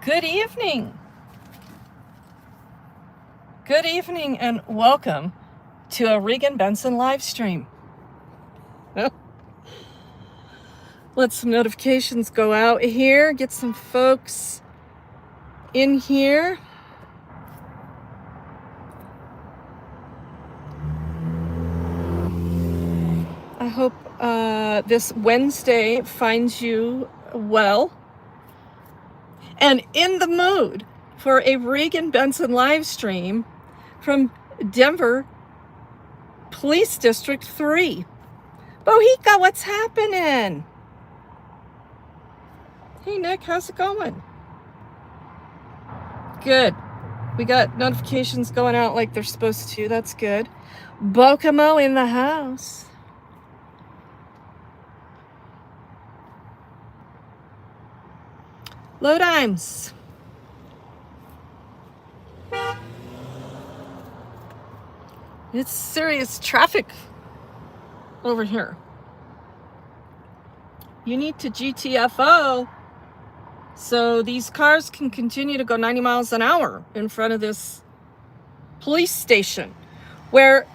Good evening. Good evening and welcome to a Regan Benson live stream. Let some notifications go out here, get some folks in here. I hope this Wednesday finds you well and in the mood for a Regan Benson live stream from Denver Police District 3. Bohica, what's happening? Hey Nick, how's it going? Good. We got notifications going out like they're supposed to. That's good. Bokamo in the house. Low times. It's serious traffic over here. You need to GTFO so these cars can continue to go 90 miles an hour in front of this police station where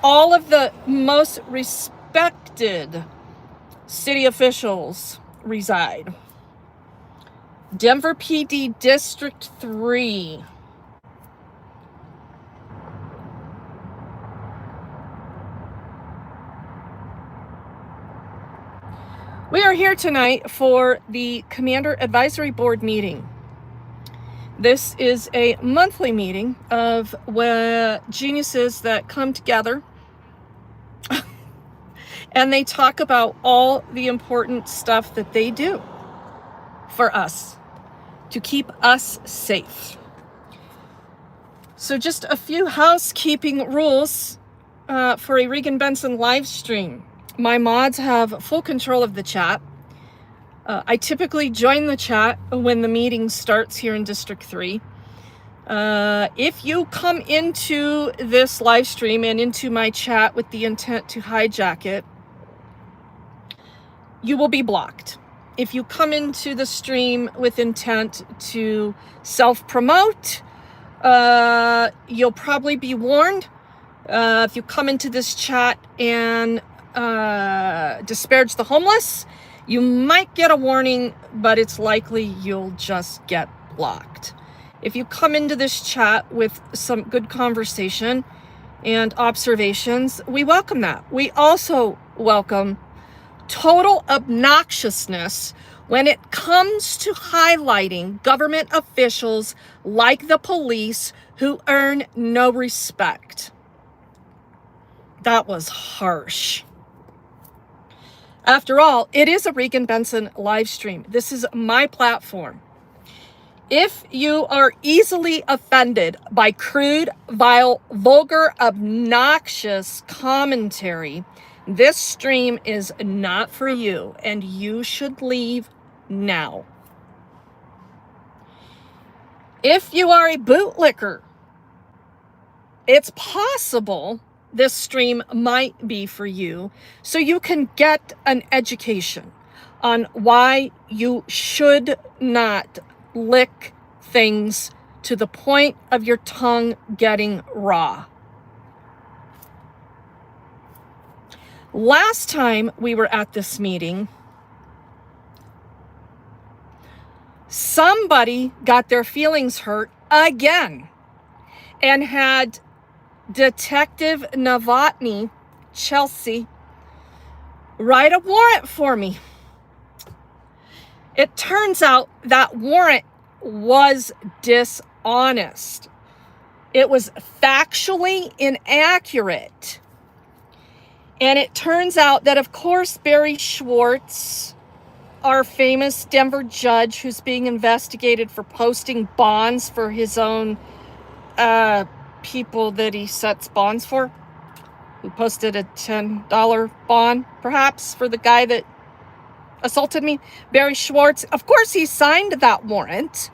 all of the most respected city officials reside. Denver PD District 3. We are here tonight for the Commander Advisory Board meeting. This is a monthly meeting of geniuses that come together and they talk about all the important stuff that they do for us to keep us safe. So just a few housekeeping rules for a Regan Benson live stream. My mods have full control of the chat. I typically join the chat when the meeting starts here in District 3. If you come into this live stream and into my chat with the intent to hijack it, you will be blocked. If you come into the stream with intent to self-promote, you'll probably be warned. If you come into this chat and disparage the homeless, you might get a warning, but it's likely you'll just get blocked. If you come into this chat with some good conversation and observations, we welcome that. We also welcome total obnoxiousness when it comes to highlighting government officials like the police who earn no respect. That was harsh. After all, it is a Regan Benson live stream. This is my platform. If you are easily offended by crude, vile, vulgar, obnoxious commentary, this stream is not for you, and you should leave now. If you are a bootlicker, it's possible this stream might be for you, so you can get an education on why you should not lick things to the point of your tongue getting raw. Last time we were at this meeting, somebody got their feelings hurt again and had Detective Novotny, Chelsea, write a warrant for me. It turns out that warrant was dishonest. It was factually inaccurate. And it turns out that, of course, Barry Schwartz, our famous Denver judge who's being investigated for posting bonds for his own people that he sets bonds for, who posted a $10 bond, perhaps, for the guy that assaulted me, Barry Schwartz. Of course, he signed that warrant.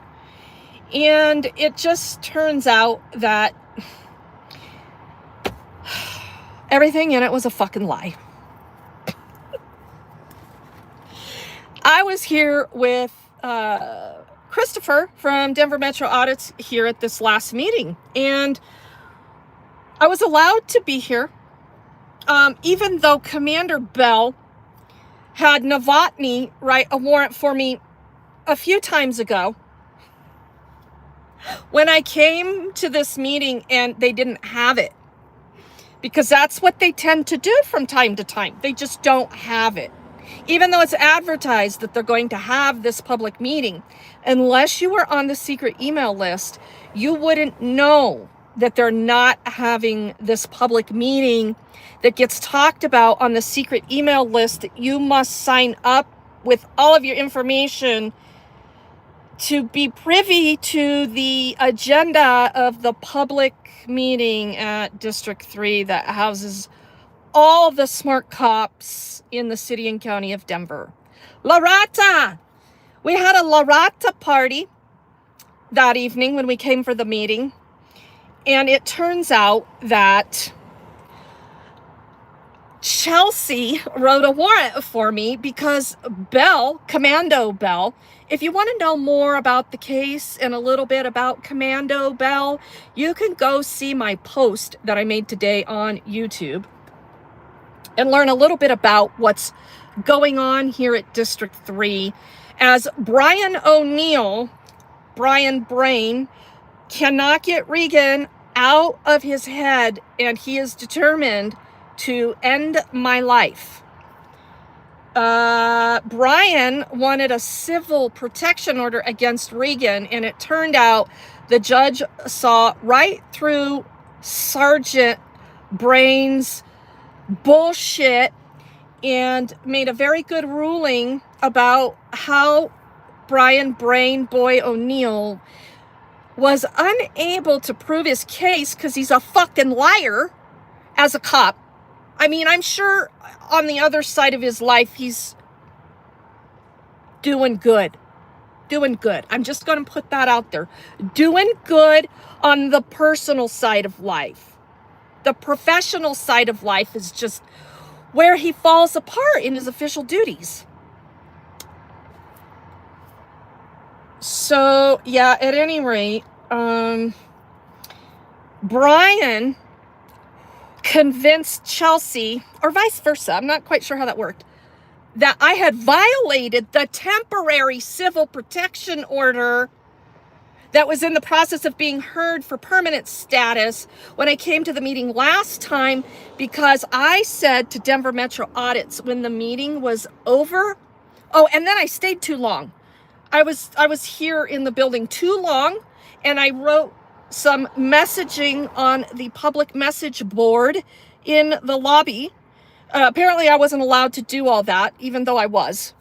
And it just turns out that everything in it was a fucking lie. I was here with Christopher from Denver Metro Audits here at this last meeting, and I was allowed to be here, even though Commander Bell had Novotny write a warrant for me a few times ago. When I came to this meeting and they didn't have it, because that's what they tend to do from time to time. They just don't have it. Even though it's advertised that they're going to have this public meeting, unless you were on the secret email list, you wouldn't know that they're not having this public meeting that gets talked about on the secret email list that you must sign up with all of your information to be privy to the agenda of the public meeting at District 3 that houses all the smart cops in the city and county of Denver. La Rata! We had a La Rata party that evening when we came for the meeting. And it turns out that Chelsea wrote a warrant for me because Bell, Commando Bell, if you want to know more about the case and a little bit about Commando Bell, you can go see my post that I made today on YouTube and learn a little bit about what's going on here at District 3 as Brian O'Neill, Brian Brain, cannot get Regan out of his head, and he is determined to end my life. Brian wanted a civil protection order against Regan, and it turned out the judge saw right through Sergeant Brain's bullshit and made a very good ruling about how Brian Brain Boy O'Neill was unable to prove his case because he's a fucking liar as a cop. I mean, I'm sure on the other side of his life, he's doing good. Doing good. I'm just going to put that out there. Doing good on the personal side of life. The professional side of life is just where he falls apart in his official duties. So, yeah, at any rate, Brian convinced Chelsea, or vice versa, I'm not quite sure how that worked, that I had violated the temporary civil protection order that was in the process of being heard for permanent status when I came to the meeting last time, because I said to Denver Metro Audits when the meeting was over, oh, and then I stayed too long. I was here in the building too long, and I wrote some messaging on the public message board in the lobby. Apparently I wasn't allowed to do all that, even though I was.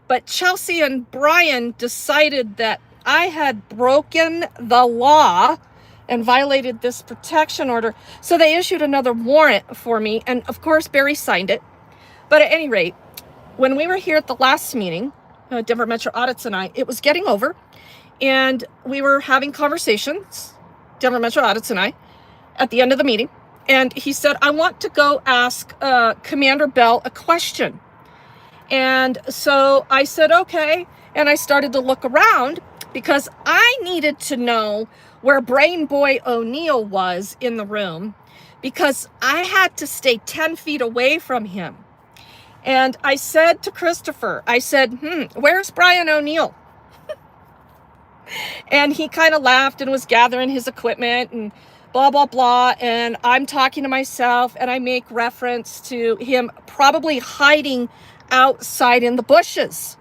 But Chelsea and Brian decided that I had broken the law and violated this protection order. So they issued another warrant for me. And of course, Barry signed it. But at any rate, when we were here at the last meeting, Denver Metro Audits and I, it was getting over. And we were having conversations, Denver Metro Audits and I, at the end of the meeting. And he said, I want to go ask Commander Bell a question. And so I said, okay. And I started to look around because I needed to know where Brain Boy O'Neill was in the room, because I had to stay 10 feet away from him. And I said to Christopher, I said, where's Brian O'Neill? And he kind of laughed and was gathering his equipment and blah, blah, blah. And I'm talking to myself, and I make reference to him probably hiding outside in the bushes.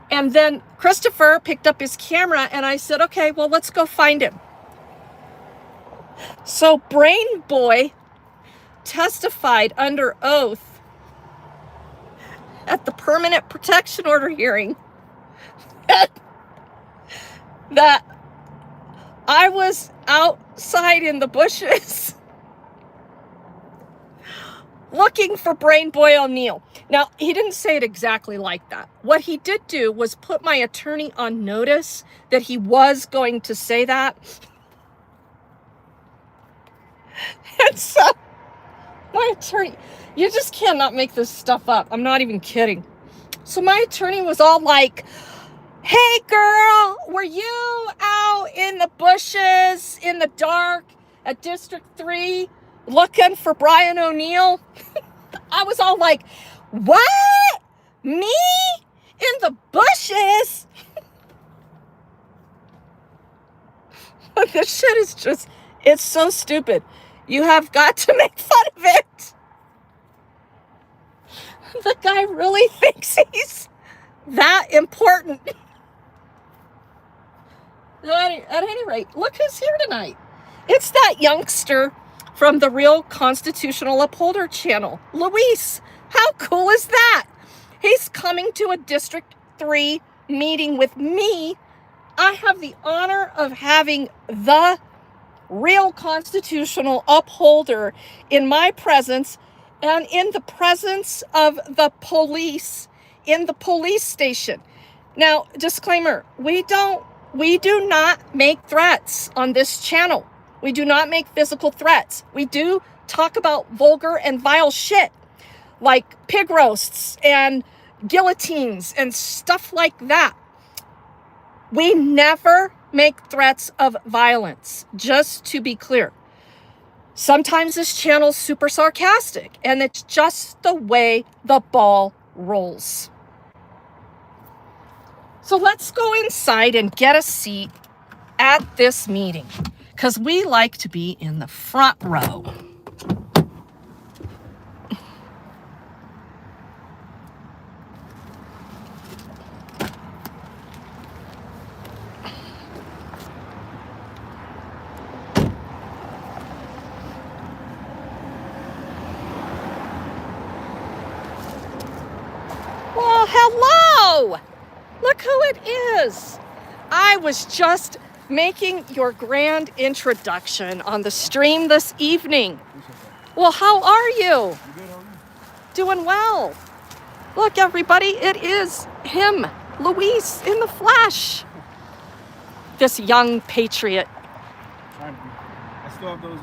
And then Christopher picked up his camera, and I said, okay, well, let's go find him. So Brain Boy testified under oath at the permanent protection order hearing that I was outside in the bushes looking for Brain Boy O'Neill. Now, he didn't say it exactly like that. What he did do was put my attorney on notice that he was going to say that. And so, my attorney, you just cannot make this stuff up. I'm not even kidding. So my attorney was all like, Hey girl, were you out in the bushes in the dark at District 3 looking for Brian O'Neill? I was all like, what? Me? In the bushes? This shit is just, it's so stupid. You have got to make fun of it. The guy really thinks he's that important. At any rate, look who's here tonight. It's that youngster from the Real Constitutional Upholder channel, Luis. How cool is that? He's coming to a District 3 meeting with me. I have the honor of having the Real Constitutional Upholder in my presence and in the presence of the police in the police station. Now, disclaimer, we do not make threats on this channel. We do not make physical threats. We do talk about vulgar and vile shit like pig roasts and guillotines and stuff like that. We never make threats of violence, just to be clear. Sometimes this channel's super sarcastic, and it's just the way the ball rolls. So let's go inside and get a seat at this meeting, because we like to be in the front row. Well, hello! Look who it is. I was just making your grand introduction on the stream this evening. Well, how are you? Doing well. Look, everybody, it is him, Luis, in the flesh. This young patriot. I still have those.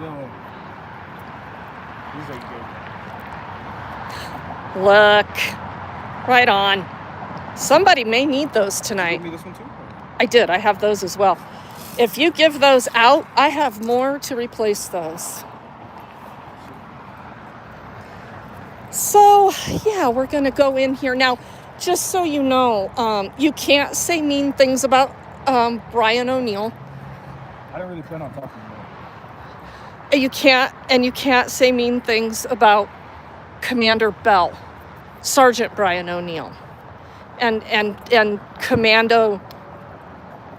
These are good. Look, right on. Somebody may need those tonight. You give me this one too? I did. I have those as well. If you give those out, I have more to replace those. So, yeah, we're going to go in here. Now, just so you know, you can't say mean things about Brian O'Neill. I don't really plan on talking about You can't say mean things about Commander Bell, Sergeant Brian O'Neill, and Commando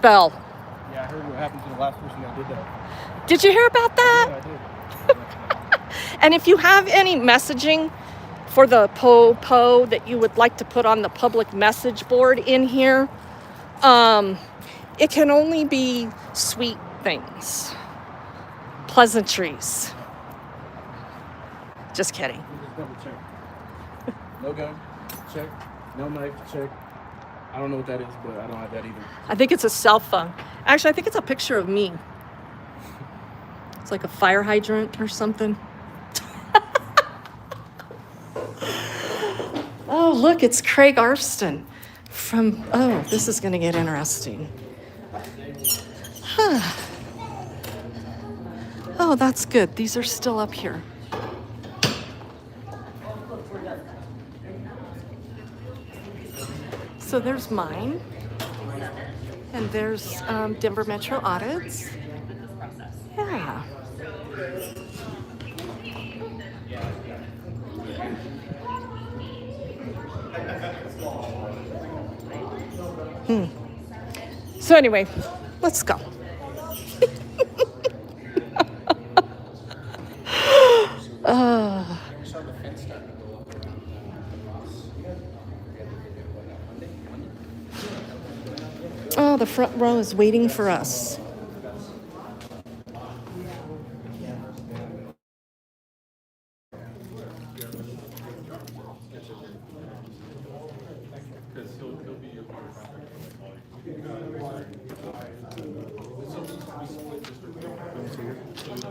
Bell. Yeah, I heard what happened to the last person that did that. Did you hear about that? Yeah, I did. And if you have any messaging for the PO that you would like to put on the public message board in here, it can only be sweet things, pleasantries. Just kidding. Just double check. No gun, check. No knife, check. I don't know what that is, but I don't have that either. I think it's a cell phone. Actually, I think it's a picture of me. It's like a fire hydrant or something. Oh, look, it's Craig Arston from, oh, this is going to get interesting. Huh. Oh, that's good. These are still up here. So there's mine, and there's Denver Metro Audits. Yeah. So anyway, let's go. Oh, the front row is waiting for us.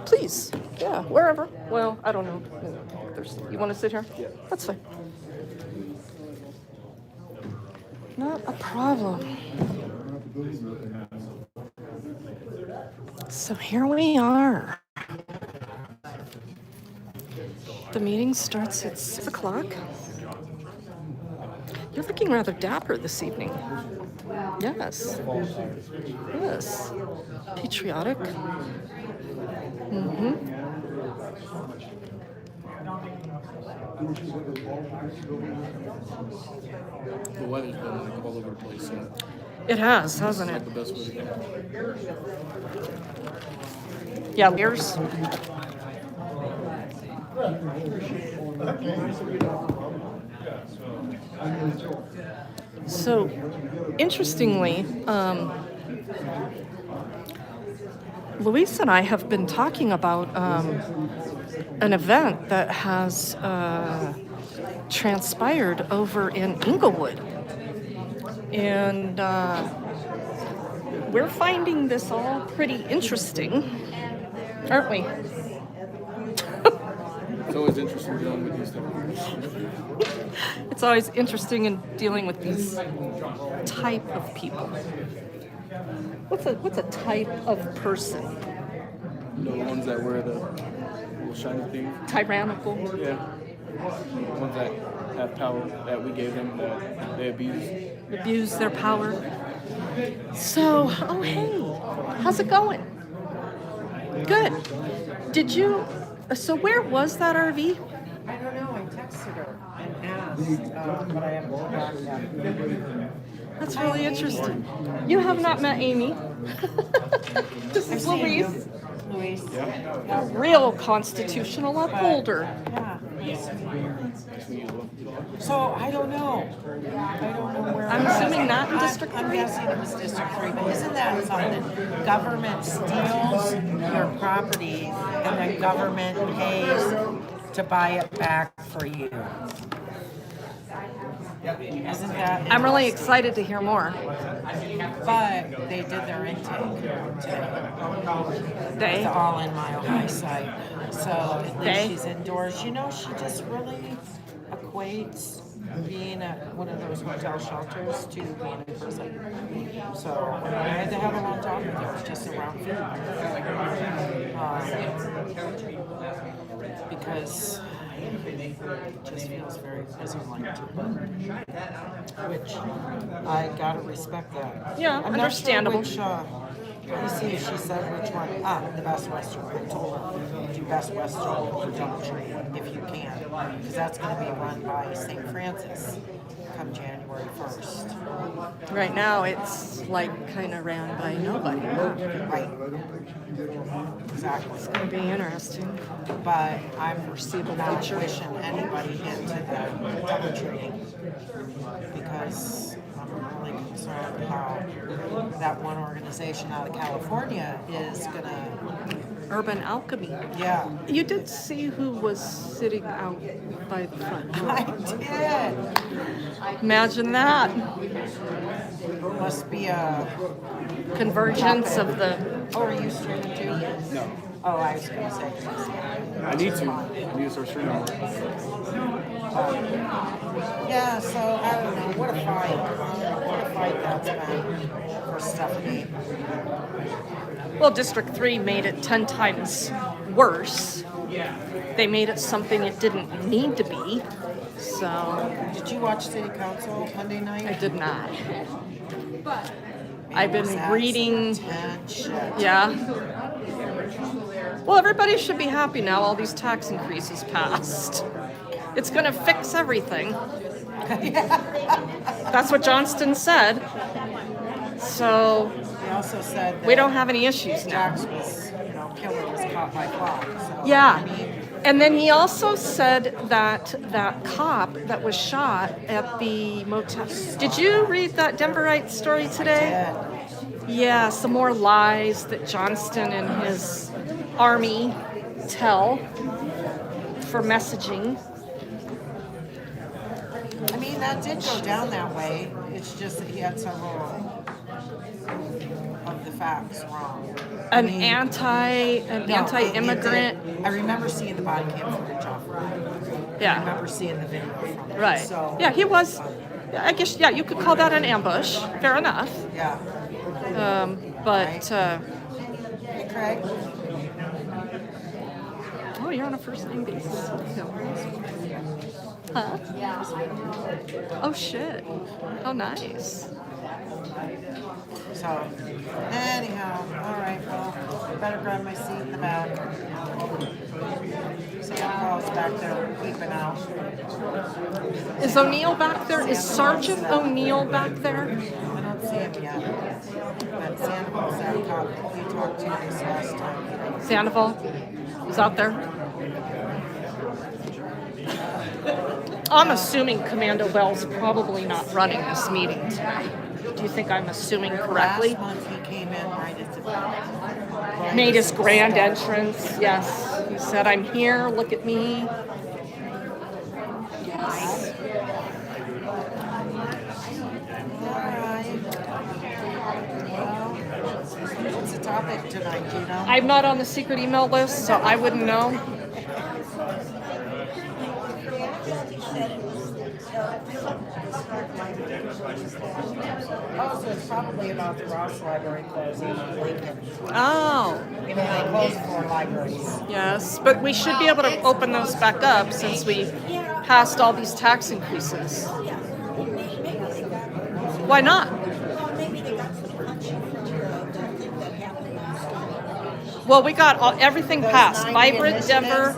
Please, yeah, wherever. Well, I don't know. You want to sit here? Yeah. That's fine. Not a problem. So here we are. The meeting starts at 6 o'clock. You're looking rather dapper this evening. Yes. Yes. Patriotic. The weather's been like all over the place. So It has, hasn't like it? the best way to go. Yeah, layers. So, interestingly, Luis and I have been talking about an event that has transpired over in Inglewood. And we're finding this all pretty interesting, aren't we? It's always interesting dealing with these things. It's always interesting in dealing with these type of people. What's a type of person? You know, the ones that wear the little shiny thing. Tyrannical. Yeah. The ones that have power that we gave them that they abuse. Abuse their power. So, oh hey, how's it going? Good. Did you? So where was that RV? I don't know. I texted her and asked, but I haven't heard back yet. That's really interesting. You have not met Amy. This is I've seen Louise, you, Louise. a real constitutional upholder. Yeah. So I don't know. I don't know where. I'm it was. assuming not in District I'm 3? guessing it was District 3, but isn't that something? Government steals your property and then government pays to buy it back for you. Isn't that? I'm really excited to hear more. But they did their intake today. They? It's all in Mile High site. So at least They? she's indoors. You know, she just really equates being at one of those hotel shelters to being in prison. So I had to have a long talk with her just around food. Because it just feels very prison-like to her. Which I gotta respect that. Yeah, I'm understandable. Not sure which, let me see if she said which one. The Best Western. I told her do Best Western for Doubletree if you can, because that's going to be run by St. Francis come January 1st. Right now, it's like kind of ran by nobody. Right. Exactly. It's going to be interesting. But I'm Foreseeable not future. wishing anybody into the Doubletree because I'm really concerned how that one organization out of California is going to. Urban Alchemy. Yeah. You did see who was sitting out by the front door. I did. Imagine that. Must be a. Convergence of the. Oh, are you streaming too? No. Oh, I was going to say. I need to. I need to start streaming. Yeah, so I don't know. What a fight. What a fight that's been for Stephanie. Well, District 3 made it 10 times worse. They made it something it didn't need to be. So, Did you watch City Council Monday night? I did not. Man, I've been was that reading. some intense shit. Yeah. Well, everybody should be happy now all these tax increases passed. It's going to fix everything. That's what Johnston said. So, He also said that we don't have any issues now. Jax was, killer was caught by clock. So, Yeah. I mean, And then he also said that that cop that was shot at the motel. Did you read that Denverite story today? yeah. Yeah, some more lies that Johnston and his army tell for messaging. I mean, that did go down that way. It's just that he had several of the facts wrong. An No, anti-immigrant. I remember seeing the body cam footage off of it. I Yeah, remember seeing the video from it. right. So, Yeah, he was. I guess, yeah, you could call that an ambush. Fair enough. yeah. But Hey, Craig. oh, you're on a first name basis. Huh? Oh shit! How nice. So, anyhow, all right, well, better grab my seat in the back. Santa Claus back there peeping out. Is O'Neill back there? Is Sergeant O'Neill back there? I don't see him yet. But Santa Claus we talked to this last time. Sandoval is out there. I'm assuming Commando Bell's probably not running this meeting tonight. Do you think I'm assuming correctly? Last month he came in right at the Made his grand entrance. Yes, he said, "I'm here. Look at me." Yes. Alright. Well, what's the topic tonight, do you know? I'm not on the secret email list, so I wouldn't know. Oh, so it's probably about the Ross Library closing in Lincoln. Oh, You know, they closed 4 libraries. yes, but we should be able to open those back up since we passed all these tax increases. Why not? Well, we got everything passed. Vibrant Denver.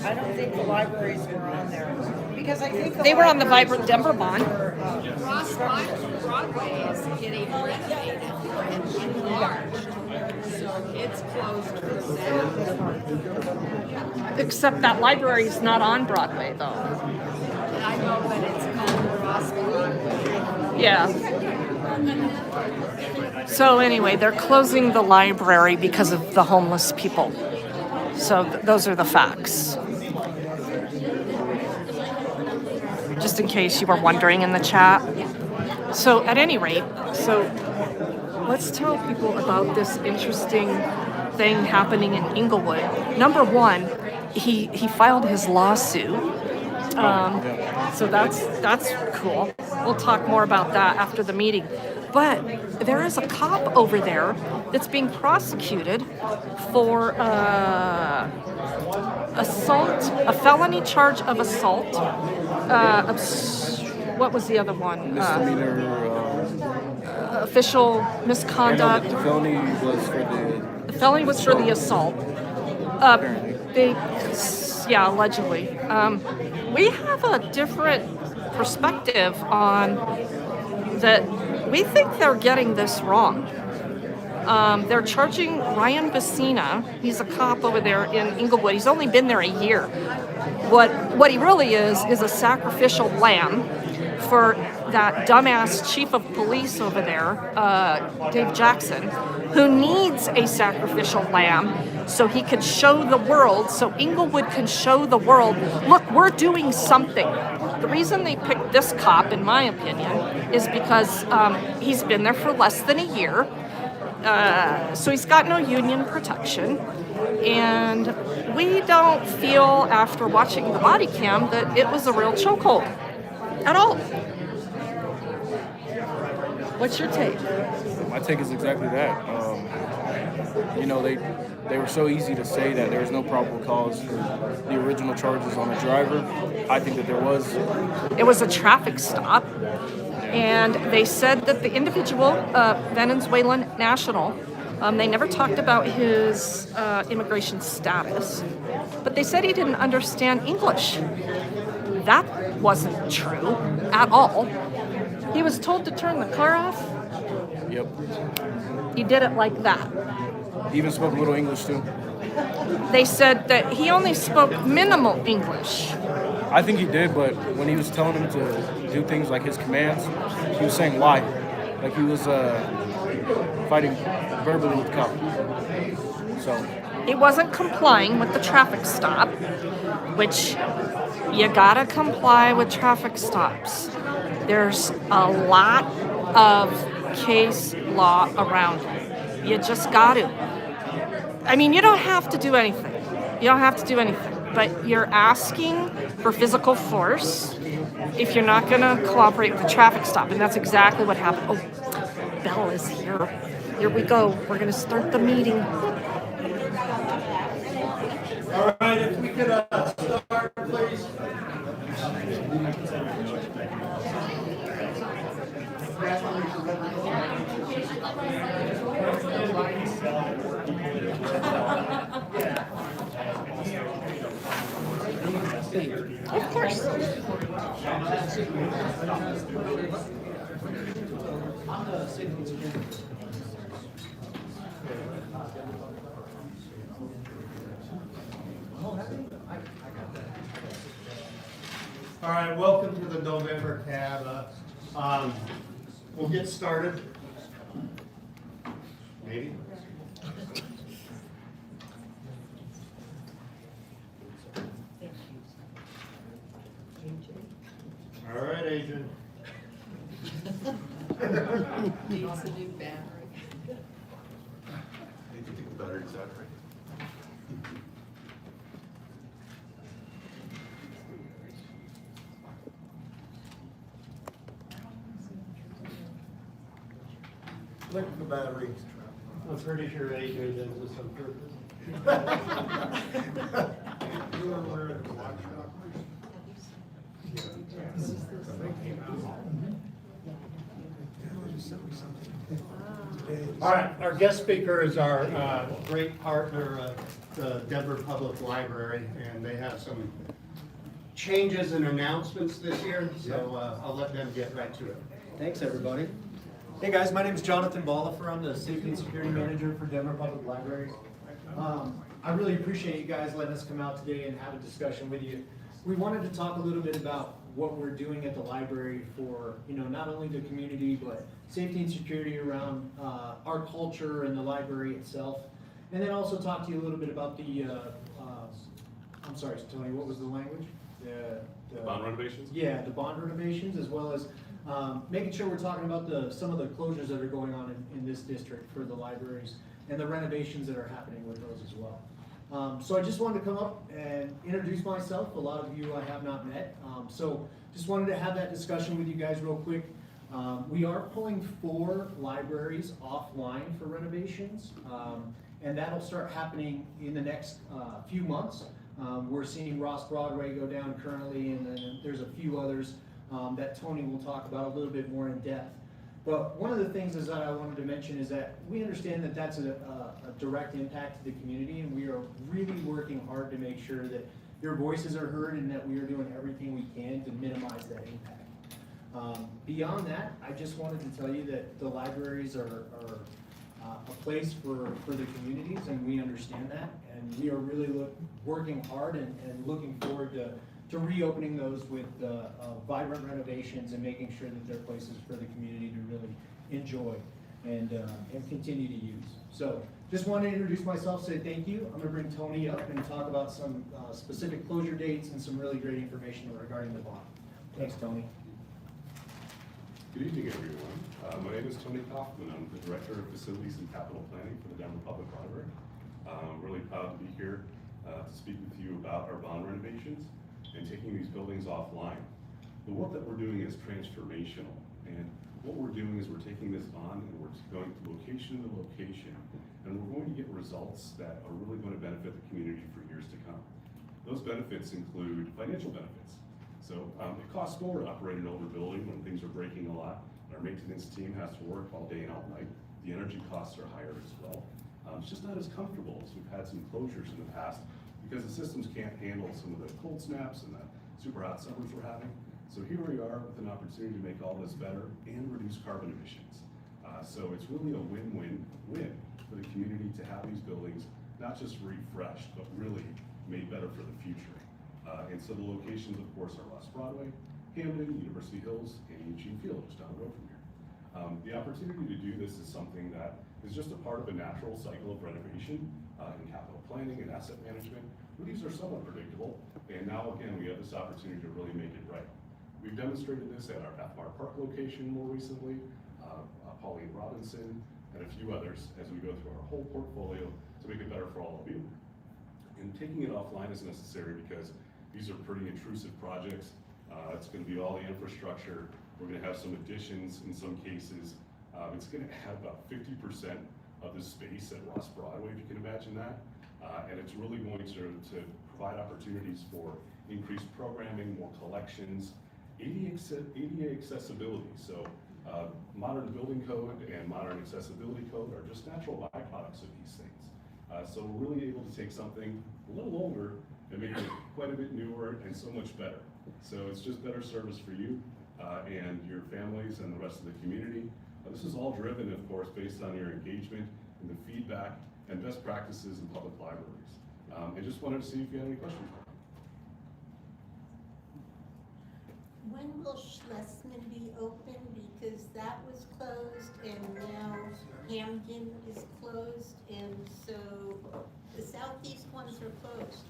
I don't think the libraries were on there. Because I think They were on the Vibrant Denver bond. Ross Broadway is getting renovated and enlarged, so it's closed for sale. Except that library is not on Broadway, though. I know, but it's called Ross Broadway. Yeah. So anyway, they're closing the library because of the homeless people. So those are the facts. Just in case you were wondering in the chat. So at any rate, let's tell people about this interesting thing happening in Inglewood. Number one, he filed his lawsuit. So that's cool. We'll talk more about that after the meeting. But there is a cop over there that's being prosecuted for assault, a felony charge of assault. What was the other one? Misdemeanor. Official I know misconduct. the felony was for The felony was for the assault. apparently. Allegedly. We have a different perspective on that. We think they're getting this wrong. They're charging Ryan Bassina. He's a cop over there in Inglewood. He's only been there a year. What he really is a sacrificial lamb for that dumbass chief of police over there, Dave Jackson, who needs a sacrificial lamb so he can show the world, so Inglewood can show the world, look, we're doing something. The reason they picked this cop, in my opinion, is because he's been there for less than a year. So he's got no union protection. And we don't feel, after watching the body cam, that it was a real chokehold at all. What's your take? My take is exactly that. They were so easy to say that there was no probable cause for the original charges on the driver. I think that there was. It was a traffic stop, and they said that the individual, Venezuelan national, they never talked about his immigration status, but they said he didn't understand English. That wasn't true at all. He was told to turn the car off. Yep. He did it like that. He even spoke a little English too. They said that he only spoke minimal English. I think he did, but when he was telling him to do things like his commands, he was saying why. Like he was fighting verbally with the cop. So He wasn't complying with the traffic stop, which you gotta comply with traffic stops. There's a lot of case law around it. You just got to. I mean, you don't have to do anything. You don't have to do anything. But you're asking for physical force if you're not going to cooperate with the traffic stop. And that's exactly what happened. Oh, Belle is here. Here we go. We're going to start the meeting. All right, if we could start, please. Of course. All right, welcome to the November CAB. We'll get started. Maybe. All right, Adrian. Needs a new battery. Need to take the batteries out, right? Look at the batteries. I'm pretty sure Adrian does this on purpose. You were wearing a watch. All right, our guest speaker is our great partner, the Denver Public Library, and they have some changes and announcements this year, so I'll let them get right to it. Thanks, everybody. Hey guys, my name is Jonathan Bolifer. I'm the Safety and Security Manager for Denver Public Libraries. I really appreciate you guys letting us come out today and have a discussion with you. We wanted to talk a little bit about what we're doing at the library for, not only the community, but safety and security around our culture and the library itself. And then also talk to you a little bit about the, I'm sorry, Tony, what was the language? The Bond renovations? Yeah, the bond renovations, as well as making sure we're talking about some of the closures that are going on in this district for the libraries and the renovations that are happening with those as well. So I just wanted to come up and introduce myself. A lot of you I have not met. So just wanted to have that discussion with you guys real quick. We are pulling 4 libraries offline for renovations, and that'll start happening in the next few months. We're seeing Ross Broadway go down currently, and then there's a few others that Tony will talk about a little bit more in depth. But one of the things is that I wanted to mention is that we understand that that's a direct impact to the community, and we are really working hard to make sure that your voices are heard and that we are doing everything we can to minimize that impact. Beyond that, I just wanted to tell you that the libraries are a place for the communities, and we understand that, and we are really working hard and looking forward to reopening those with vibrant renovations and making sure that they're places for the community to really enjoy and continue to use. So just wanted to introduce myself, say thank you. I'm gonna bring Tony up and talk about some specific closure dates and some really great information regarding the bond. Thanks, Tony. Good evening, everyone. My name is Tony Kaufman. I'm the Director of Facilities and Capital Planning for the Denver Public Library. I'm really proud to be here to speak with you about our bond renovations and taking these buildings offline. The work that we're doing is transformational, and what we're doing is we're taking this bond and we're going to location to location, and we're going to get results that are really going to benefit the community for years to come. Those benefits include financial benefits. So it costs more to operate an older building when things are breaking a lot. Our maintenance team has to work all day and all night. The energy costs are higher as well. It's just not as comfortable as we've had some closures in the past because the systems can't handle some of the cold snaps and the super hot summers we're having. So here we are with an opportunity to make all this better and reduce carbon emissions. So it's really a win-win-win for the community to have these buildings not just refreshed, but really made better for the future. And so the locations, of course, are Ross Broadway, Hamden, University Hills, and Eugene Field, just down the road from here. The opportunity to do this is something that is just a part of a natural cycle of renovation in capital planning and asset management. These are somewhat predictable, and now again, we have this opportunity to really make it right. We've demonstrated this at our Pathmark Park location more recently, Pauline Robinson, and a few others as we go through our whole portfolio to make it better for all of you. And taking it offline is necessary because these are pretty intrusive projects. It's going to be all the infrastructure. We're going to have some additions in some cases. It's gonna add about 50% of the space at Ross Broadway, if you can imagine that. And it's really going to provide opportunities for increased programming, more collections, ADA accessibility. So modern building code and modern accessibility code are just natural byproducts of these things. So we're really able to take something a little older and make it quite a bit newer and so much better. So it's just better service for you and your families and the rest of the community. This is all driven, of course, based on your engagement and the feedback and best practices in public libraries. I just wanted to see if you had any questions. When will Schlesman be open? Because that was closed and now Hamden is closed, and so the southeast ones are closed.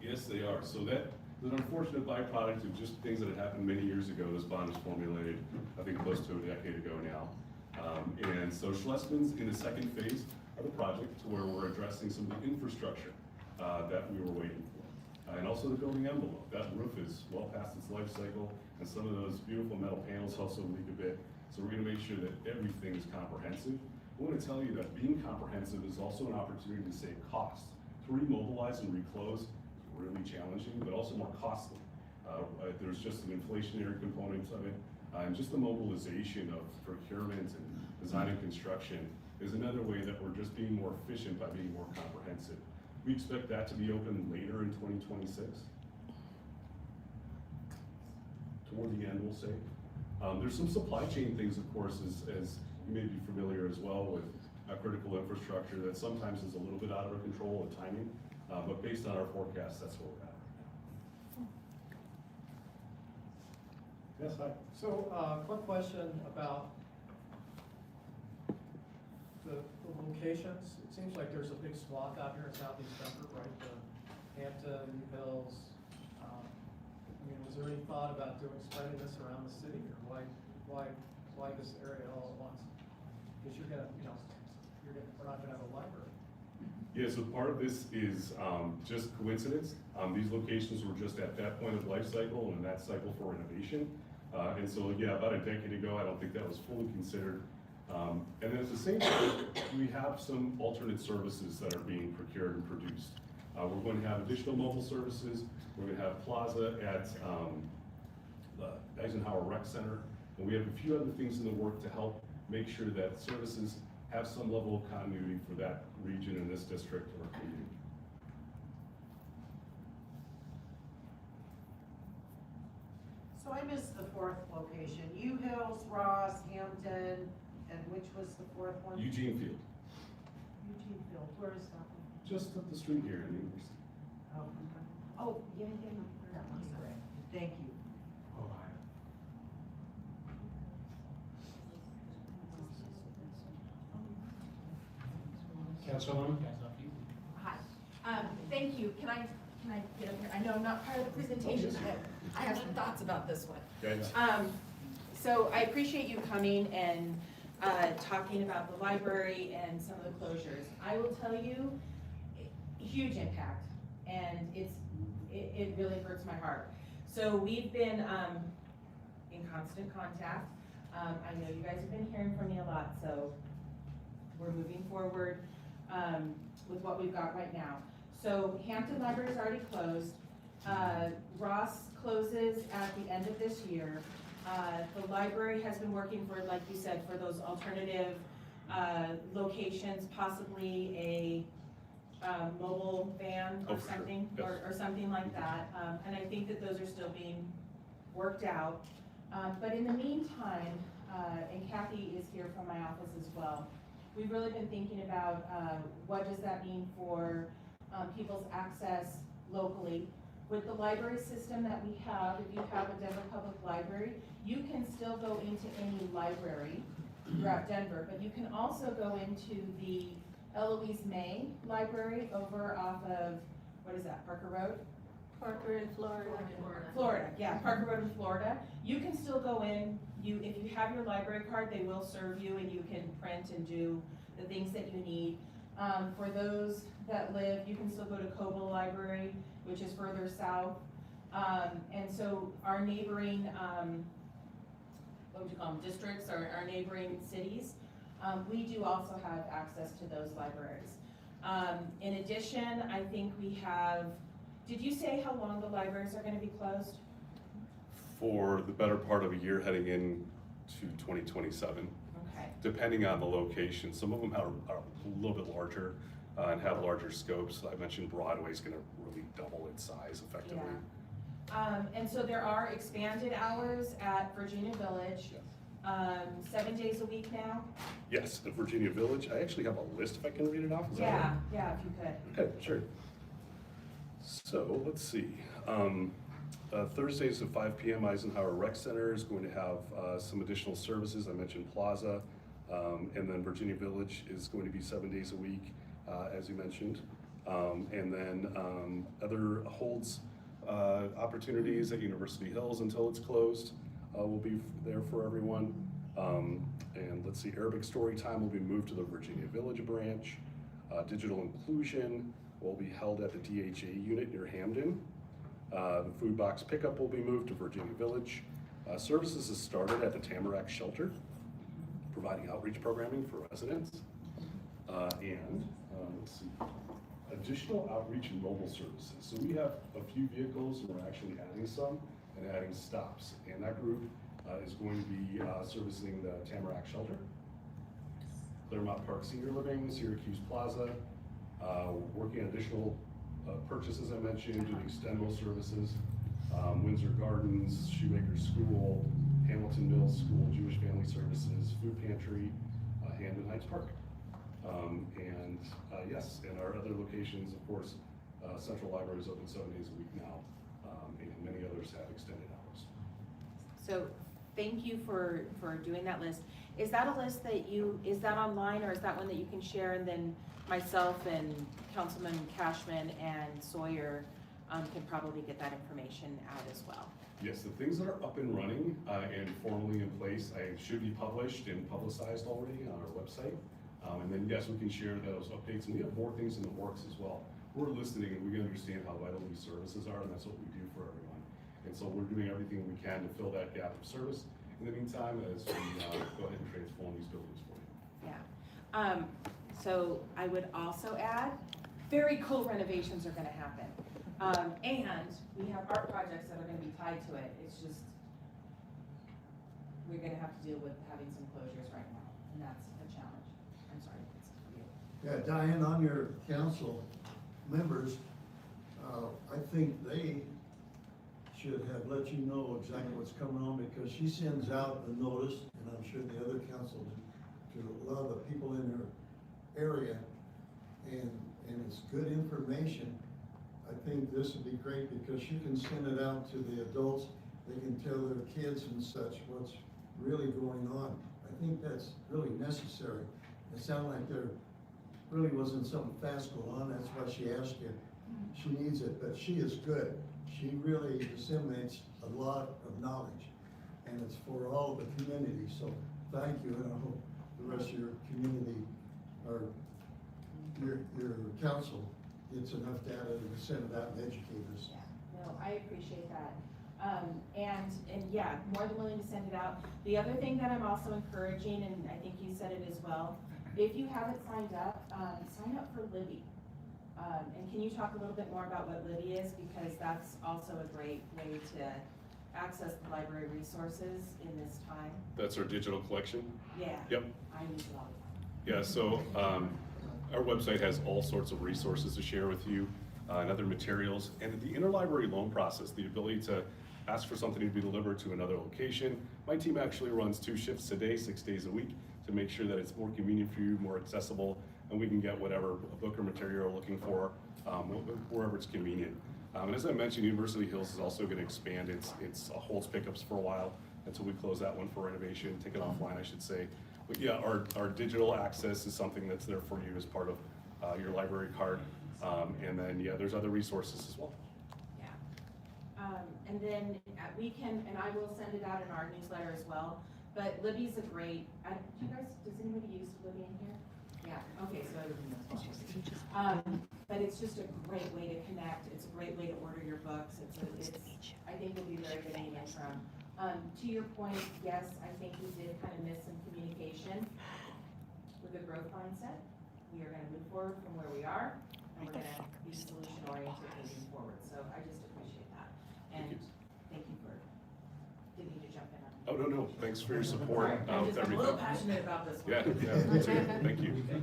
Yes, they are. So that is an unfortunate byproduct of just things that had happened many years ago. This bond was formulated, I think, close to a decade ago now. And so Schlesman's in the second phase of the project, to where we're addressing some of the infrastructure that we were waiting for. And also the building envelope. That roof is well past its life cycle, and some of those beautiful metal panels also leak a bit. So we're gonna make sure that everything is comprehensive. I wanna tell you that being comprehensive is also an opportunity to save costs. To remobilize and reclose is really challenging, but also more costly. There's just an inflationary component of it, and just the mobilization of procurement and design and construction is another way that we're just being more efficient by being more comprehensive. We expect that to be open later in 2026. Toward the end, we'll say. There's some supply chain things, of course, as you may be familiar as well with critical infrastructure that sometimes is a little bit out of our control of timing, but based on our forecast, that's where we're at. Yes, hi. So, quick question about the locations. It seems like there's a big swath out here in southeast Denver, right? The Hampton, New Hills. I mean, was there any thought about spreading this around the city, or why this area all at once? Because you're gonna, we're not gonna have a library. Yeah, so part of this is just coincidence. These locations were just at that point of life cycle and that cycle for renovation. And so, yeah, about a decade ago, I don't think that was fully considered. And then at the same time, we have some alternate services that are being procured and produced. We're going to have additional mobile services. We're going to have Plaza at the Eisenhower Rec Center. And we have a few other things in the work to help make sure that services have some level of continuity for that region in this district or community. So I missed the fourth location. U Hills, Ross, Hampton, and which was the fourth one? Eugene Field, Eugene Field. Where is that one? just up the street here in University. Oh, yeah, that one's correct. Thank you. Councilwoman? Hi, thank you. Can I get up here? I know I'm not part of the presentation, but I have some thoughts about this one. Okay. So I appreciate you coming and talking about the library and some of the closures. I will tell you, huge impact, and it really hurts my heart. So we've been in constant contact. I know you guys have been hearing from me a lot, so we're moving forward with what we've got right now. So Hampton Library is already closed. Ross closes at the end of this year. The library has been working for, like you said, for those alternative locations, possibly a mobile van or Oh, for sure. something, Yes. or something like that. And I think that those are still being worked out. But in the meantime, and Kathy is here from my office as well, we've really been thinking about what does that mean for people's access locally. With the library system that we have, if you have a Denver Public Library, you can still go into any library throughout Denver, but you can also go into the Eloise May Library over off of, what is that, Parker Road? Parker in Florida. Florida, yeah, Parker Road in Florida. You can still go in, if you have your library card, they will serve you and you can print and do the things that you need. For those that live, you can still go to Coble Library, which is further south. And so our neighboring what would you call them, districts or our neighboring cities, we do also have access to those libraries. In addition, I think we have, did you say how long the libraries are gonna be closed? For the better part of a year heading into 2027, Okay, depending on the location. Some of them are a little bit larger and have larger scopes. I mentioned Broadway's gonna really double its size effectively. yeah. And so there are expanded hours at Virginia Village, 7 days a week now? Yes, at Virginia Village. I actually have a list if I can read it off. Is that all right? Yeah, if you could. Okay, sure. So let's see. Thursdays at 5 p.m. Eisenhower Rec Center is going to have some additional services. I mentioned Plaza, and then Virginia Village is going to be 7 days a week, as you mentioned. And then other holds opportunities at University Hills until it's closed will be there for everyone. And let's see, Arabic Story Time will be moved to the Virginia Village branch. Digital Inclusion will be held at the DHA unit near Hamden. The food box pickup will be moved to Virginia Village. Services has started at the Tamarack Shelter, providing outreach programming for residents. Let's see, additional outreach and mobile services. So we have a few vehicles and we're actually adding some and adding stops. And that group is going to be servicing the Tamarack Shelter, Claremont Park Senior Living, Syracuse Plaza, working on additional purchases I mentioned, doing extendable services, Windsor Gardens, Shoemaker School, Hamilton Mills School, Jewish Family Services, Food Pantry, Hampton Heights Park. Yes, and our other locations, of course, Central Library is open 7 days a week now, and many others have extended hours. So thank you for doing that list. Is that a list that is that online, or is that one that you can share, and then myself and Councilman Cashman and Sawyer can probably get that information out as well? Yes, the things that are up and running and formally in place, should be published and publicized already on our website. And then yes, we can share those updates, and we have more things in the works as well. We're listening and we understand how vital these services are, and that's what we do for everyone. And so we're doing everything we can to fill that gap of service. In the meantime, as we go ahead and transform these buildings for you. Yeah. So I would also add, very cool renovations are gonna happen. And we have art projects that are gonna be tied to it. It's just, we're gonna have to deal with having some closures right now, and that's a challenge. I'm sorry. Yeah, Diane, on your council members, I think they should have let you know exactly what's coming on, because she sends out a notice, and I'm sure the other council do, to a lot of the people in her area, and it's good information. I think this would be great because you can send it out to the adults. They can tell their kids and such what's really going on. I think that's really necessary. It sounded like there really wasn't something fast going on. That's why she asked you. She needs it, but she is good. She really disseminates a lot of knowledge, and it's for all of the community. So thank you, and I hope the rest of your community or your council gets enough data to send it out and educate us. Yeah, no, I appreciate that. And yeah, more than willing to send it out. The other thing that I'm also encouraging, and I think you said it as well, if you haven't signed up, sign up for Libby. And can you talk a little bit more about what Libby is? Because that's also a great way to access the library resources in this time. That's our digital collection? Yeah. Yep. I use it all the time. Yeah, so our website has all sorts of resources to share with you and other materials. And the interlibrary loan process, the ability to ask for something to be delivered to another location. My team actually runs 2 shifts a day, 6 days a week, to make sure that it's more convenient for you, more accessible, and we can get whatever book or material you're looking for wherever it's convenient. And as I mentioned, University Hills is also going to expand its holds pickups for a while until we close that one for renovation, take it offline, I should say. But yeah, our digital access is something that's there for you as part of your library card. And then, yeah, there's other resources as well. Yeah. And then we can, and I will send it out in our newsletter as well, but Libby's a great, does anybody use Libby in here? Yeah, okay, so everybody knows. But it's just a great way to connect. It's a great way to order your books. I think it'll be very good in the interim. To your point, yes, I think we did kind of miss some communication with a growth mindset. We are gonna move forward from where we are, and we're gonna be solution oriented moving forward, so I just appreciate that. And thank you for, didn't need to jump in on. Oh, no, thanks for your support I'm with just, I'm a little everything. passionate about this one. Yeah, me too. Thank you. Yeah.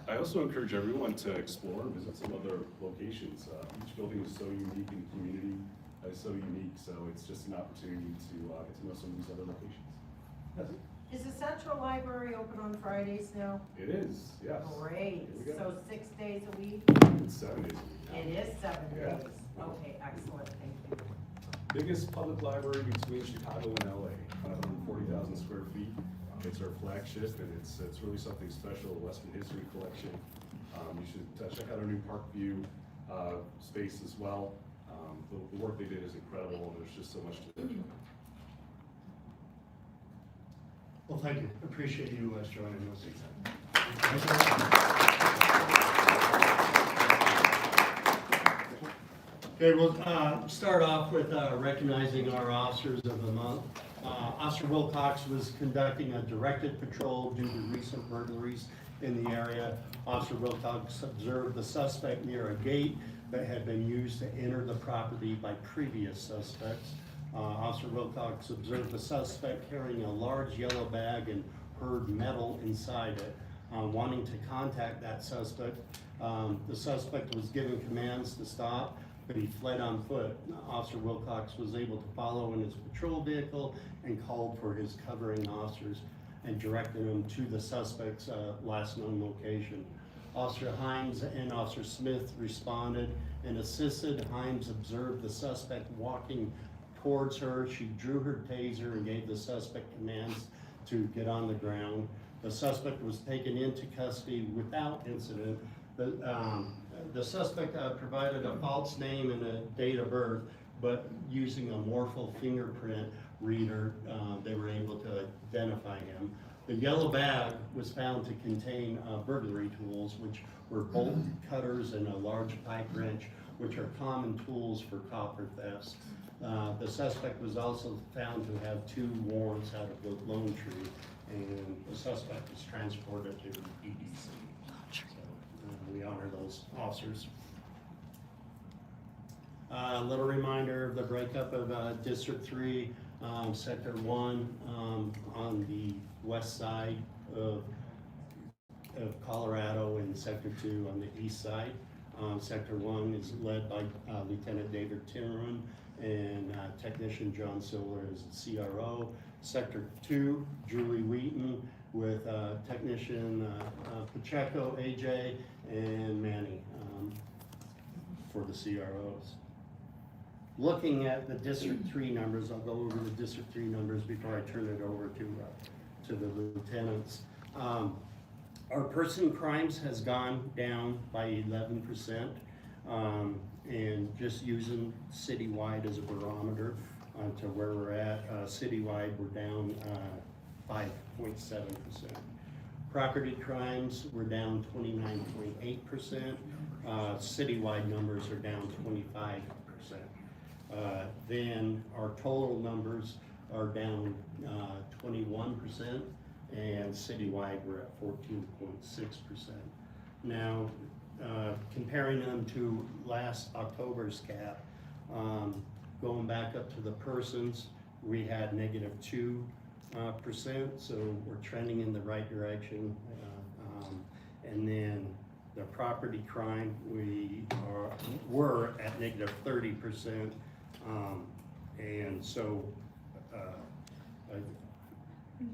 I also encourage everyone to explore and visit some other locations. Each building is so unique and the community is so unique, so it's just an opportunity to get to know some of these other locations. Is the Central Library open on Fridays now? It is, yes. Great, Here we so go. 6 days a week? It's 7 days a week now. It is 7 Yeah. days. Okay, excellent, thank you. Biggest public library between Chicago and LA, 540,000 square feet. It's our flagship, and it's really something special, the Western History Collection. You should check out our new Parkview space as well. The work they did is incredible, and there's just so much to do. Well, thank you. Appreciate you joining us. Okay, we'll start off with recognizing our officers of the month. Officer Wilcox was conducting a directed patrol due to recent burglaries in the area. Officer Wilcox observed the suspect near a gate that had been used to enter the property by previous suspects. Officer Wilcox observed the suspect carrying a large yellow bag and heard metal inside it. Wanting to contact that suspect, the suspect was given commands to stop, but he fled on foot. Officer Wilcox was able to follow in his patrol vehicle and called for his covering officers and directed them to the suspect's last known location. Officer Himes and Officer Smith responded and assisted. Himes observed the suspect walking towards her. She drew her taser and gave the suspect commands to get on the ground. The suspect was taken into custody without incident. The suspect provided a false name and a date of birth, but using a Morphle fingerprint reader, they were able to identify him. The yellow bag was found to contain burglary tools, which were bolt cutters and a large pipe wrench, which are common tools for copper thefts. The suspect was also found to have 2 warrants out of the Lone Tree, and the suspect was transported to EDC. So, we honor those officers. A little reminder of the breakup of District 3, Sector 1 on the west side of Colorado, and Sector 2 on the east side. Sector 1 is led by Lieutenant David Timmerman and Technician John Solar as the CRO. Sector 2, Julie Wheaton with Technician Pacheco, AJ, and Manny for the CROs. Looking at the District 3 numbers, I'll go over the District 3 numbers before I turn it over to the lieutenants. Our person crimes has gone down by 11%, and just using citywide as a barometer to where we're at, citywide we're down 5.7%. Property crimes were down 29.8%. Citywide numbers are down 25%. Then our total numbers are down 21%, and citywide we're at 14.6%. Now, comparing them to last October's cap, going back up to the persons, we had -2%, so we're trending in the right direction. And then the property crime, we're at -30%, and so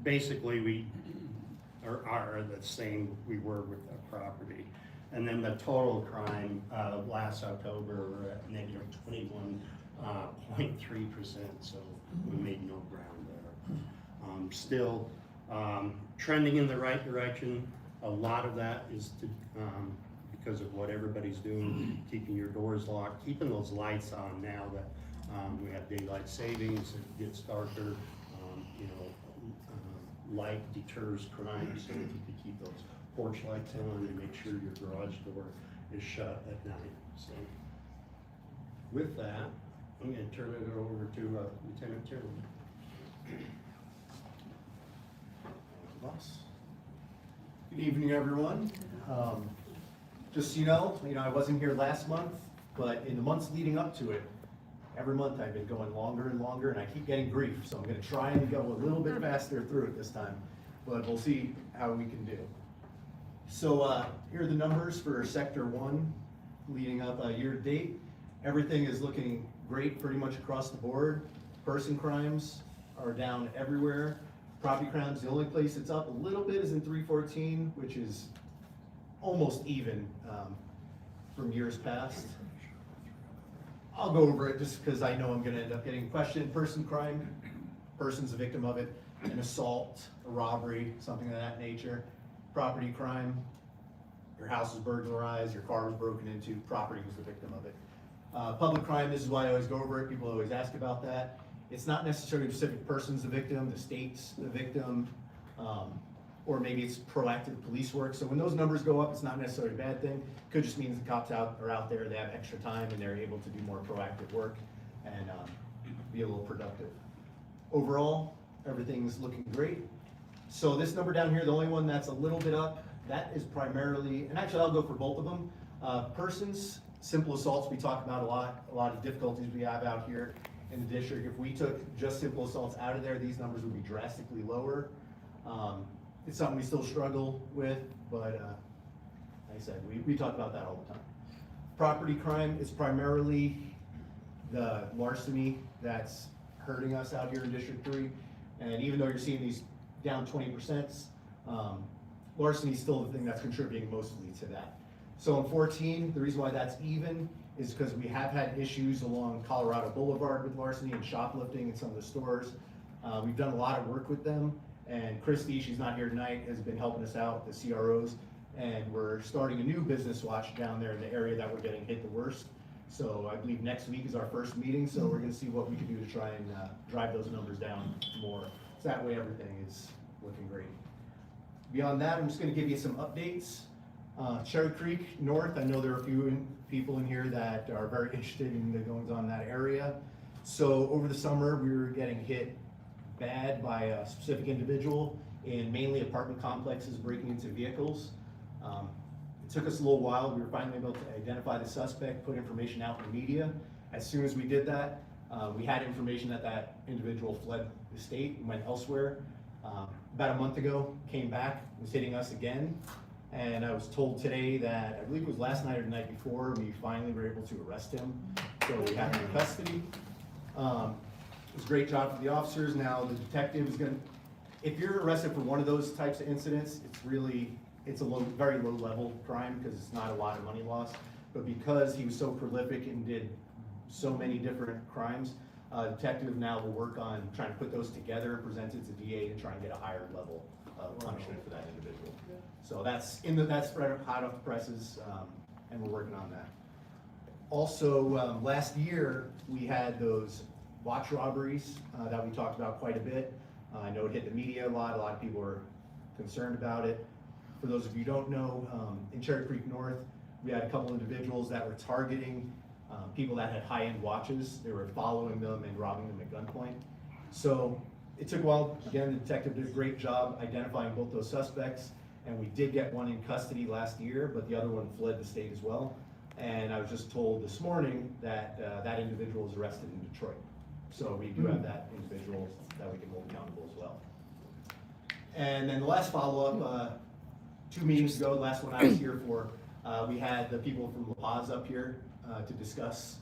basically we are the same we were with the property. And then the total crime last October, we're at -21.3%, so we made no ground there. Still trending in the right direction. A lot of that is because of what everybody's doing, keeping your doors locked, keeping those lights on now that we have daylight savings, it gets darker. Light deters crime, so if you could keep those porch lights on and make sure your garage door is shut at night. So with that, I'm going to turn it over to Lieutenant Timmerman. Boss. Good evening, everyone. Just so you know, I wasn't here last month, but in the months leading up to it, every month I've been going longer and longer, and I keep getting grief, so I'm gonna try and go a little bit faster through it this time, but we'll see how we can do. So, here are the numbers for Sector 1, leading up year to date. Everything is looking great pretty much across the board. Person crimes are down everywhere. Property crimes, the only place it's up a little bit is in 314, which is almost even from years past. I'll go over it just because I know I'm gonna end up getting questioned. Person crime, person's a victim of it, an assault, a robbery, something of that nature. Property crime, your house was burglarized, your car was broken into, property was the victim of it. Public crime, this is why I always go over it, people always ask about that. It's not necessarily a specific person's the victim, the state's the victim, or maybe it's proactive police work. So when those numbers go up, it's not necessarily a bad thing. Could just mean the cops are out there, they have extra time and they're able to do more proactive work and be a little productive. Overall, everything's looking great. So this number down here, the only one that's a little bit up, that is primarily, and actually I'll go for both of them. Persons, simple assaults we talk about a lot of difficulties we have out here in the district. If we took just simple assaults out of there, these numbers would be drastically lower. It's something we still struggle with, but like I said, we talk about that all the time. Property crime is primarily the larceny that's hurting us out here in District 3. And even though you're seeing these down 20%, larceny is still the thing that's contributing mostly to that. So in 14, the reason why that's even is because we have had issues along Colorado Boulevard with larceny and shoplifting in some of the stores. We've done a lot of work with them, and Christy, she's not here tonight, has been helping us out, the CROs, and we're starting a new business watch down there in the area that we're getting hit the worst. So I believe next week is our first meeting, so we're gonna see what we can do to try and drive those numbers down more. So that way everything is looking great. Beyond that, I'm just gonna give you some updates. Cherry Creek North, I know there are a few people in here that are very interested in the goings on in that area. So over the summer, we were getting hit bad by a specific individual in mainly apartment complexes breaking into vehicles. It took us a little while. We were finally able to identify the suspect, put information out in the media. As soon as we did that, we had information that that individual fled the state and went elsewhere. About a month ago, came back, was hitting us again. And I was told today that, I believe it was last night or the night before, we finally were able to arrest him. So we have him in custody. It was a great job for the officers. Now the detective is gonna, if you're arrested for one of those types of incidents, it's a very low level crime because it's not a lot of money lost. But because he was so prolific and did so many different crimes, detective now will work on trying to put those together and present it to DA to try and get a higher level of punishment for that individual. So that's right hot off the presses, and we're working on that. Also, last year we had those watch robberies that we talked about quite a bit. I know it hit the media a lot of people are concerned about it. For those of you who don't know, in Cherry Creek North, we had a couple individuals that were targeting people that had high-end watches. They were following them and robbing them at gunpoint. So it took a while. Again, the detective did a great job identifying both those suspects, and we did get one in custody last year, but the other one fled the state as well. And I was just told this morning that that individual was arrested in Detroit. So we do have that individual that we can hold accountable as well. And then the last follow-up, 2 meetings ago, the last one I was here for, we had the people from La Paz up here to discuss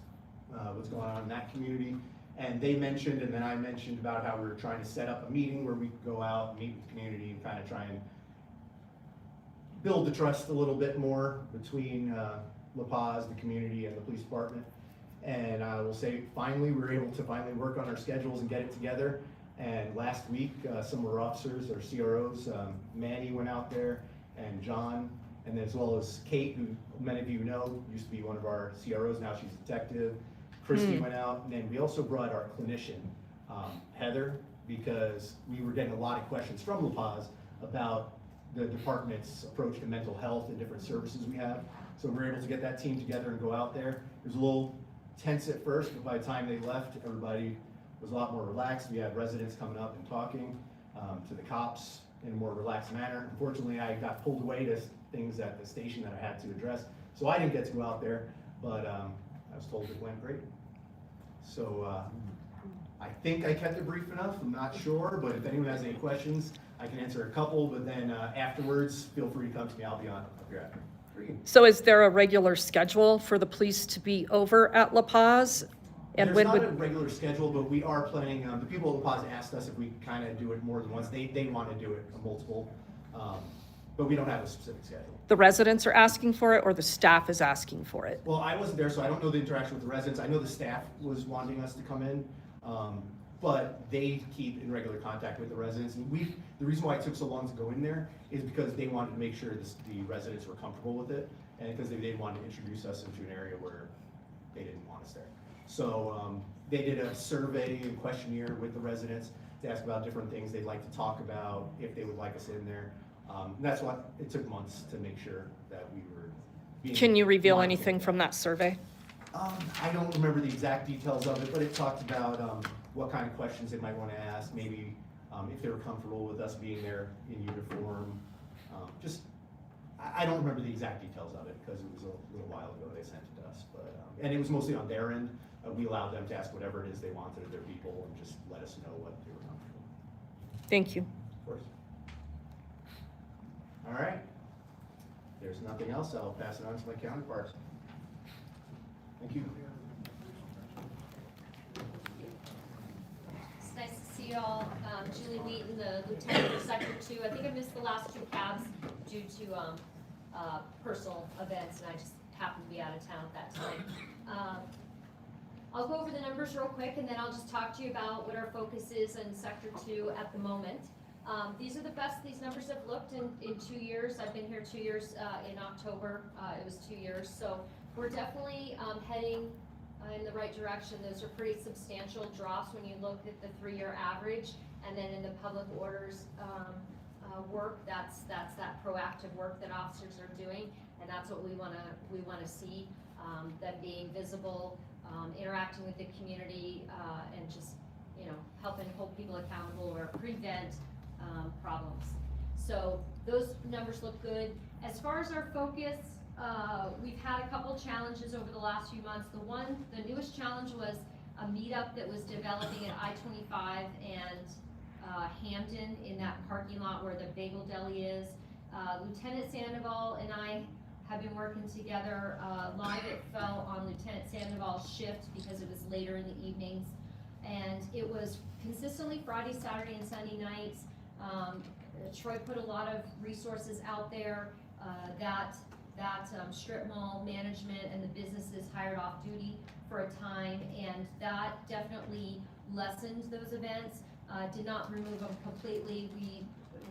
what's going on in that community. And they mentioned, and then I mentioned about how we were trying to set up a meeting where we could go out and meet with the community and kind of try and build the trust a little bit more between La Paz, the community, and the police department. And I will say, finally, we were able to work on our schedules and get it together. And last week, some of our officers, our CROs, Manny went out there, and John, and as well as Kate, who many of you know, used to be one of our CROs, now she's a detective. Christy went out, and then we also brought our clinician, Heather, because we were getting a lot of questions from La Paz about the department's approach to mental health and different services we have. So we were able to get that team together and go out there. It was a little tense at first, but by the time they left, everybody was a lot more relaxed. We had residents coming up and talking to the cops in a more relaxed manner. Unfortunately, I got pulled away to things at the station that I had to address, so I didn't get to go out there, but I was told it went great. So I think I kept it brief enough, I'm not sure, but if anyone has any questions, I can answer a couple, but then afterwards, feel free to come to me, I'll be on up here after. So is there a regular schedule for the police to be over at La Paz? And There's when not a would, regular schedule, but we are planning, the people at La Paz asked us if we kind of do it more than once. They want to do it multiple, but we don't have a specific schedule. the residents are asking for it or the staff is asking for it? Well, I wasn't there, so I don't know the interaction with the residents. I know the staff was wanting us to come in, but they keep in regular contact with the residents. And the reason why it took so long to go in there is because they wanted to make sure the residents were comfortable with it, and because they didn't want to introduce us into an area where they didn't want us there. So they did a survey and questionnaire with the residents to ask about different things they'd like to talk about, if they would like us in there. That's why it took months to make sure that we were being Can you reveal mindful. anything from that survey? I don't remember the exact details of it, but it talked about what kind of questions they might want to ask, maybe if they were comfortable with us being there in uniform. I don't remember the exact details of it because it was a little while ago they sent it to us, but and it was mostly on their end. We allowed them to ask whatever it is they wanted of their people and just let us know what they were comfortable with. Thank you. Of course. All right. If there's nothing else, I'll pass it on to my counterparts. Thank you. It's nice to see you all. Julie Wheaton, the lieutenant for Sector 2. I think I missed the last two cabs due to personal events, and I just happened to be out of town at that time. I'll go over the numbers real quick, and then I'll just talk to you about what our focus is in Sector 2 at the moment. These are the best these numbers have looked in 2 years. I've been here 2 years in October. It was 2 years. So we're definitely heading in the right direction. Those are pretty substantial drops when you look at the 3-year average. And then in the public orders work, that's that proactive work that officers are doing. And that's what we wanna see, them being visible, interacting with the community, and just, helping hold people accountable or prevent problems. So those numbers look good. As far as our focus, we've had a couple challenges over the last few months. The newest challenge was a meetup that was developing at I-25 and Hampton in that parking lot where the Bagel Deli is. Lieutenant Sandoval and I have been working together. Live it fell on Lieutenant Sandoval's shift because it was later in the evenings. And it was consistently Friday, Saturday, and Sunday nights. Troy put a lot of resources out there. That strip mall management and the businesses hired off duty for a time, and that definitely lessened those events. Did not remove them completely.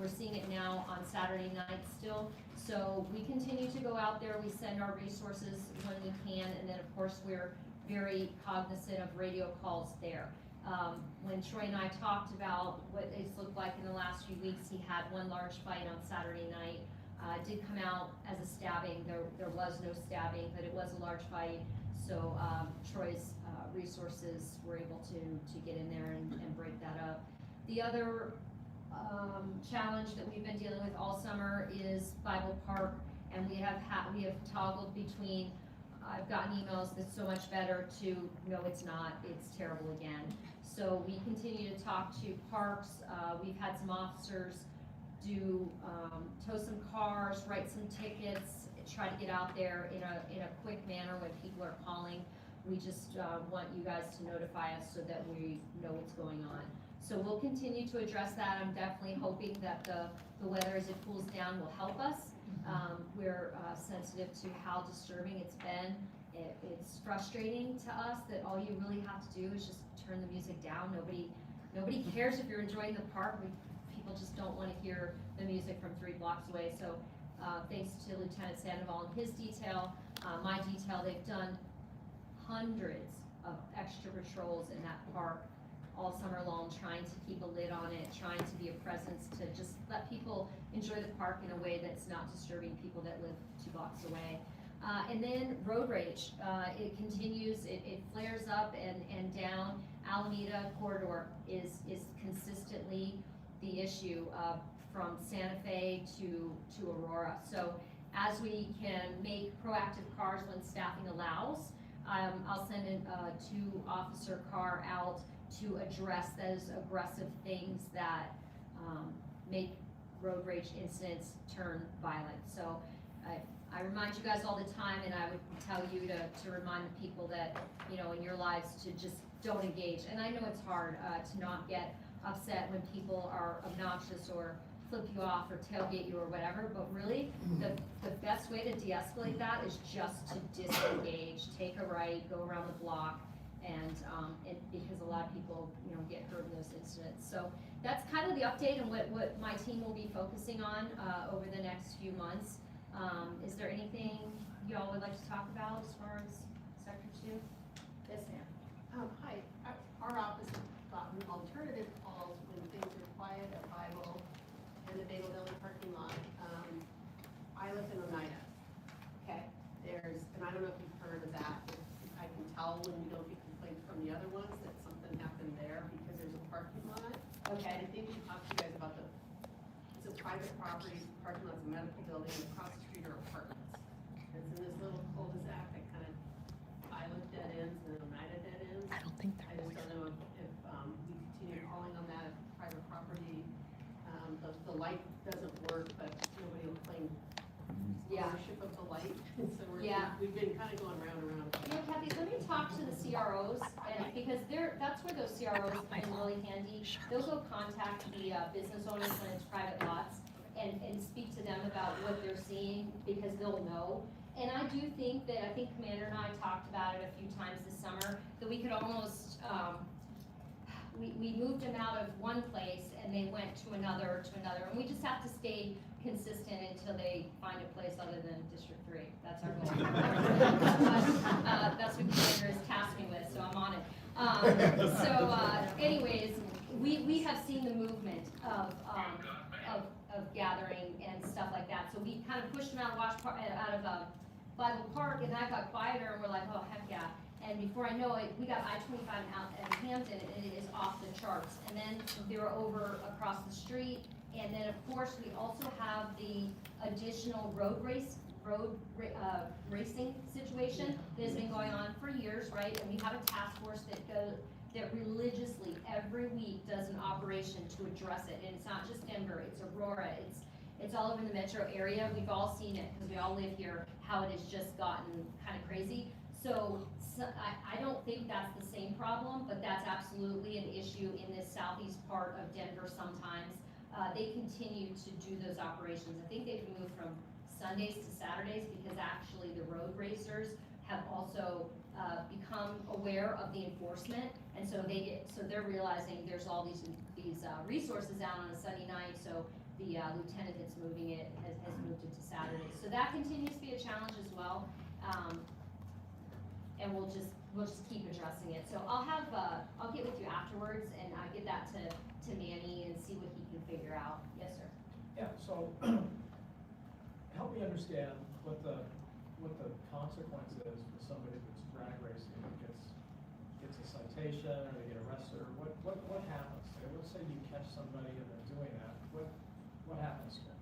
We're seeing it now on Saturday nights still. So we continue to go out there. We send our resources when we can, and then of course we're very cognizant of radio calls there. When Troy and I talked about what it's looked like in the last few weeks, he had one large fight on Saturday night. It did come out as a stabbing. There was no stabbing, but it was a large fight. So Troy's resources were able to get in there and break that up. The other challenge that we've been dealing with all summer is Bible Park, and we have toggled between I've gotten emails that's so much better to no, it's not, it's terrible again. So we continue to talk to parks. We've had some officers tow some cars, write some tickets, try to get out there in a quick manner when people are calling. We just want you guys to notify us so that we know what's going on. So we'll continue to address that. I'm definitely hoping that the weather as it cools down will help us. We're sensitive to how disturbing it's been. It's frustrating to us that all you really have to do is just turn the music down. Nobody cares if you're enjoying the park. People just don't want to hear the music from 3 blocks away. So thanks to Lieutenant Sandoval and his detail, my detail, they've done hundreds of extra patrols in that park all summer long, trying to keep a lid on it, trying to be a presence to just let people enjoy the park in a way that's not disturbing people that live 2 blocks away. And then road rage, it continues, it flares up and down. Alameda corridor is consistently the issue, from Santa Fe to Aurora. So as we can make proactive cars when staffing allows, I'll send a 2-officer car out to address those aggressive things that make road rage incidents turn violent. So I remind you guys all the time, and I would tell you to remind the people that, you know, in your lives to just don't engage. And I know it's hard to not get upset when people are obnoxious or flip you off or tailgate you or whatever, but really the best way to de-escalate that is just to disengage, take a right, go around the block, and because a lot of people, you know, get hurt in those incidents. So that's kind of the update and what my team will be focusing on over the next few months. Is there anything y'all would like to talk about as far as Sector 2? Yes, ma'am. Hi, our office has gotten alternative calls when things are quiet at 50 in the Bagel Deli parking lot. I live in Oneida. Okay, and I don't know if you've heard of that, but I can tell when you don't get complaints from the other ones that something happened there because there's a parking lot. Okay. I think we talked to you guys about it's a private property, parking lot's a medical building, and across the street are apartments. It's in this little cul-de-sac that kind of Island dead ends and Oneida dead ends. I don't think I just don't know if we continue calling on that private property. The light doesn't work, but nobody will claim ownership of the light. So we've been kind of going round and round. You know, Kathy, let me talk to the CROs, and because that's where those CROs come in really handy. They'll go contact the business owners when it's private lots and speak to them about what they're seeing, because they'll know. And I do think that, I think Commander and I talked about it a few times this summer, that we could almost, we moved them out of one place and they went to another, and we just have to stay consistent until they find a place other than District 3. That's our goal. But, that's what Commander has tasked me with, so I'm on it. Anyways, we have seen the movement of gathering and stuff like that. So we kind of pushed them out of Bible Park, and that got quieter, and we're like, oh, heck yeah. And before I know it, we got I-25 out at Hampton, and it is off the charts. And then they were over across the street. And then, of course, we also have the additional road racing situation that has been going on for years, right? And we have a task force that religiously every week does an operation to address it. And it's not just Denver, it's Aurora, it's all over the metro area. We've all seen it because we all live here, how it has just gotten kind of crazy. So I don't think that's the same problem, but that's absolutely an issue in this southeast part of Denver sometimes. They continue to do those operations. I think they've moved from Sundays to Saturdays because actually the road racers have also become aware of the enforcement, and so they're realizing there's all these resources out on a Sunday night. So the lieutenant that's moving it has moved it to Saturdays. So that continues to be a challenge as well. And we'll just keep addressing it. So I'll get with you afterwards and give that to Manny and see what he can figure out. Yes, sir. Yeah, so help me understand what the consequence is for somebody that's drag racing that gets a citation or they get arrested, or what happens? Let's say you catch somebody and they're doing that. What happens to them?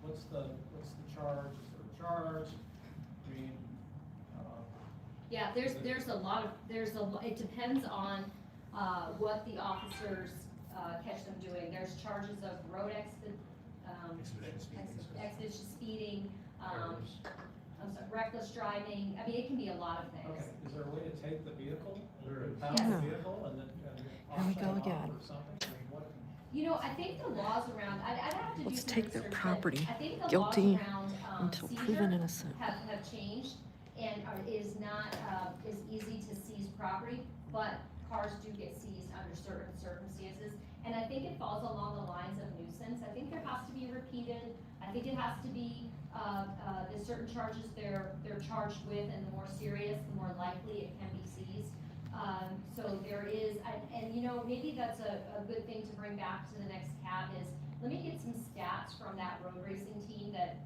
What's the charge? Is there a charge? I mean, yeah, there's a lot. It depends on what the officers catch them doing. There's charges of road expedition speeding, reckless driving. I mean, it can be a lot of things. okay, is there a way to take the vehicle, or Yes. impound the vehicle and then Here we go auction it off again. or something? I mean, what? You know, I think the laws around, I'd have to do Let's some take their research, but property, I think the guilty laws around until seizure proven innocent. have changed and is not as easy to seize property, but cars do get seized under certain circumstances. And I think it falls along the lines of nuisance. I think there has to be repeated. I think it has to be the certain charges they're charged with, and the more serious, the more likely it can be seized. So there is, and you know, maybe that's a good thing to bring back to the next cab is, let me get some stats from that road racing team that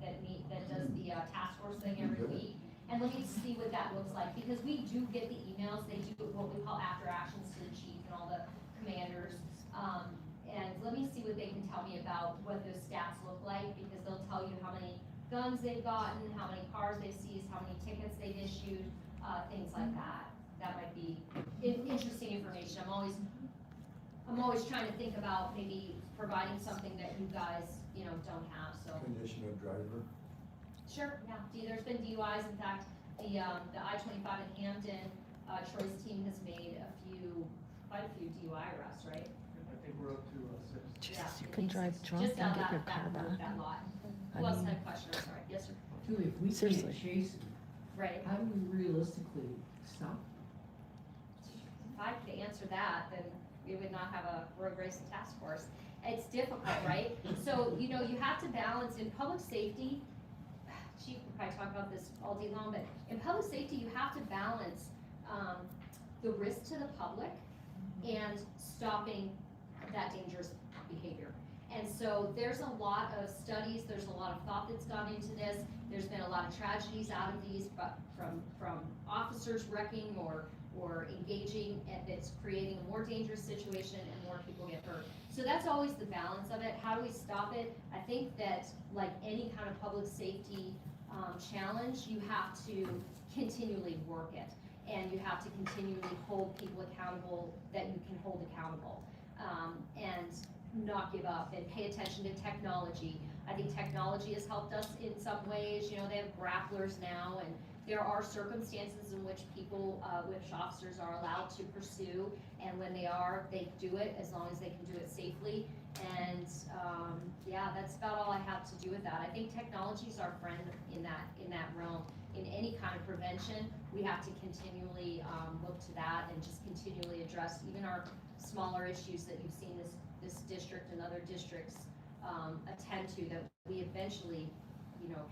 does the task force thing every week. And let me see what that looks like, because we do get the emails, they do what we call after actions to the chief. and all the commanders. And let me see what they can tell me about what those stats look like, because they'll tell you how many guns they've gotten, how many cars they've seized, how many tickets they've issued, things like that. That might be interesting information. I'm always trying to think about maybe providing something that you guys, don't have, so. Condition of driver. Sure, yeah, there's been DUIs, in fact, the I-25 in Hampton, Troy's team has made quite a few DUI arrests, right? I think we're up to 6. Yeah, You can drive drunk just and out get your that car back. that lot. I Who else mean- had a question? I'm sorry, yes, sir. Julie, if we Seriously. can't chase it, Right. how do we realistically stop If I could answer that, then we would not have a road racing task force. It's difficult, right? So, you have to balance in public safety. Chief would probably talk about this all day long, but in public safety, you have to balance the risk to the public and stopping that dangerous behavior. And so there's a lot of studies, there's a lot of thought that's gone into this. There's been a lot of tragedies out of these, but from officers wrecking or engaging, and it's creating a more dangerous situation and more people get hurt. So that's always the balance of it. How do we stop it? I think that like any kind of public safety challenge, you have to continually work it. And you have to continually hold people accountable that you can hold accountable. And not give up and pay attention to technology. I think technology has helped us in some ways. They have grapplers now, and there are circumstances in which which officers are allowed to pursue, and when they are, they do it as long as they can do it safely. And yeah, that's about all I have to do with that. I think technology is our friend in that realm. In any kind of prevention, we have to continually look to that and just continually address even our smaller issues that you've seen this district and other districts attend to, that we eventually,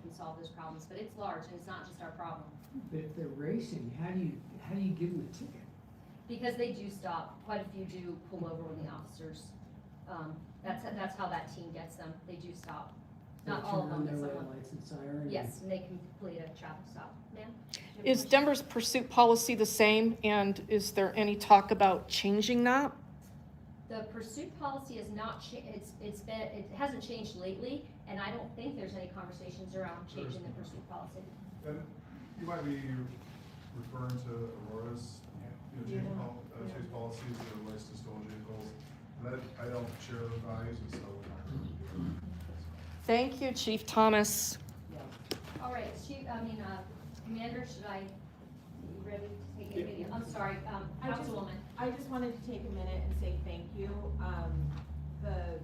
can solve those problems. But it's large and it's not just our problem. But if they're racing, how do you give them a ticket? Because they do stop. Quite a few do pull over when the officers, that's how that team gets them. They do stop. Not all of them, but Turn on some their of red them. lights and siren? Yes, and they can complete a traffic stop. Ma'am? Do you have a Is question? Denver's pursuit policy the same, and is there any talk about changing that? The pursuit policy is not, it hasn't changed lately, and I don't think there's any conversations around changing the pursuit policy. And you might be referring to Aurora's, chase policies that relates to stolen vehicles. And I don't share those values, and so. Thank you, Chief Thomas. All right, Commander, should I, you ready to take a video? I'm sorry, Councilwoman. I just wanted to take a minute and say thank you. The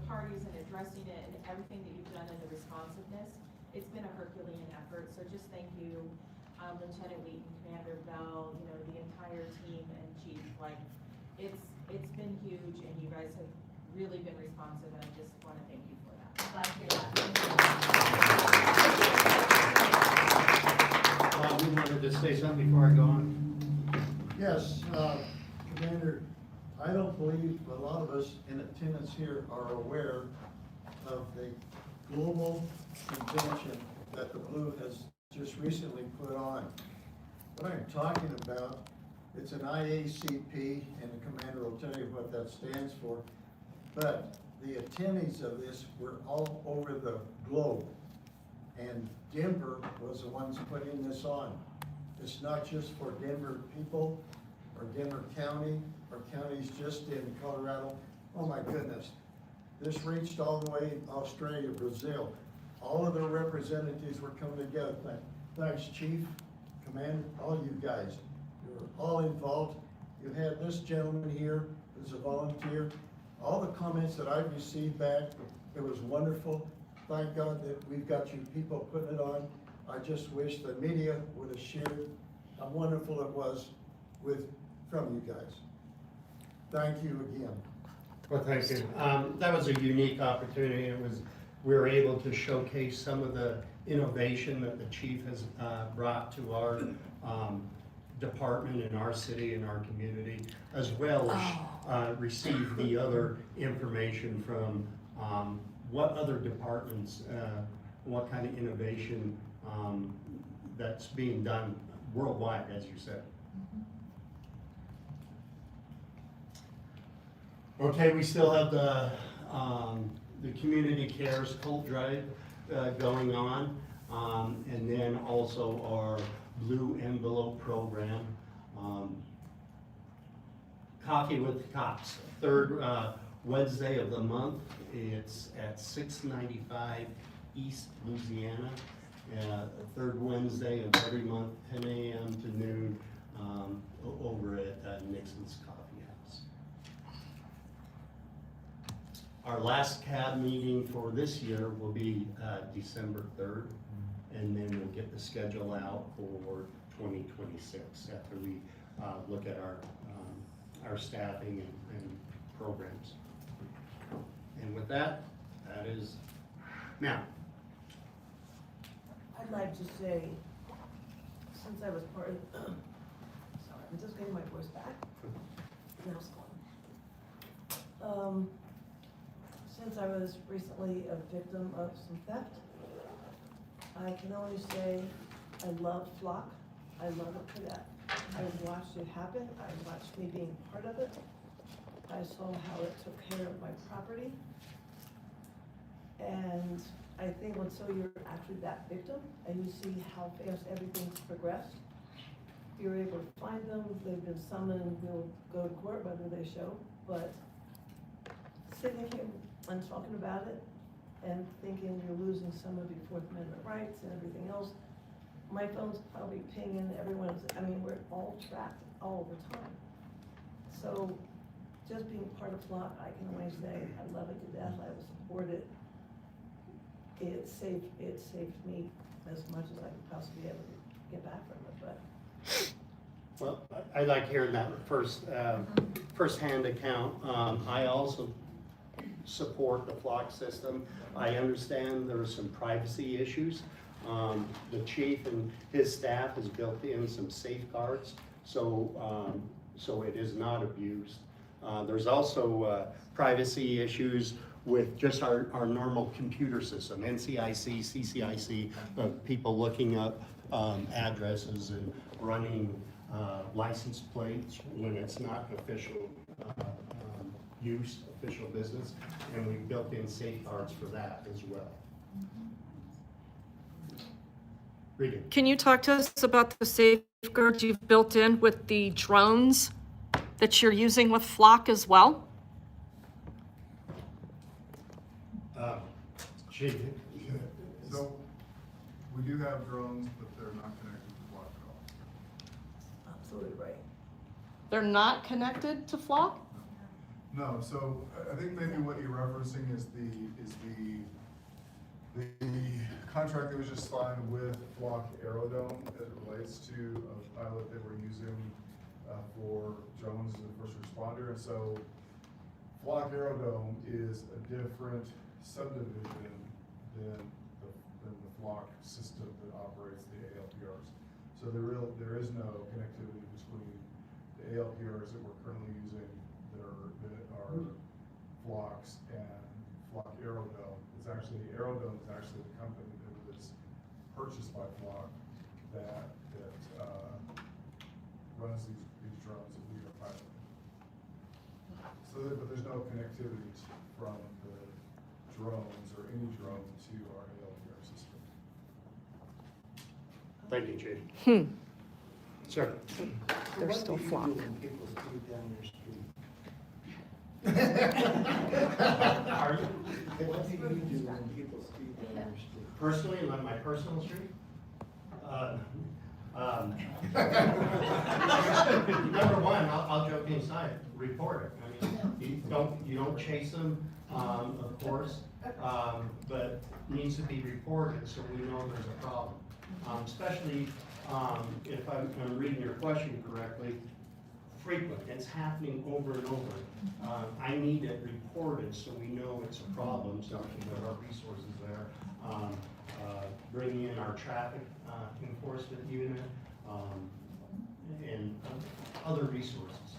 parties and addressing it and everything that you've done and the responsiveness, it's been a Herculean effort. So just thank you, Lieutenant Wheaton, Commander Bell, the entire team and Chief. It's been huge, and you guys have really been responsive, and I just want to thank you for that. Glad to hear that. We wanted to say something before I go on. Yes, Commander, I don't believe a lot of us in attendance here are aware of the global convention that the Blue has just recently put on. What I'm talking about, it's an IACP, and the Commander will tell you what that stands for, but the attendees of this were all over the globe, and Denver was the ones putting this on. It's not just for Denver people, or Denver County, or counties just in Colorado. Oh my goodness. This reached all the way to Australia, Brazil. All of their representatives were coming together. Thanks, Chief, Commander, all you guys. You're all involved. You had this gentleman here who's a volunteer. All the comments that I received back, it was wonderful. Thank God that we've got you people putting it on. I just wish the media would have shared how wonderful it was from you guys. Thank you again. Well, thank you. That was a unique opportunity. We were able to showcase some of the innovation that the chief has brought to our department in our city and our community, as well as receive the other information from what other departments, what kind of innovation that's being done worldwide, as you said. Okay, we still have the Community Cares Colt Drive going on, and then also our Blue Envelope Program. Coffee with Cops, third Wednesday of the month. It's at 695 East Louisiana. Third Wednesday of every month, 10 a.m. to noon, over at Nixon's Coffee House. Our last CAB meeting for this year will be December 3rd, and then we'll get the schedule out for 2026 after we look at our staffing and programs. And with that, that is, now. I'd like to say, since I was part of, sorry, I'm just getting my voice back. Now it's gone. Since I was recently a victim of some theft, I can only say I love Flock. I love it for that. I watched it happen. I watched me being part of it. I saw how it took care of my property. And I think until you're actually that victim and you see how fast everything's progressed, you're able to find them, they've been summoned, we'll go to court whether they show, but sitting here and talking about it and thinking you're losing some of your Fourth Amendment rights and everything else, my phone's probably pinging, everyone's, I mean, we're all tracked all the time. So just being part of Flock, I can only say I love it to death, I will support it. It saved me as much as I could possibly ever get back from it, but. Well, I like hearing that first-hand account. I also support the Flock system. I understand there are some privacy issues. The chief and his staff has built in some safeguards, so it is not abused. There's also privacy issues with just our normal computer system, NCIC, CCIC, people looking up addresses and running license plates when it's not official use, official business, and we built in safeguards for that as well. Regan. Can you talk to us about the safeguards you've built in with the drones that you're using with Flock as well? So, we do have drones, but they're not connected to Flock at all. Absolutely right. They're not connected to Flock? No, so I think maybe what you're referencing is the contract that was just signed with Flock Aerodome as it relates to a pilot that we're using for drones as a first responder. And so Flock Aerodome is a different subdivision than the Flock system that operates the ALPRs. So there is no connectivity between the ALPRs that we're currently using that are Flocks and Flock Aerodome. It's actually, Aerodome is actually the company that was purchased by Flock that runs these drones that we are piloting. So but there's no connectivity from the drones or any drone to our ALPR system. Thank you, Chief. Sir. They're still Flock. Are you? What do you do when people speed down your street? Personally, on my personal street? Number one, I'll joke inside, report it. I mean, you don't chase them, of course, but needs to be reported so we know there's a problem. Especially if I'm reading your question correctly, frequent, it's happening over and over. I need it reported so we know it's a problem, so there are resources there. Bringing in our traffic enforcement unit and other resources.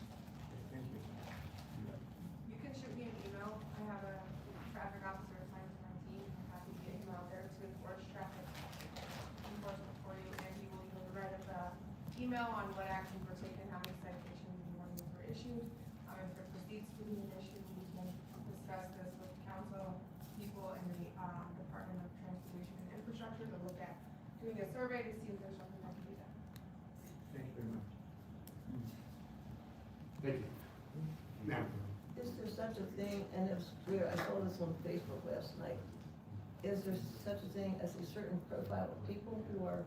Thank you. You can shoot me an email. I have a traffic officer assigned to my team. I'm happy to get him out there to enforce traffic enforcement for you, and he will even write up an email on what actions were taken, how many citations and warnings were issued, if there proceeds to be an issue, doing a survey to see if there's something that can be done. Thank you very much. Thank you. Now, Is there such a thing, and it's weird, I saw this on Facebook last night, is there such a thing as a certain profile of people who are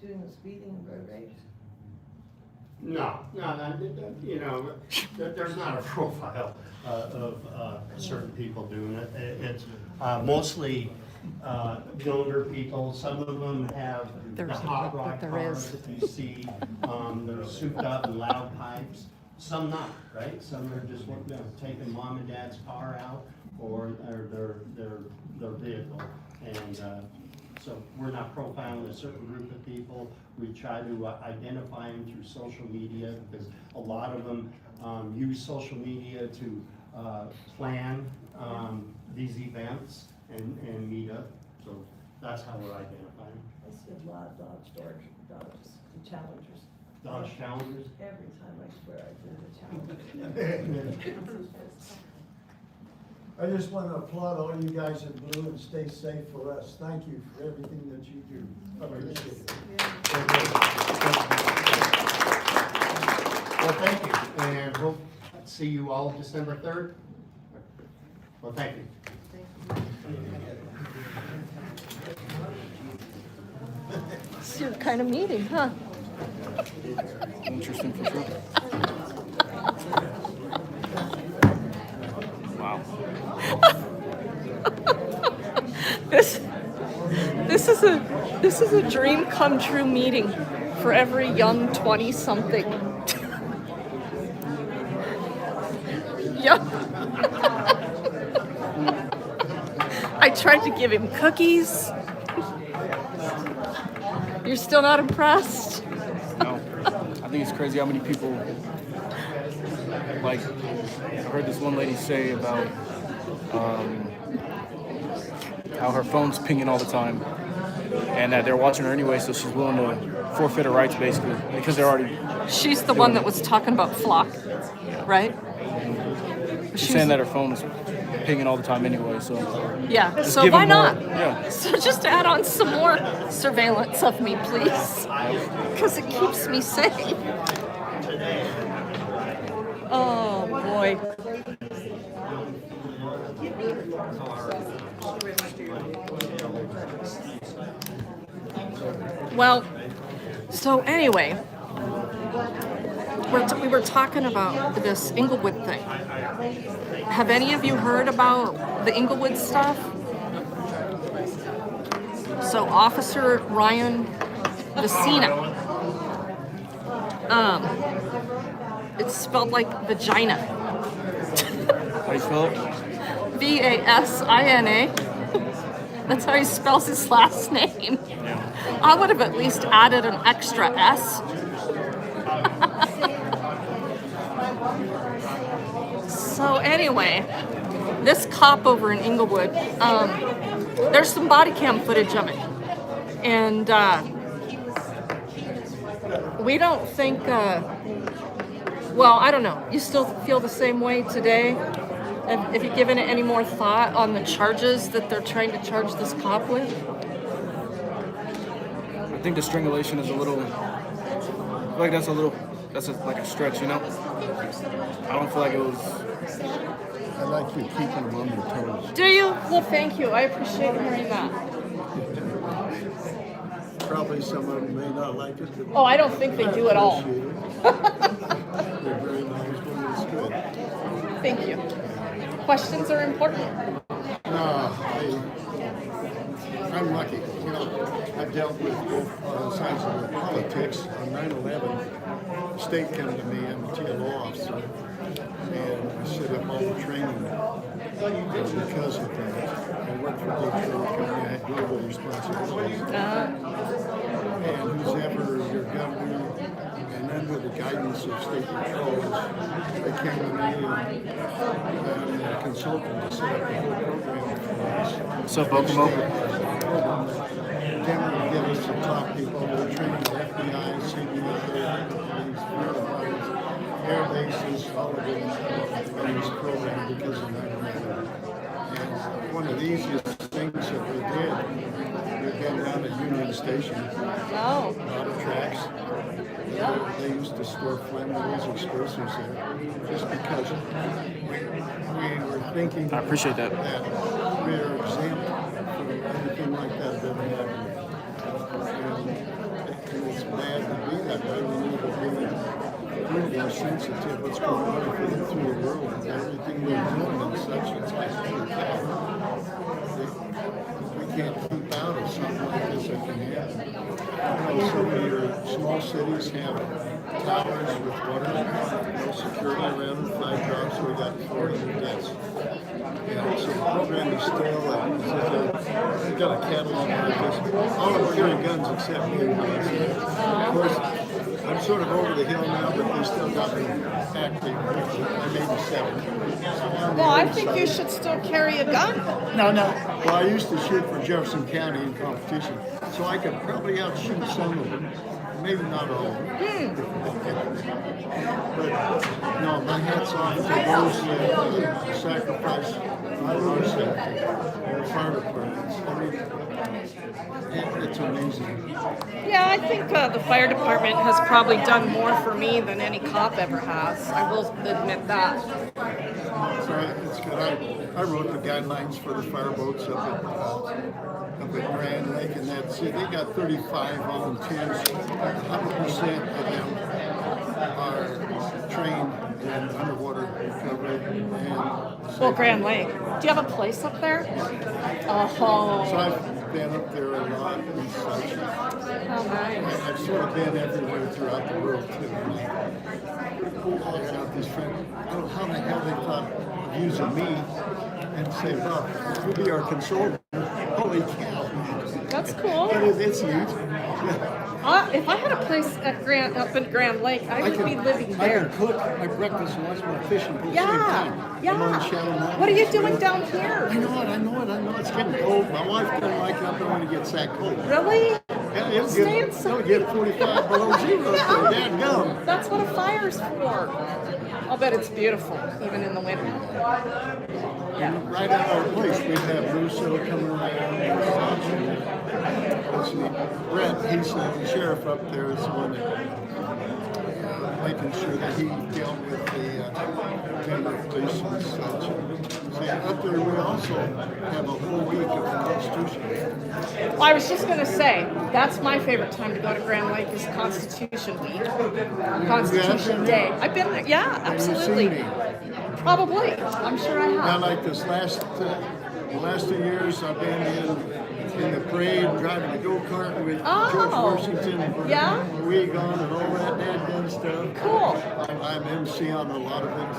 doing the speeding and road rage? no, you know, there's not a profile of certain people doing it. It's mostly younger people. Some of them have the hot rod cars that you see. They're souped up and loud pipes. Some not, right? Some are just taking mom and dad's car out or their vehicle. And so we're not profiling a certain group of people. We try to identify them through social media because a lot of them use social media to plan these events and meet up. So that's how we're identifying. I see a lot of Dodge Challengers. Dodge Challengers? Every time I swear I do the Challenger. I just want to applaud all you guys in blue and stay safe for us. Thank you for everything that you do. I appreciate it. Well, thank you, and we'll see you all December 3rd. Well, thank you. It's your kind of meeting, huh? Interesting for sure. Wow. This is a dream come true meeting for every young 20-something. Yeah. I tried to give him cookies. You're still not impressed? No. I think it's crazy how many people, like, I heard this one lady say about how her phone's pinging all the time and that they're watching her anyway, so she's willing to forfeit her rights basically because they're already... She's the one that was talking about Flock, right? She's saying that her phone is pinging all the time anyway, so... Yeah, just so give why them more- not? Yeah. So just add on some more surveillance of me, please. Because it keeps me safe. Oh, boy. Well, so anyway, we were talking about this Inglewood thing. Have any of you heard about the Inglewood stuff? So Officer Ryan Vicina, it's spelled like vagina. How do you spell it? Vasina. That's how he spells his last name. I would have at least added an extra S. So anyway, this cop over in Inglewood, there's some body cam footage of it. And we don't think, well, I don't know. You still feel the same way today? Have you given it any more thought on the charges that they're trying to charge this cop with? I think the strangulation is a little... I feel like that's like a stretch, you know? I don't feel like it was... I like you keeping them on their toes. Do you? Well, thank you. I appreciate hearing that. Probably some of them may not like it. But Oh, I don't think they do at all. appreciate it. They're very nice when it's good. Thank you. Questions are important. No, I'm lucky. You know, I've dealt with both sides of the politics. On 9/11, the state came to me, I'm a TLO officer, and I set up all the training because of that. I worked for a big training company, I had global responsibilities. And who's ever your governor, and under the guidance of state patrols, they came to me and I'm a consultant to set up a whole program for us. What's up, Bokomo? Denver give us the top people. We're training the FBI, CBA, police, fire departments, air bases, all of it in this program because of 9/11. And one of the easiest things that we did, we've been down at Union train station. Oh. A lot of tracks. Yeah. They used to store flammables explosives there, just because we were thinking. I appreciate that. That we're exempt from everything like that happened. And it's bad to be that way. We need to be more sensitive what's going on through the world and everything we're doing and such. It's like, we can't keep out of something like this that can happen. You know, some of your small cities have towers with water, no security around them, 5 drops, we got 400 deaths. You know, so the program is still, we've got a catalog like this. All of them carry guns except me. Of course, I'm sort of over the hill now, but they still got me active. I'm 87. Well, I think you should still carry a gun. No. Well, I used to shoot for Jefferson County in competition, so I could probably outshoot some of them. Maybe not all of them. But no, my hat's off to those that sacrifice for our safety, the fire departments. I mean, it's amazing. Yeah, I think the fire department has probably done more for me than any cop ever has. I will admit that. It's good. I wrote the guidelines for the fireboats up at Grand Lake, and that's it. They got 35 volunteers. 100% of them are trained in underwater recovery. Well, Grand Lake. Do you have a place up there? Oh. So I've been up there a lot and such. Oh, nice. I've sort of been everywhere throughout the world too. I got these friends. I don't know how the hell they thought of using me and say, well, you'll be our consultant. Holy cow. That's cool. But it's huge. If I had a place at up in Grand Lake, I would be living there. I can cook my breakfast and watch my fishing at the same time. Yeah. I'm on Shallow Mountain. What are you doing down here? I know it. It's getting cold. My wife doesn't like it up there when it gets that cold. Really? Yeah, it'll get 45 below zero. So dadgum. That's what a fire's for. I'll bet it's beautiful, even in the winter. Yeah. Right at our place, we have Russo coming around. Let's see, Brett, he's the sheriff up there, is the one that making sure that he dealt with the Denver police and such. See, up there we also have a whole week of the Constitution. Well, I was just going to say, that's my favorite time to go to Grand Lake is Constitution Week. Constitution Day. I've been there. Yeah, absolutely. Have you seen me? Probably. I'm sure I have. Now, like this the last 2 years, I've been in the parade, driving the go-kart with George Washington, wig on and all that dadgum stuff. Cool. I'm MC on a lot of it.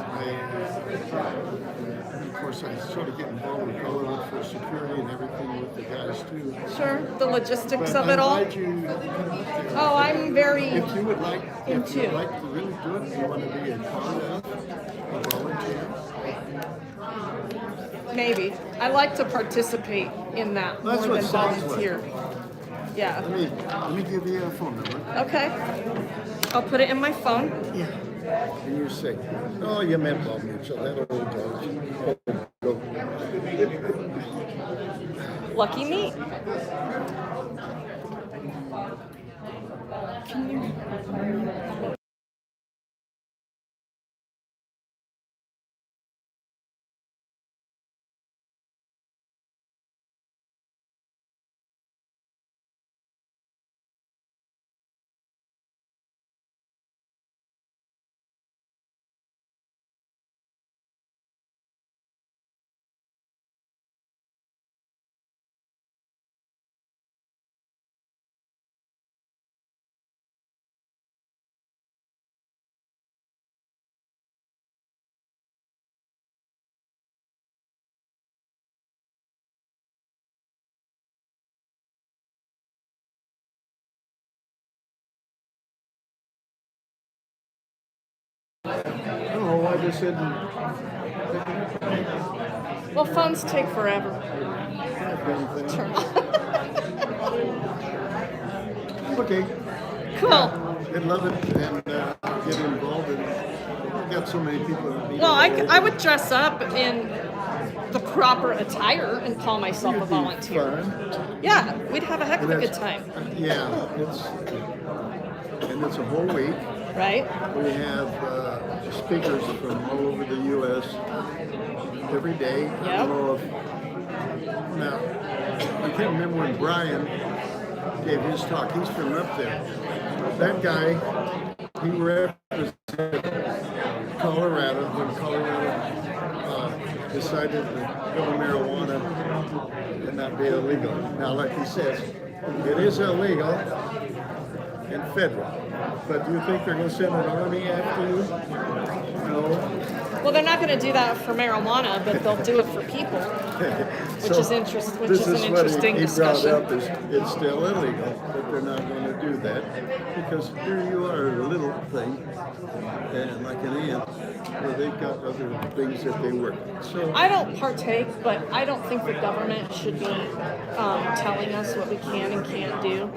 Of course, I sort of get involved with Colorado for security and everything with the guys too. Sure, the logistics But of it all. I'm glad you come up there. Oh, I'm very If you would like, if into. you'd like to really do it, you want to be a part of a volunteer. Maybe. I like to participate in that That's more what than sounds volunteer. Yeah. Let me give you a phone number. Okay. I'll put it in my phone. Yeah. And you say, oh, you meant Bob Mitchell, that old dog. Go. Lucky me. Can you... Oh, I just said. Well, phones take forever. Turn. Okay. Cool. I'd love it and get involved. And we've got so many people that need Well, I would dress up in the proper attire and call myself a volunteer. Yeah, we'd have a heck of a good time. Yeah, it's a whole week. Right? We have speakers from all over the U.S. every day. Yep. Now, I can't remember when Brian gave his talk. He's from up there. That guy, he represented Colorado when Colorado decided to go marijuana and not be illegal. Now, like he says, it is illegal and federal. But do you think they're going to send an army after you? No. Well, they're not going to do that for marijuana, but they'll do it for people, which is an interesting discussion. Brought up is it's still illegal, but they're not going to do that because here you are, a little thing, and like an ant, where they've got other things that they work. So I don't partake, but I don't think the government should be telling us what we can and can't do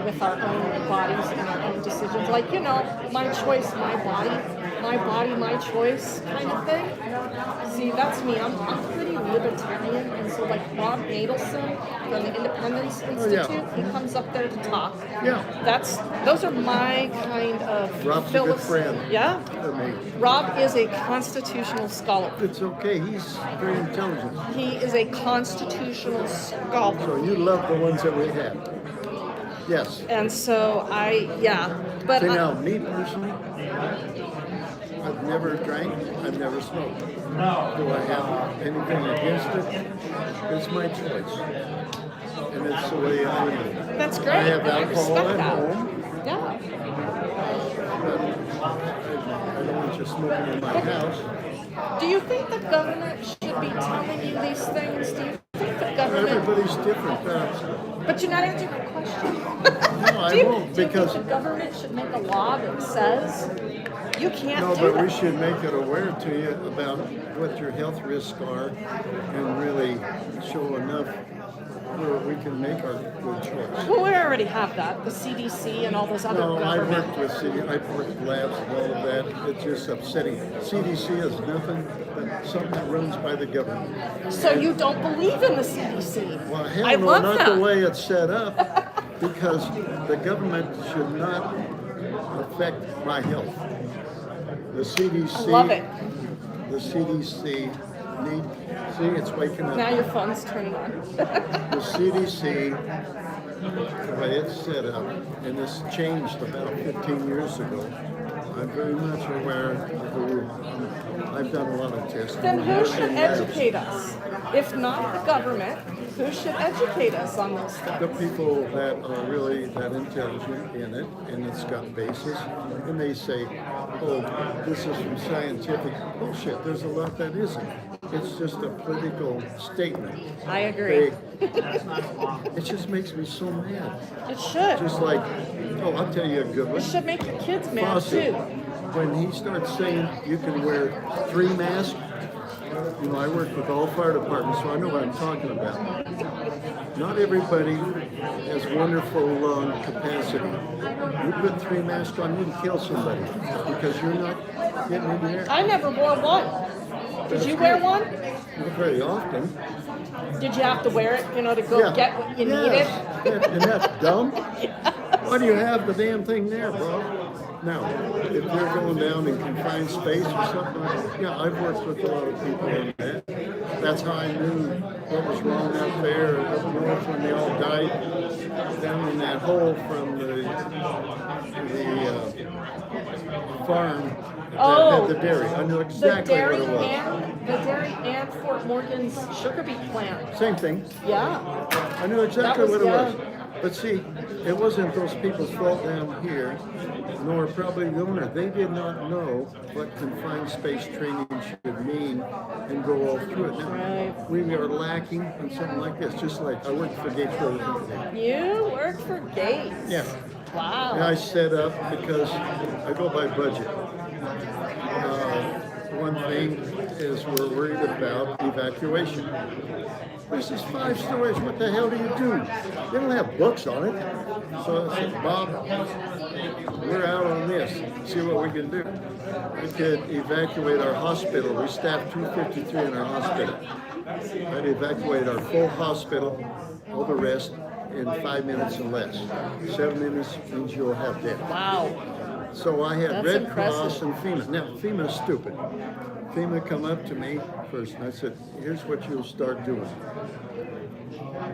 with our own bodies and our own decisions. Like, my choice, my body, my choice kind of thing. See, that's me. I'm pretty libertarian, and so like Rob Nadelson from the Independence Institute, he comes up there to talk. Yeah. Those are my kind of Rob's a good friend. Yeah. To me. Rob is a constitutional scholar. It's okay. He's very intelligent. He is a constitutional scholar. So you love the ones that we have. Yes. And so but See, now, me personally, I've never drank, I've never smoked. Do I have anything against it? It's my choice. And it's the way I am. That's great. I have alcohol respect at that. home. Yeah. I don't want you smoking in my house. Do you think the government should be telling you these things? Do you think the government... Everybody's different. But you're not answering my question. No, I won't, do you because... think the government should make a law that says you can't No, do but that? we should make it aware to you about what your health risks are and really show enough where we can make our good choice. Well, we already have that, the CDC and all those other No, I've government... worked with I've worked with labs and all of that. It's just upsetting. CDC is nothing but something that runs by the government. So you don't believe in the CDC? Well, hell I no, love not that. the way it's set up, because the government should not affect my health. The CDC... I love it. The CDC see, it's waking up. Now your phone's turning on. The CDC, the way it's set up, and this changed about 15 years ago. I'm very much aware of the rule. I've done a lot of testing. Then who should educate us? If not the government, who should educate us on those things? The people that are really that intelligent in it, and it's got basis, and they say, oh, this is from scientific bullshit. There's a lot that isn't. It's just a political statement. I agree. It just makes me so mad. It should. Just like, oh, I'll tell you a good one. It should make the kids mad Fauci, too. when he starts saying you can wear 3 masks, I work with all fire departments, so I know what I'm talking about. Not everybody has wonderful lung capacity. You put 3 masks on, you can kill somebody because you're not getting in there. I never wore one. Did you wear one? Not very often. Did you have to wear it, to go get what you needed? Isn't that dumb? Why do you have the damn thing there, bro? Now, if you're going down in confined space or something, I've worked with a lot of people in that. That's how I knew what was wrong out there up north when they all died down in that hole from the farm that had the dairy. I know exactly what it was. The dairy and Fort Morgan's sugar beet plant. Same thing. Yeah. I knew exactly That was- what it was. But see, it wasn't those people's fault down here, nor probably the owner. They did not know what confined space training should mean and go all through it. Now, we are lacking in something like this, just like I worked for Gates Road Company. You worked for Gates? Yeah. Wow. And I set up because I go by budget. One thing, is we're worried about evacuation. This is 5 stories. What the hell do you do? They don't have books on it. So I said, Bob, we're out on this. See what we can do. We could evacuate our hospital. We staff 253 in our hospital. I'd evacuate our full hospital, all the rest, in 5 minutes or less. 7 minutes means you'll have death. Wow. So I had That's Red impressive. Cross and FEMA. Now, FEMA's stupid. FEMA come up to me first and I said, here's what you'll start doing.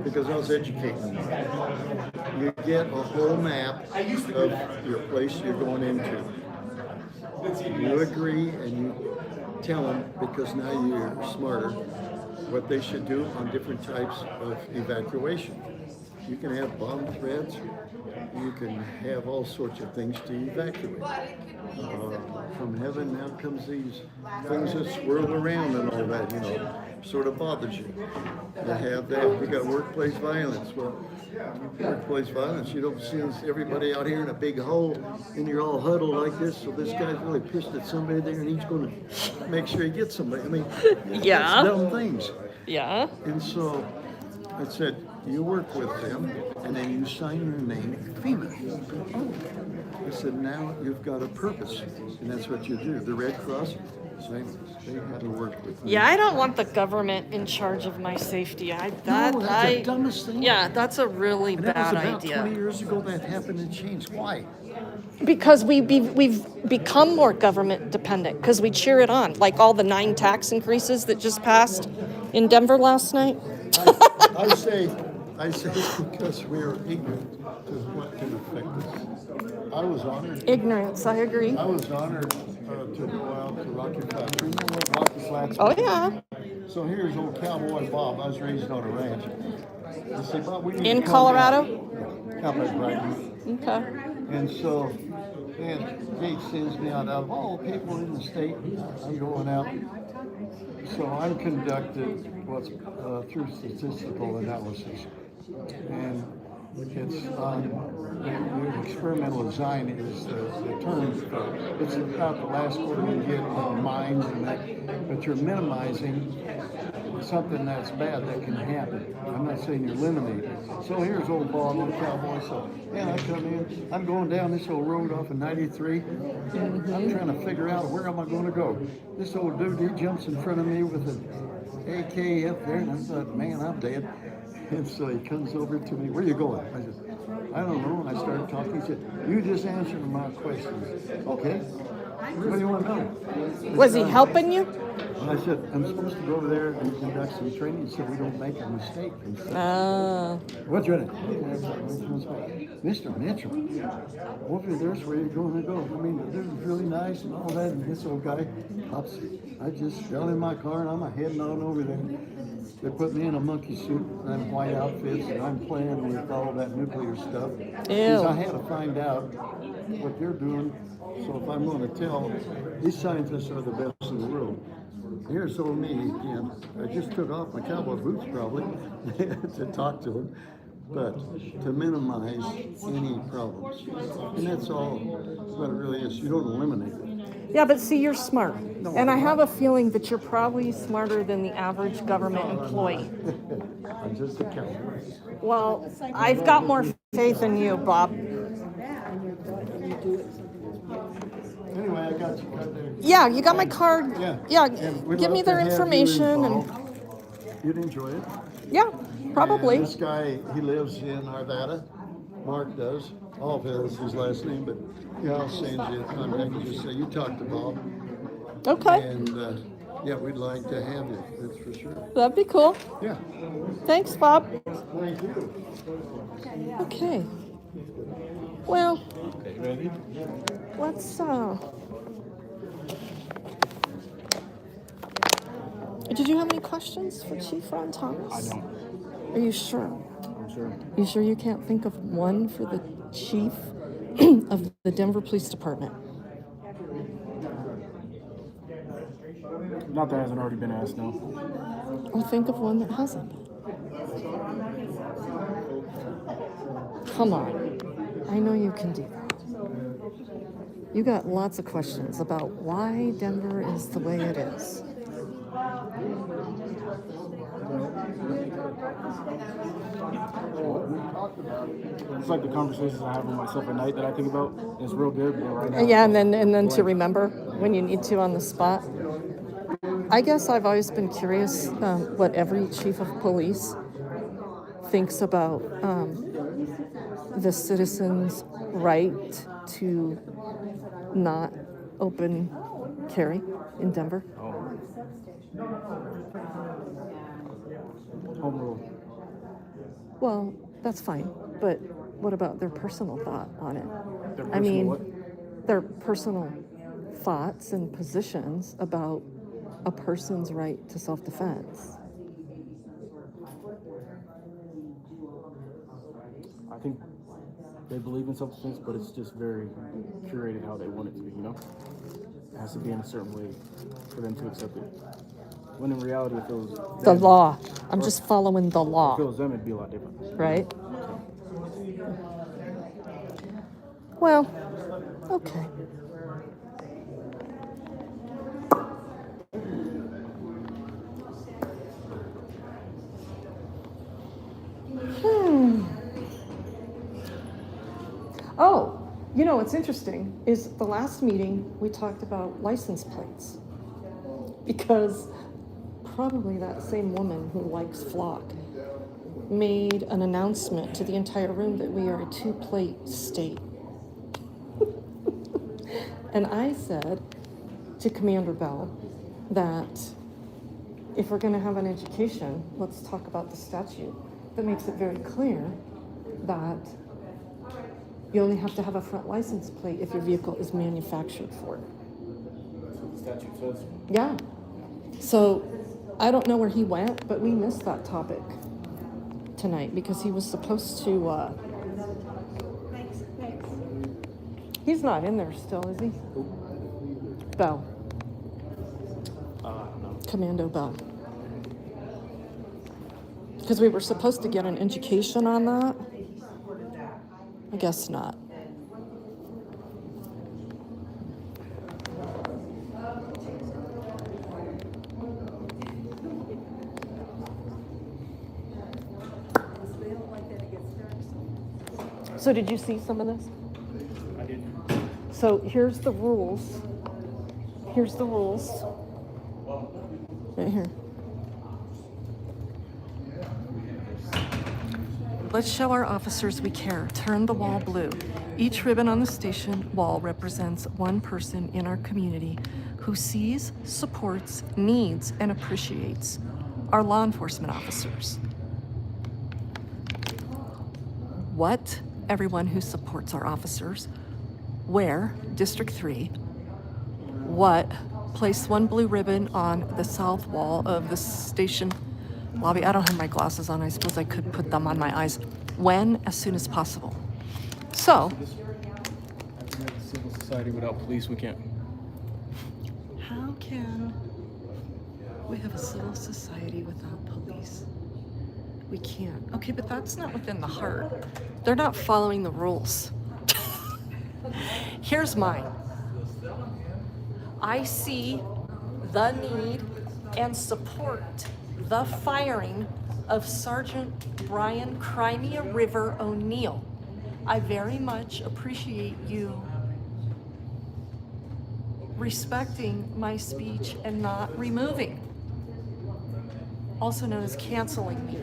Because I was educating them. You get a whole map of your place you're going into. You agree and you tell them, because now you're smarter, what they should do on different types of evacuation. You can have bomb threats. You can have all sorts of things to evacuate. From heaven now comes these things that swirl around and all that, you know, sort of bothers you. You have that. You got workplace violence. Well, workplace violence, you don't see everybody out here in a big hole and you're all huddled like this, so this guy's really pissed at somebody there and he's going to make sure he gets somebody. I mean, Yeah. that's dumb things. Yeah. And so I said, you work with them, and then you sign your name, FEMA. I said, now you've got a purpose, and that's what you do. The Red Cross, same, they had to work with me. Yeah, I don't want the government in charge of my safety. No, that's the dumbest thing. Yeah, that's a really And that bad was about idea. 20 years ago that happened and changed. Why? Because we've become more government dependent because we cheer it on, like all the 9 tax increases that just passed in Denver last night. I say because we are ignorant to what can affect us. I was honored. Ignorance, I agree. I was honored to go out to Rocky Flats. You know what Rocky Flats? Oh, yeah. So here's old cowboy Bob. I was raised on a ranch. I say, Bob, we need In to come Colorado? down. Yeah, Cowboy Brighton. Okay. And so, and Gates sends me out of all the people in the state. I'm going out. So I'm conducted what's through statistical analysis. And it's the experimental design is the term for it. It's about the last quarter you get in mines and that, but you're minimizing something that's bad that can happen. I'm not saying you're eliminating it. So here's old Bob, old cowboy. So, man, I come in, I'm going down this old road off of 93. I'm trying to figure out where am I going to go. This old dude, he jumps in front of me with an AK up there, and I thought, man, I'm dead. And so he comes over to me, where are you going? I said, I don't know. And I started talking. He said, you just answered my questions. Okay. What do you want to know? Was he helping you? And I said, I'm supposed to go over there and conduct some training so we don't make a mistake. And so, what's your name? Mr. Mitchell. Over there's where you're going to go. I mean, the dude was really nice and all that. And this old guy pops. I just got in my car and I'm heading on over there. They put me in a monkey suit and white outfits, and I'm playing with all that nuclear stuff. Because I had to find out what they're doing. So if I'm going to tell, these scientists are the best in the world. Here's old me again. I just took off my cowboy boots probably to talk to them, but to minimize any problems. And that's all what it really is. You don't eliminate it. Yeah, but see, you're smart. And I have a feeling that you're probably smarter than the average government employee. I'm just a cowboy. Well, I've got more faith in you, Bob. Anyway, I got you right there. Yeah, you got my card. Yeah, And we'd give me love their to have you information involved. You'd enjoy it. yeah, probably. And this guy, he lives in Arvada. Mark does. All of it is his last name, but yeah, I'll send you a contact and just say you talked to Bob. Okay. And yeah, we'd like to have you. That's for sure. That'd be cool. Yeah. Thanks, Bob. Thank you. Okay. Well, let's did you have any questions for Chief Ron Thomas? I don't. Are you sure? I'm sure. You sure you can't think of one for the chief of the Denver Police Department? Not that hasn't already been asked, no. Or think of one that hasn't been. Come on. I know you can do that. You got lots of questions about why Denver is the way it is. It's like the conversations I have with myself at night that I think about. It's real good, but right now. Yeah, and then to remember when you need to on the spot. I guess I've always been curious what every chief of police thinks about the citizens' right to not open carry in Denver. Home rule. Well, that's fine, but what about their personal thought on it? Their I mean, personal their personal thoughts and positions about a person's right to self-defense. I think they believe in self-defense, but it's just very curated how they want it to be, you know? It has to be in a certain way for them to accept it. When in reality, if it was The them, law. I'm just following the law, if it was them, it'd be a lot different. right? Well, okay. Oh, you know what's interesting is the last meeting we talked about license plates. Because probably that same woman who likes Flock made an announcement to the entire room that we are a 2-plate state. And I said to Commander Bell that if we're going to have an education, let's talk about the statute that makes it very clear that you only have to have a front license plate if your vehicle is manufactured for it. That's what the statute says. Yeah. So I don't know where he went, but we missed that topic tonight because he was supposed to. He's not in there still, is he? Bell. No. Commando Bell. Because we were supposed to get an education on that. I guess not. So did you see some of this? I did. So here's the rules. Here's the rules. Right here. Let's show our officers we care. Turn the wall blue. Each ribbon on the station wall represents one person in our community who sees, supports, needs, and appreciates our law enforcement officers. What? Everyone who supports our officers. Where? District 3. What? Place one blue ribbon on the south wall of the station lobby. I don't have my glasses on. I suppose I could put them on my eyes. When? As soon as possible. So, After we have a civil society without police, we can't. how can we have a civil society without police? We can't. Okay, but that's not within the heart. They're not following the rules. Here's mine. I see the need and support the firing of Sergeant Brian Crimea River O'Neill. I very much appreciate you respecting my speech and not removing, also known as canceling me.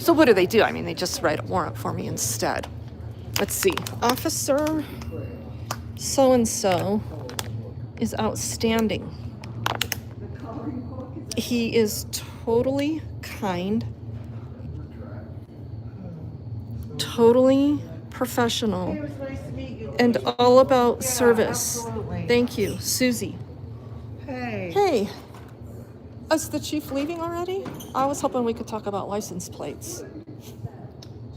So what do? I mean, they just write a warrant for me instead. Let's see. Officer so-and-so is outstanding. He is totally kind, totally professional, and all about service. Thank you, Susie. Hey. Hey, is the chief leaving already? I was hoping we could talk about license plates.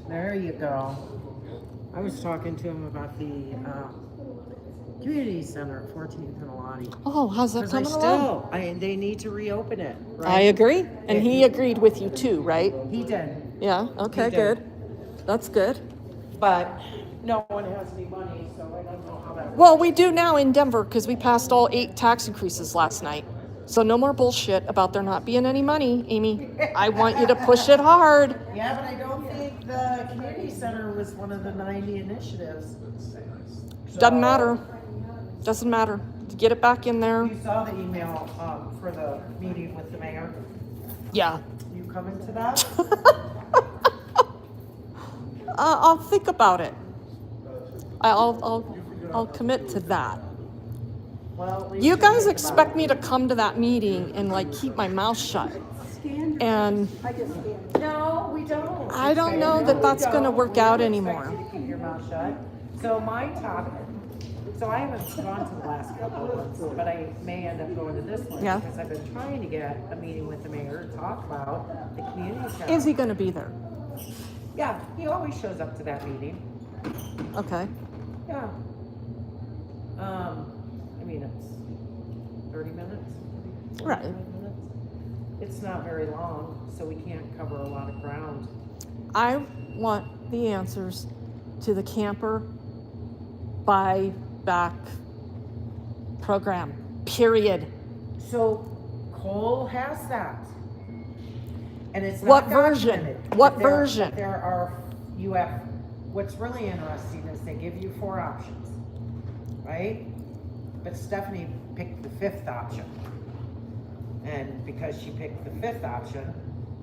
There you go. I was talking to him about the community center at 14th and Alani. Oh, how's that coming along? They need to reopen it, right? I agree, and he agreed with you too, right? He did. Yeah, okay, He did. good. That's good. But no one has any money, so I don't know how that works. Well, we do now in Denver because we passed all 8 tax increases last night. So no more bullshit about there not being any money, Amy. I want you to push it hard. Yeah, but I don't think the community center was one of the 90 initiatives. Doesn't matter. Doesn't matter. Get it back in there. You saw the email, for the meeting with the mayor. Yeah. You coming to that? I'll think about it. I'll commit to that. Well, at least You you're guys thinking expect about me to come to that meeting and like keep my mouth shut. And it. No, we don't. I don't know that that's gonna work out anymore. We don't expect you to keep your mouth shut. So my topic, so I haven't gone to the last couple of ones, but I may end up going to this one. Yeah. Because I've been trying to get a meeting with the mayor to talk about the community center. Is he gonna be there? Yeah, he always shows up to that meeting. Okay. Yeah. I mean, it's 30 minutes. Right. 45 minutes. It's not very long, so we can't cover a lot of ground. I want the answers to the camper buyback program, period. So Cole has that. And it's What not version? documented, What but there- version? but there are, you have, what's really interesting is they give you 4 options, right? But Stephanie picked the 5th option. And because she picked the 5th option,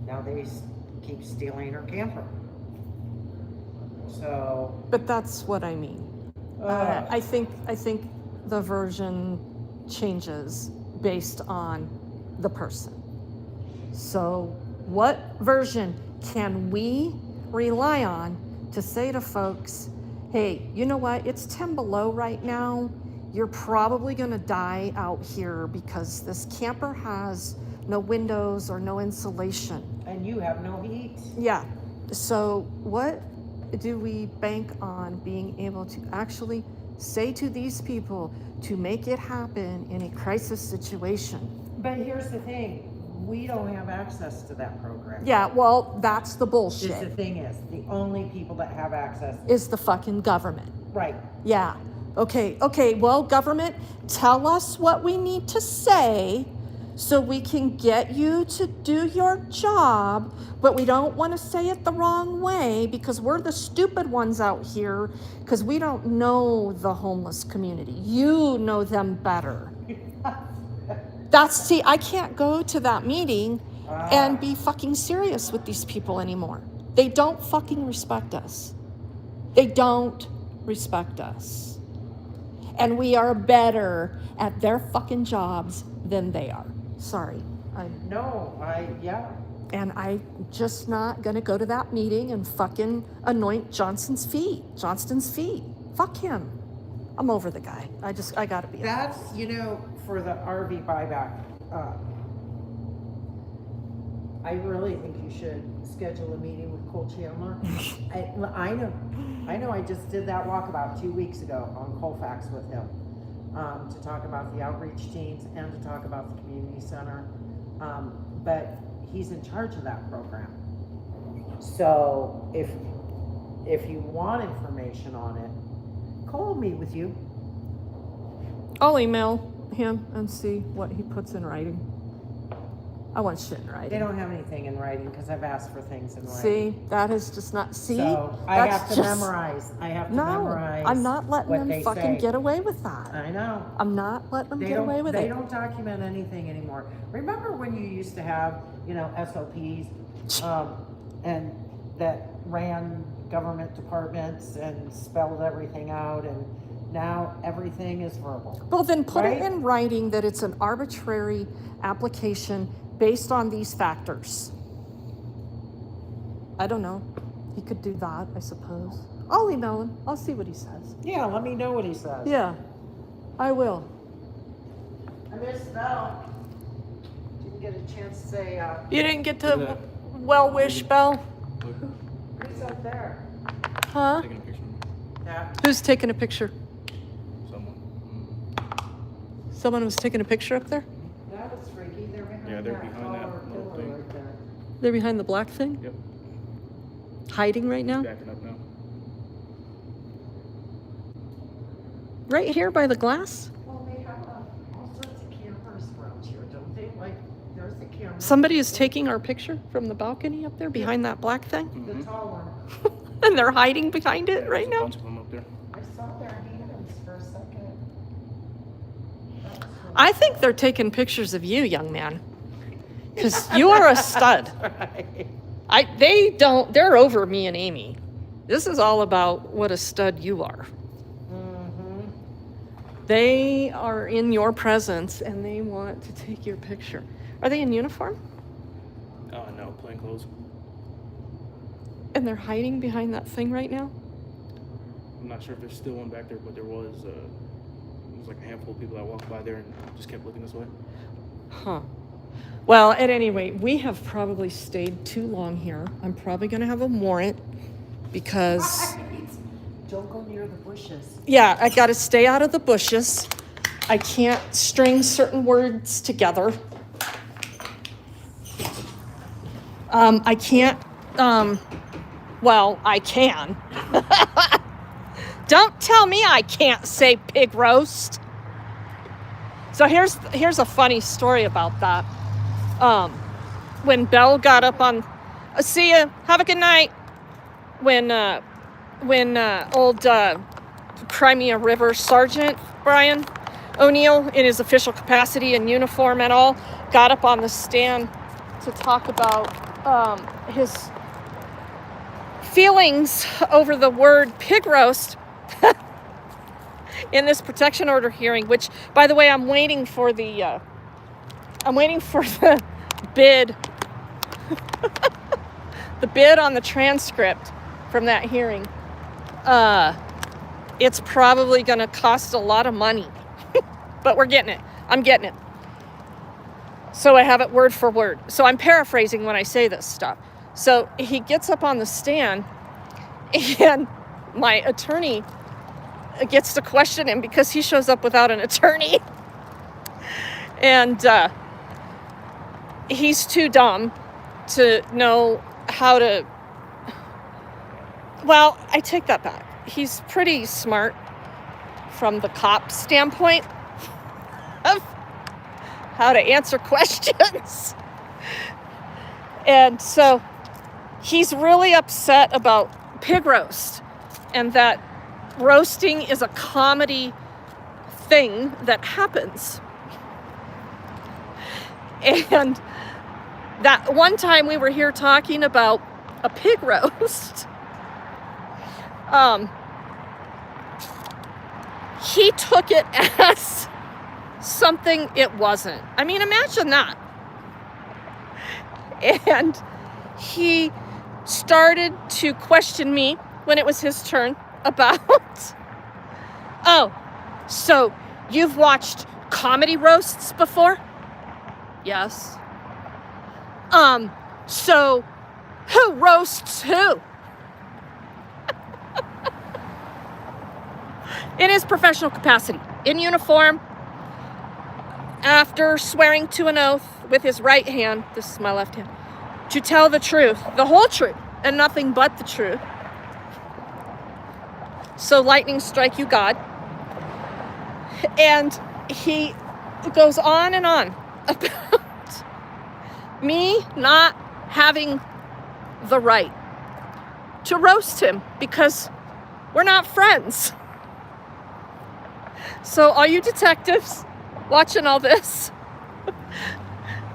now they keep stealing her camper. So, But that's what I mean. I think the version changes based on the person. So what version can we rely on to say to folks, hey, you know what, it's 10 below right now. You're probably gonna die out here because this camper has no windows or no insulation. and you have no heat. Yeah, so what do we bank on being able to actually say to these people to make it happen in a crisis situation? But here's the thing, we don't have access to that program. Yeah, well, that's the Is the bullshit, thing is, the only people that have access, is the fucking government. right, Yeah, okay, well, government, tell us what we need to say so we can get you to do your job, but we don't want to say it the wrong way because we're the stupid ones out here because we don't know the homeless community. You know them better. See, I can't go to that meeting and be fucking serious with these people anymore. They don't fucking respect us. They don't respect us. And we are better at their fucking jobs than they are. Sorry. And I'm just not gonna go to that meeting and fucking anoint Johnston's feet. Fuck him. I'm over the guy. I gotta be. that's, for the RV buyback, I really think you should schedule a meeting with Cole Chandler. I know, I just did that walkabout 2 weeks ago on Colfax with him, to talk about the outreach teams and to talk about the community center. But he's in charge of that program. So if you want information on it, Cole will meet with you. I'll email him and see what he puts in writing. I want shit in writing. They don't have anything in writing because I've asked for things in writing. See, that is just not, So I that's have to just- memorize. No, I'm not letting what them they fucking say. get away with that. I know. I'm not letting them They get away don't, with they it. don't document anything anymore. Remember when you used to have, SOPs, and that ran government departments and spelled everything out, and now everything is verbal. Well, then put it Right? in writing that it's an arbitrary application based on these factors. I don't know. He could do that, I suppose. I'll email him. I'll see what he says. Yeah, let me know what he says. Yeah, I will. I missed out. Didn't get a chance to say, You didn't get to well wish Belle? who's up there? Huh? Taking a picture. Yeah. Who's taking a picture? Someone. Someone was taking a picture up there? That was freaky. They're behind Yeah, they're that behind that taller little pillar thing. right there. They're behind the black thing? Yep. Hiding right now? Backing up now. Right here by the glass? Well, they have all sorts of campers around here, don't camera. Somebody is taking our picture from the balcony up there behind that black thing, The tall one. and they're hiding behind it right There's a now. bunch of them up there. I saw their hands for a second. I think they're taking pictures of you, young man, because you are a stud. They're over me and Amy. This is all about what a stud you are. They are in your presence and they want to take your picture. Are they in uniform? No, plain clothes. And they're hiding behind that thing right now? I'm not sure if there's still one back there, but there was like a handful of people that walked by there and just kept looking this way. Huh. Well, at any rate, we have probably stayed too long here. I'm probably going to have a warrant because... Don't go near the bushes. Yeah, I got to stay out of the bushes. I can't string certain words together. I can't, well, I can. Don't tell me I can't say pig roast. So here's a funny story about that. When Belle got up on, see ya, have a good night. When old Crimea River Sergeant Brian O'Neill, in his official capacity and uniform and all, got up on the stand to talk about his feelings over the word pig roast in this protection order hearing, which, by the way, I'm waiting for the bid, the bid on the transcript from that hearing. It's probably going to cost a lot of money, but we're getting it. I'm getting it. So I have it word for word. So I'm paraphrasing when I say this stuff. So he gets up on the stand and my attorney gets to question him because he shows up without an attorney. And he's too dumb to know how to... Well, I take that back. He's pretty smart from the cop standpoint of how to answer questions. And so he's really upset about pig roast and that roasting is a comedy thing that happens. And that one time we were here talking about a pig roast, he took it as something it wasn't. I mean, imagine that. And he started to question me when it was his turn about, oh, so you've watched comedy roasts before? Yes. So who roasts who? In his professional capacity, in uniform, after swearing to an oath with his right hand, this is my left hand, to tell the truth, the whole truth, and nothing but the truth. So lightning strike you, God. And he goes on and on about me not having the right to roast him because we're not friends. So all you detectives watching all this,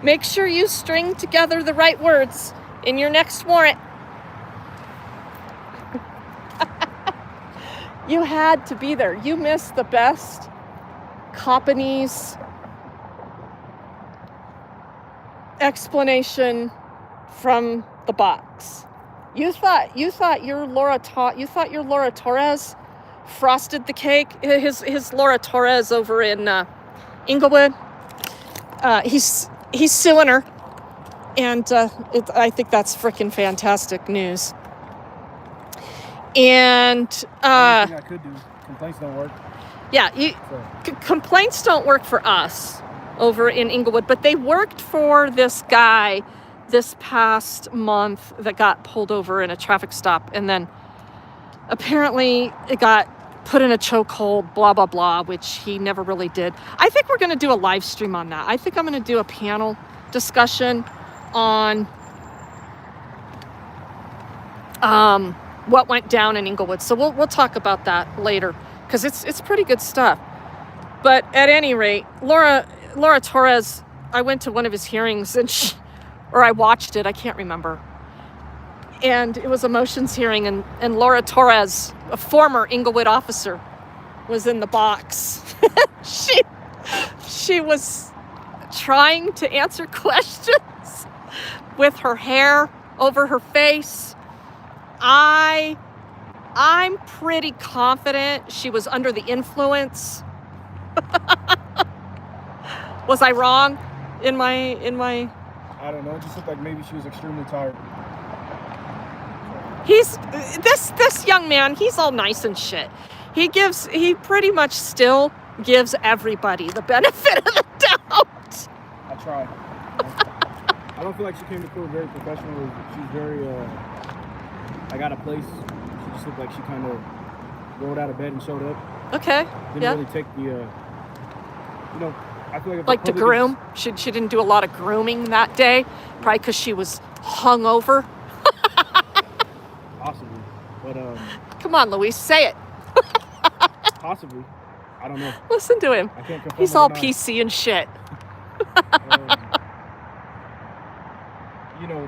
make sure you string together the right words in your next warrant. You had to be there. You missed the best Copanese explanation from the box. You thought your Laura Torres frosted the cake. His Laura Torres over in Inglewood. He's suing her, and I think that's freaking fantastic news. And I could do. Complaints don't work. yeah, complaints don't work for us over in Inglewood, but they worked for this guy this past month that got pulled over in a traffic stop, and then apparently it got put in a chokehold, blah, blah, blah, which he never really did. I think we're going to do a live stream on that. I think I'm going to do a panel discussion on what went down in Inglewood. So we'll talk about that later because it's pretty good stuff. But at any rate, Laura Torres, I went to one of his hearings or I watched it, I can't remember. And it was a motions hearing, and Laura Torres, a former Inglewood officer, was in the box. She was trying to answer questions with her hair over her face. I'm pretty confident she was under the influence. Was I wrong in my? I don't know. It just looked like maybe she was extremely tired. He's this young man. He's all nice and shit. He pretty much still gives everybody the benefit of the doubt. I tried. I don't feel like she came to court very professional. She's very, I got a place. She just looked like she kind of rolled out of bed and showed up. Okay. Didn't really take the, I feel like if to groom. She didn't do a lot of grooming that day, probably because she was hungover. Possibly, but Come on, Luis, say it. possibly. I don't know. Listen to him. I can't confirm He's or all deny. PC and shit.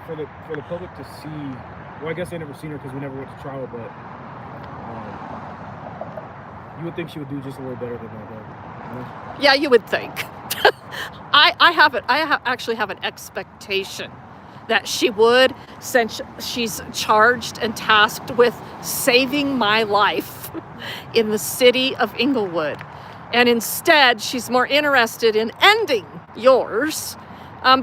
For the public to see, well, I guess they never seen her because we never went to trial, but you would think she would do just a little better than that, though. Yeah, you would think. I actually have an expectation that she would, since she's charged and tasked with saving my life in the city of Inglewood. And instead, she's more interested in ending yours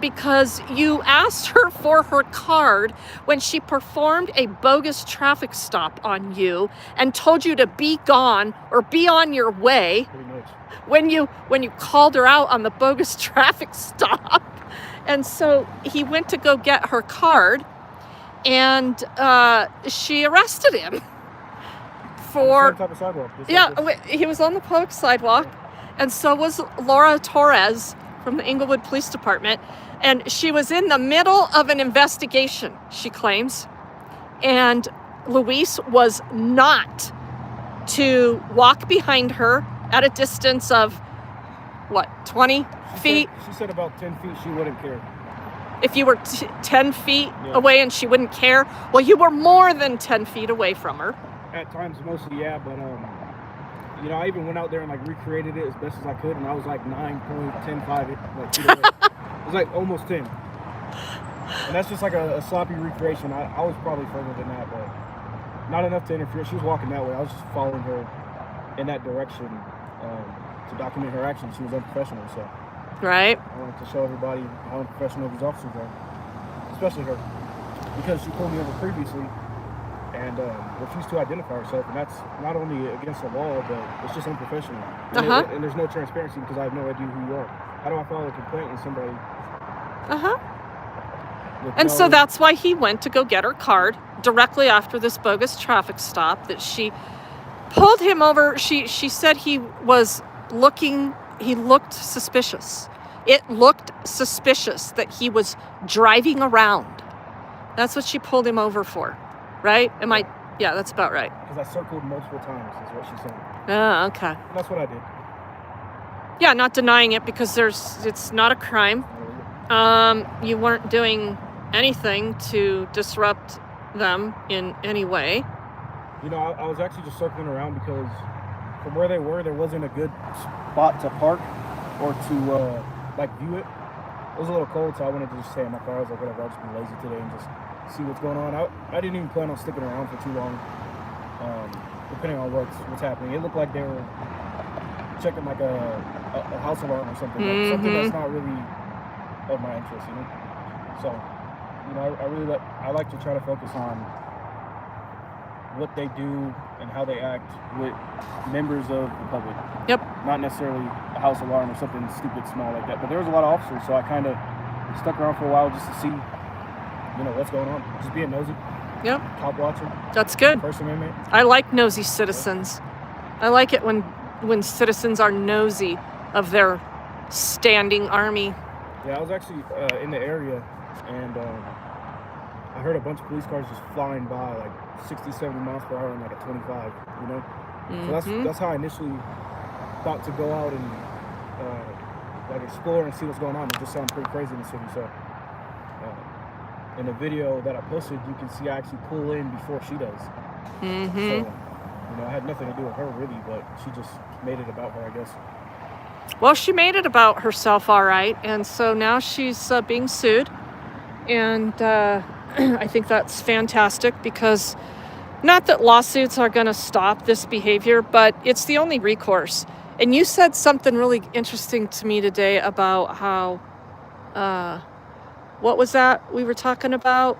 because you asked her for her card when she performed a bogus traffic stop on you and told you to be gone or be on your way. Pretty much. When you called her out on the bogus traffic stop. And so he went to go get her card, and she arrested him for... Same type of sidewalk. Just Yeah, like this. he was on the public sidewalk, and so was Laura Torres from the Inglewood Police Department, and she was in the middle of an investigation, she claims, and Luis was not to walk behind her at a distance of, 20 feet? She said about 10 feet she wouldn't care. If you were 10 feet away and she wouldn't care, well, you were more than 10 feet away from her. At times, mostly, yeah, but I even went out there and recreated it as best as I could, and I was 9.105 feet away. It was almost 10. And that's just a sloppy recreation. I was probably further than that, but not enough to interfere. She was walking that way. I was just following her in that direction to document her actions. She was unprofessional, so. Right. I wanted to show everybody how unprofessional these officers are, especially her, because she pulled me over previously and refused to identify herself, and that's not only against the law, but it's just unprofessional. And there's no transparency because I have no idea who you are. How do I file a complaint when somebody? And so that's why he went to go get her card directly after this bogus traffic stop that she pulled him over. She said he looked suspicious. It looked suspicious that he was driving around. That's what she pulled him over for, right? Yeah, that's about right. Because I circled multiple times, is what she said. Oh, okay. And that's what I did. Yeah, not denying it because it's not a crime. You weren't doing anything to disrupt them in any way. I was actually just circling around because from where they were, there wasn't a good spot to park or to view it. It was a little cold, so I wanted to just stay in my car. I was like, whatever, I'll just be lazy today and just see what's going on. I didn't even plan on sticking around for too long, depending on what's happening. It looked like they were checking a house alarm or something, something that's not really of my interest, So, I like to try to focus on what they do and how they act with members of the public. Yep. Not necessarily a house alarm or something stupid small like that. But there was a lot of officers, so I kind of stuck around for a while just to see, what's going on. Just being nosy. Yep. Cop watching. That's good. First Amendment. I like nosy citizens. I like it when citizens are nosy of their standing army. Yeah, I was actually in the area, and I heard a bunch of police cars just flying by, like 60, 70 miles per hour and like a 25, you know? So that's how I initially thought to go out and like explore and see what's going on. It just sounded pretty crazy in the city. So in the video that I posted, you can see I actually pull in before she does. So, you know, I had nothing to do with her really, but she just made it about her, I guess. Well, she made it about herself, all right, and so now she's being sued, and I think that's fantastic because not that lawsuits are going to stop this behavior, but it's the only recourse. And you said something really interesting to me today about how, what was that we were talking about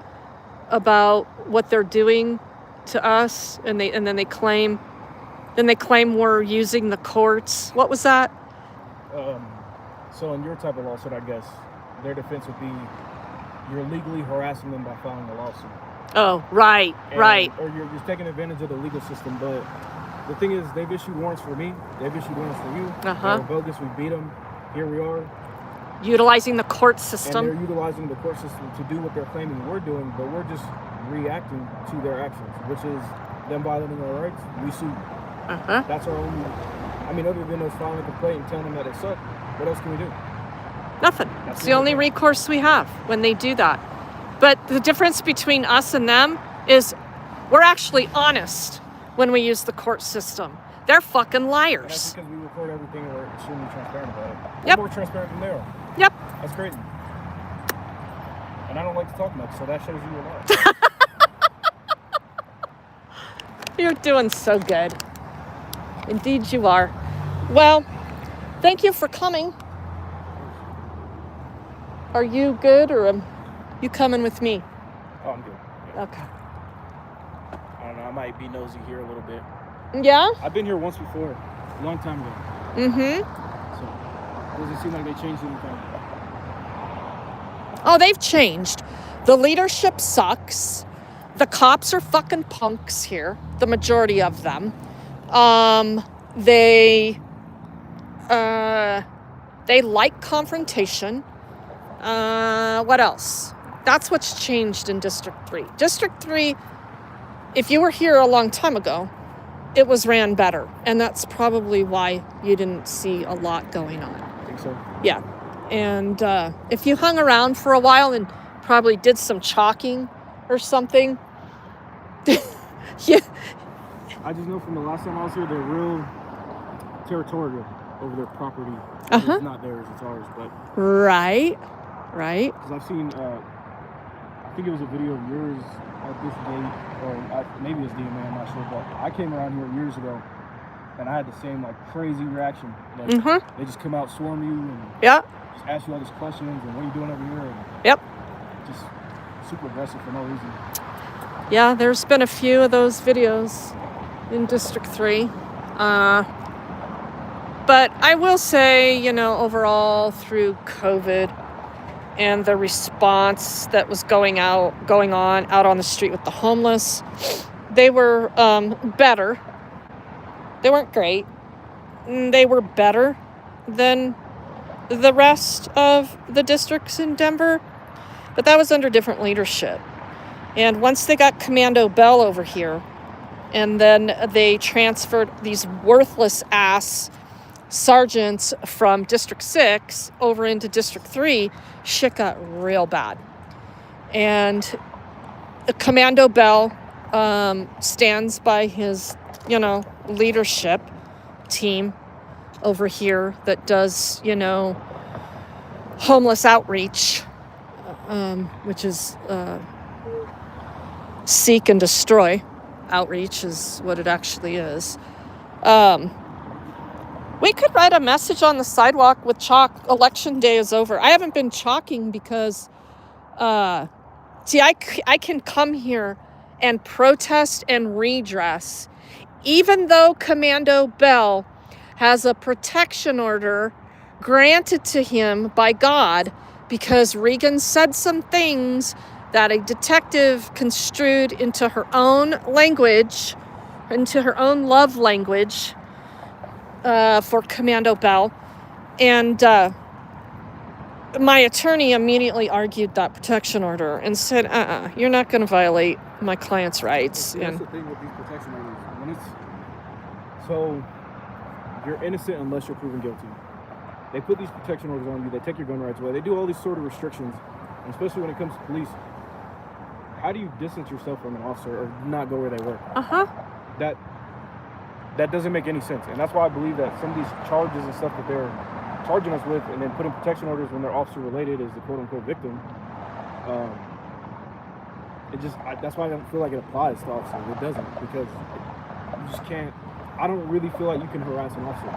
what they're doing to us, and then they claim we're using the courts. What was that? So in your type of lawsuit, I guess, their defense would be you're legally harassing them by filing a lawsuit. Oh, right. Or you're just taking advantage of the legal system. But the thing is, they've issued warrants for me. They've issued warrants for you. They were bogus. We beat them. Here we are. Utilizing the court system. And they're utilizing the court system to do what they're claiming we're doing, but we're just reacting to their actions, which is them violating our rights. We sue. That's our only... I mean, other than us filing a complaint and telling them that it sucked, what else can we do? Nothing. It's the only recourse we have when they do that. But the difference between us and them is we're actually honest when we use the court system. They're fucking liars. And that's because we record everything and we're extremely transparent about it. Yep. We're more transparent than they are. Yep. That's crazy. And I don't like to talk much, so that shows you a lot. You're doing so good. Indeed you are. Well, thank you for coming. Are you good, or are you coming with me? Oh, I'm good. Yeah. Okay. I don't know, I might be nosy here a little bit. Yeah? I've been here once before, a long time ago. So, doesn't seem like they changed anything. Oh, they've changed. The leadership sucks. The cops are fucking punks here, the majority of them. They like confrontation. What else? That's what's changed in District 3. District 3, if you were here a long time ago, it was ran better. And that's probably why you didn't see a lot going on. I think so. Yeah. And if you hung around for a while and probably did some chalking or something, yeah. I just know from the last time I was here, they're real territorial over their property. It's not theirs, it's ours. But Right. because I've seen, I think it was a video of yours at this gate, or maybe it's DMA, I'm not sure. But I came around here years ago, and I had the same like crazy reaction. Like, they just come out, swarm you, and just ask you all these questions, and what are you doing over here? And just super aggressive for no reason. Yeah, there's been a few of those videos in District 3. But I will say, you know, overall through COVID and the response that was going on out on the street with the homeless, they were better. They weren't great. They were better than the rest of the districts in Denver, but that was under different leadership. And once they got Commando Bell over here, and then they transferred these worthless ass sergeants from District 6 over into District 3, shit got real bad. And Commando Bell stands by his, you know, leadership team over here that does, you know, homeless outreach, which is seek and destroy outreach is what it actually is. We could write a message on the sidewalk with chalk. Election day is over. I haven't been chalking because, see, I can come here and protest and redress, even though Commando Bell has a protection order granted to him by God because Regan said some things that a detective construed into her own language, into her own love language, for Commando Bell. And my attorney immediately argued that protection order and said, you're not going to violate my client's rights. That's And the thing with these protection orders. When it's so, you're innocent unless you're proven guilty. They put these protection orders on you. They take your gun rights away. They do all these sort of restrictions, and especially when it comes to police. How do you distance yourself from an officer or not go where they work? That doesn't make any sense, and that's why I believe that some of these charges and stuff that they're charging us with, and then putting protection orders when they're officer related as the quote unquote victim. That's why I don't feel like it applies to officers. It doesn't, because you just can't. I don't really feel like you can harass an officer.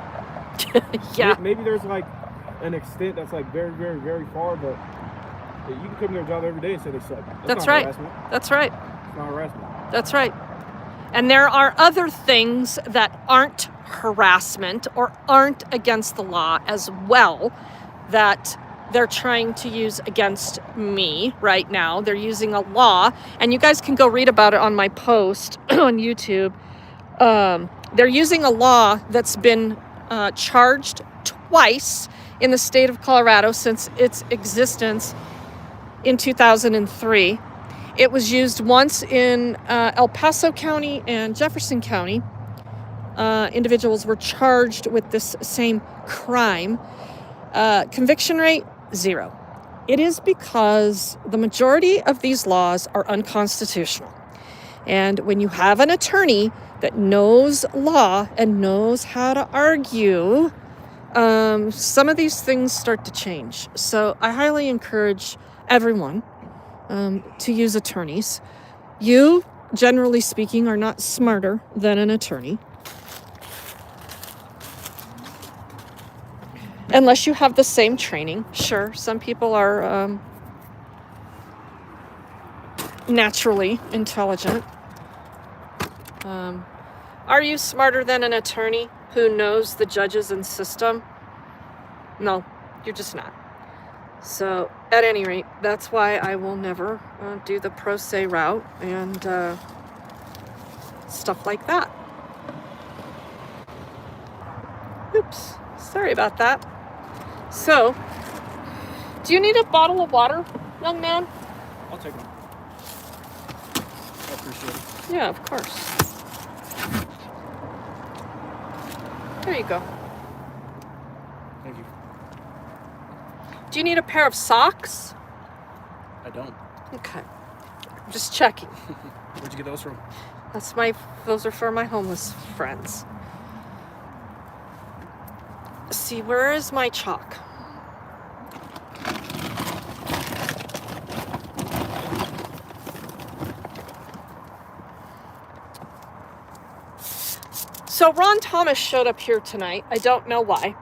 Yeah. Maybe there's like an extent that's like very, very, very far, but you can come to their job every day and say they suck. That's not right. harassment. That's right. It's not harassment. That's right. And there are other things that aren't harassment or aren't against the law as well that they're trying to use against me right now. They're using a law, and you guys can go read about it on my post on YouTube. They're using a law that's been charged twice in the state of Colorado since its existence in 2003. It was used once in El Paso County and Jefferson County. Individuals were charged with this same crime. Conviction rate, 0. It is because the majority of these laws are unconstitutional. And when you have an attorney that knows law and knows how to argue, some of these things start to change. So I highly encourage everyone to use attorneys. You, generally speaking, are not smarter than an attorney. Unless you have the same training. Sure, some people are naturally intelligent. Are you smarter than an attorney who knows the judges and system? No, you're just not. So, at any rate, that's why I will never do the pro se route and stuff like that. Oops, sorry about that. So, do you need a bottle of water, young man? I'll take one. I appreciate it. Yeah, of course. There you go. Thank you. Do you need a pair of socks? I don't. Okay. I'm just checking. Where'd you get those from? Those are for my homeless friends. See, where is my chalk? So Ron Thomas showed up here tonight. I don't know why.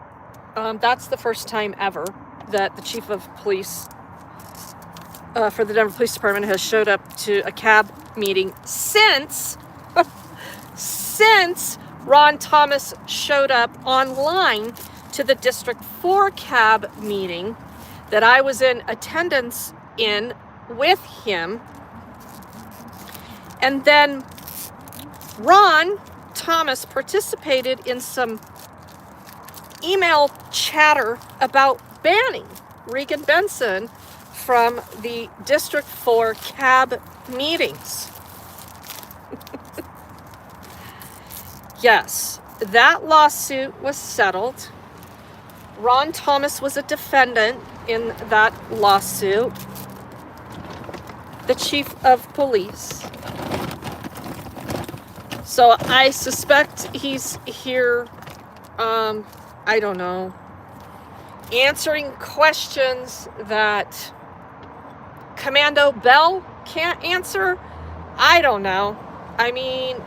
That's the first time ever that the chief of police for the Denver Police Department has showed up to a cab meeting since Ron Thomas showed up online to the District 4 cab meeting that I was in attendance in with him. And then Ron Thomas participated in some email chatter about banning Regan Benson from the District 4 cab meetings. Yes, that lawsuit was settled. Ron Thomas was a defendant in that lawsuit. The chief of police. So I suspect he's here, I don't know, answering questions that Commando Bell can't answer. I don't know. I mean,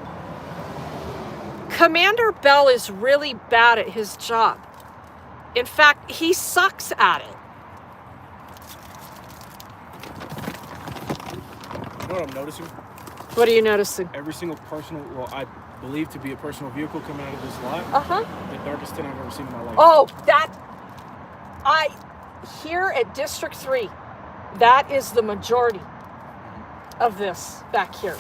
Commander Bell is really bad at his job. In fact, he sucks at it. You know what I'm noticing? What are you noticing? Every single personal, well, I believe to be a personal vehicle coming out of this lot. The darkest tint I've ever seen in my life. Oh, here at District 3, that is the majority of this back here.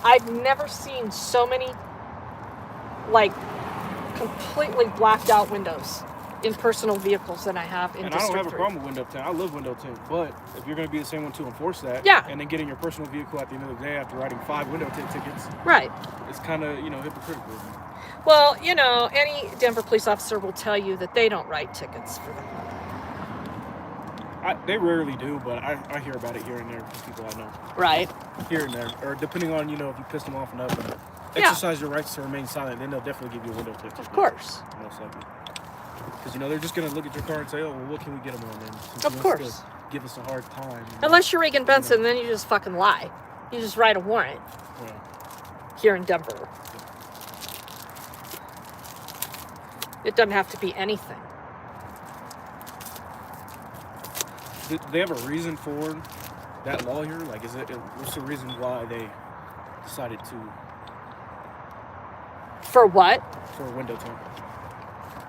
I've never seen so many, like, completely blacked out windows. in personal vehicles than I have in And I don't District have a 3. problem with window tint. I love window tint. But if you're going to be the same one to enforce that, Yeah. and then get in your personal vehicle at the end of the day after writing 5 window tint tickets, Right. it's kind of, hypocritical. Well, any Denver police officer will tell you that they don't write tickets for them. They rarely do, but I hear about it here and there from people I know. Right. Here and there. Or depending on, if you piss them off enough and Yeah. exercise your rights to remain silent, then they'll definitely give you a window tint ticket. Of course. Most likely. Because, they're just going to look at your car and say, oh, well, what can we get them on then? Since Of he wants course. to give us a hard time. Unless you're Regan Benson, then you just fucking lie. You just write a warrant Yeah. here in Denver. It doesn't have to be anything. Do they have a reason for that law here? Like, what's the reason why they decided to, For what? for a window tint?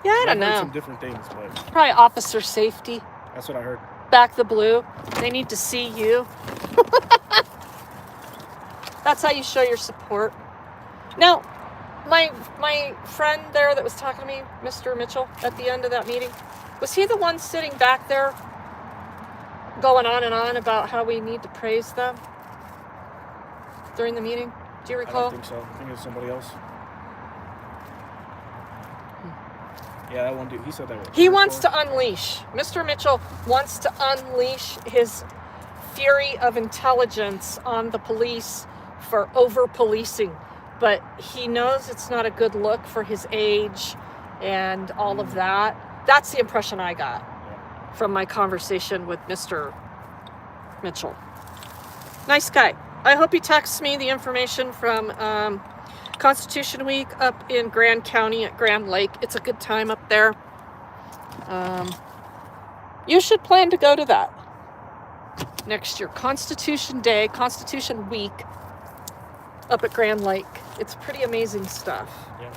Yeah, I don't I've heard know. some different things, but Probably officer safety. that's what I heard. Back the blue. They need to see you. That's how you show your support. Now, my friend there that was talking to me, Mr. Mitchell, at the end of that meeting, was he the one sitting back there going on and on about how we need to praise them during the meeting? Do you I recall? don't think so. I think it's somebody else. Yeah, that one dude. He said that one. He wants to unleash. Mr. Mitchell wants to unleash his fury of intelligence on the police for over-policing. But he knows it's not a good look for his age and all of that. That's the impression I got from my conversation with Mr. Mitchell. Nice guy. I hope he texts me the information from Constitution Week up in Grand County at Grand Lake. It's a good time up there. You should plan to go to that next year. Constitution Day, Constitution Week up at Grand Lake. It's pretty amazing stuff. Yeah.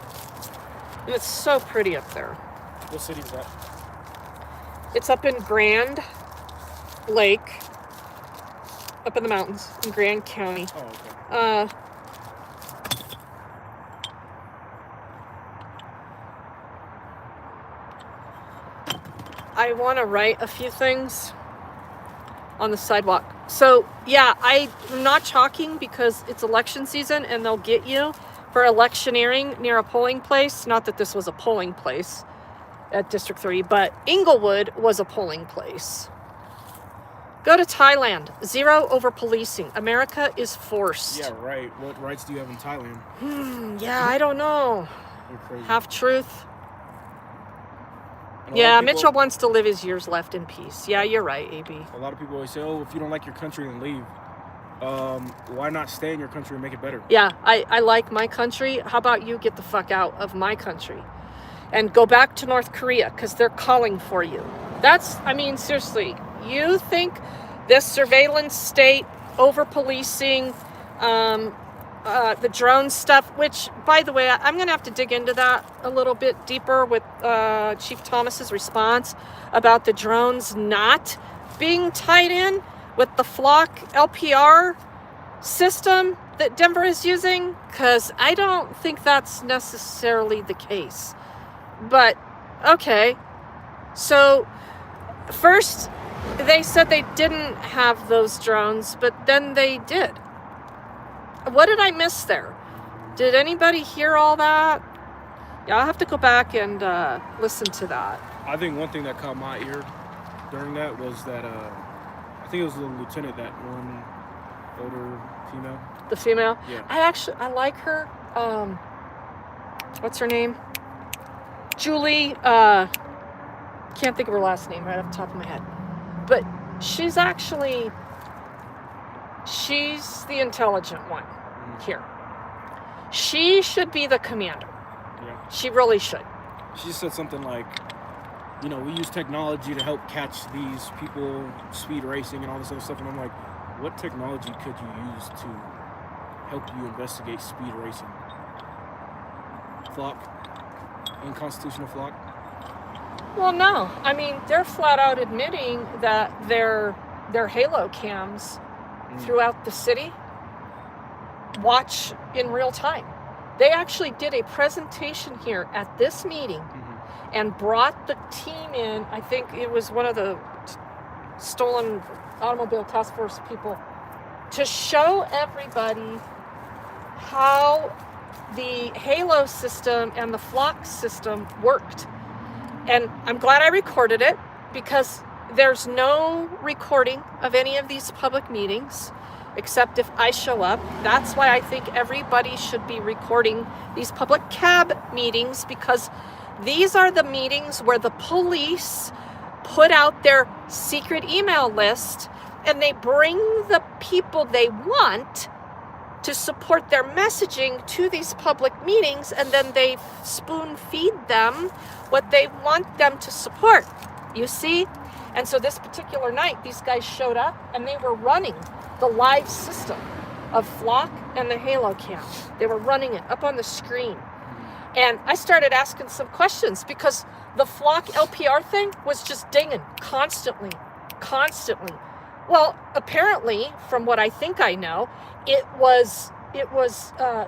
And it's so pretty up there. What city is that? It's up in Grand Lake, up in the mountains in Grand County. Oh, okay. I want to write a few things on the sidewalk. So, yeah, I'm not talking because it's election season and they'll get you for electioneering near a polling place. Not that this was a polling place at District 3, but Inglewood was a polling place. Go to Thailand. Zero over policing. America is forced. Yeah, right. What rights do you have in Thailand? Yeah, I don't know. You're crazy. Half truth. And a lot Yeah, of people- Mitchell wants to live his years left in peace. Yeah, you're right, AB. A lot of people always say, oh, if you don't like your country, then leave. Why not stay in your country and make it better? Yeah, I like my country. How about you get the fuck out of my country and go back to North Korea because they're calling for you. Seriously, you think this surveillance state, over policing, the drone stuff, which, by the way, I'm going to have to dig into that a little bit deeper with Chief Thomas's response about the drones not being tied in with the Flock LPR system that Denver is using, because I don't think that's necessarily the case. But, okay. So, first, they said they didn't have those drones, but then they did. What did I miss there? Did anybody hear all that? Yeah, I'll have to go back and listen to that. I think one thing that caught my ear during that was that, I think it was the lieutenant, that one older female. The female? Yeah. I like her. What's her name? Julie, can't think of her last name right off the top of my head. But she's the intelligent one here. She should be the commander. Yeah. She really should. She said something like, we use technology to help catch these people speed racing and all this other stuff. And I'm like, what technology could you use to help you investigate speed racing? Flock? Unconstitutional flock? Well, no. They're flat out admitting that their Halo cams throughout the city watch in real time. They actually did a presentation here at this meeting and brought the team in. I think it was one of the stolen automobile task force people, to show everybody how the Halo system and the Flock system worked. And I'm glad I recorded it, because there's no recording of any of these public meetings except if I show up. That's why I think everybody should be recording these public cab meetings, because these are the meetings where the police put out their secret email list and they bring the people they want to support their messaging to these public meetings, and then they spoon feed them what they want them to support. You see? And so this particular night, these guys showed up and they were running the live system of Flock and the Halo cam. They were running it up on the screen. And I started asking some questions, because the Flock LPR thing was just dinging constantly. Well, apparently, from what I think I know, it was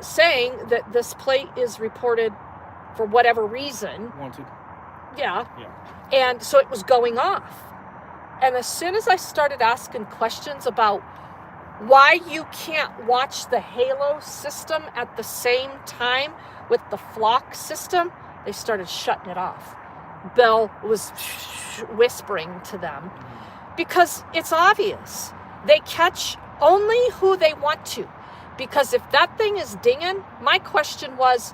saying that this plate is reported for whatever reason. Wanted. Yeah. And so it was going off. And as soon as I started asking questions about why you can't watch the Halo system at the same time with the Flock system, they started shutting it off. Bill was whispering to them, because it's obvious. They catch only who they want to. Because if that thing is dinging, my question was,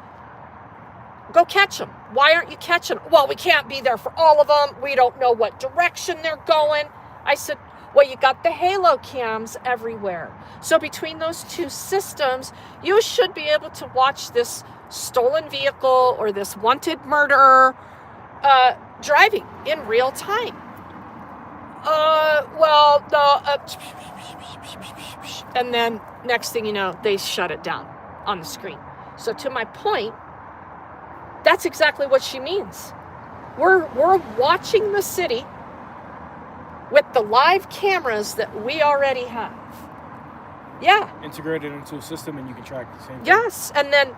go catch them. Why aren't you catching them? Well, we can't be there for all of them. We don't know what direction they're going. I said, well, you got the Halo cams everywhere. So between those two systems, you should be able to watch this stolen vehicle or this wanted murderer driving in real time. And then next thing you know, they shut it down on the screen. So to my point, that's exactly what she means. We're watching the city with the live cameras that we already have. Yeah. Integrated into a system, and you can track the same thing. Yes, and then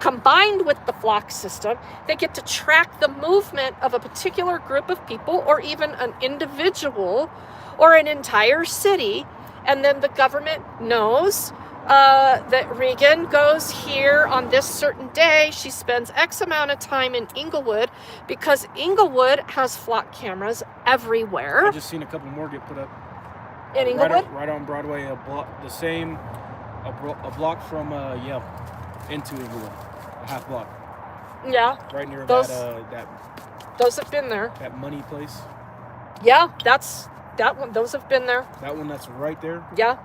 combined with the Flock system, they get to track the movement of a particular group of people, or even an individual, or an entire city, and then the government knows that Regan goes here on this certain day. She spends X amount of time in Inglewood, because Inglewood has Flock cameras everywhere. I just seen a couple more get put up. In Inglewood? Right on Broadway, a block from Yale into Inglewood, a half block. Yeah. Right near those have been there. That money place. Yeah, that's that one. Those have been there. That one that's right there. Yeah.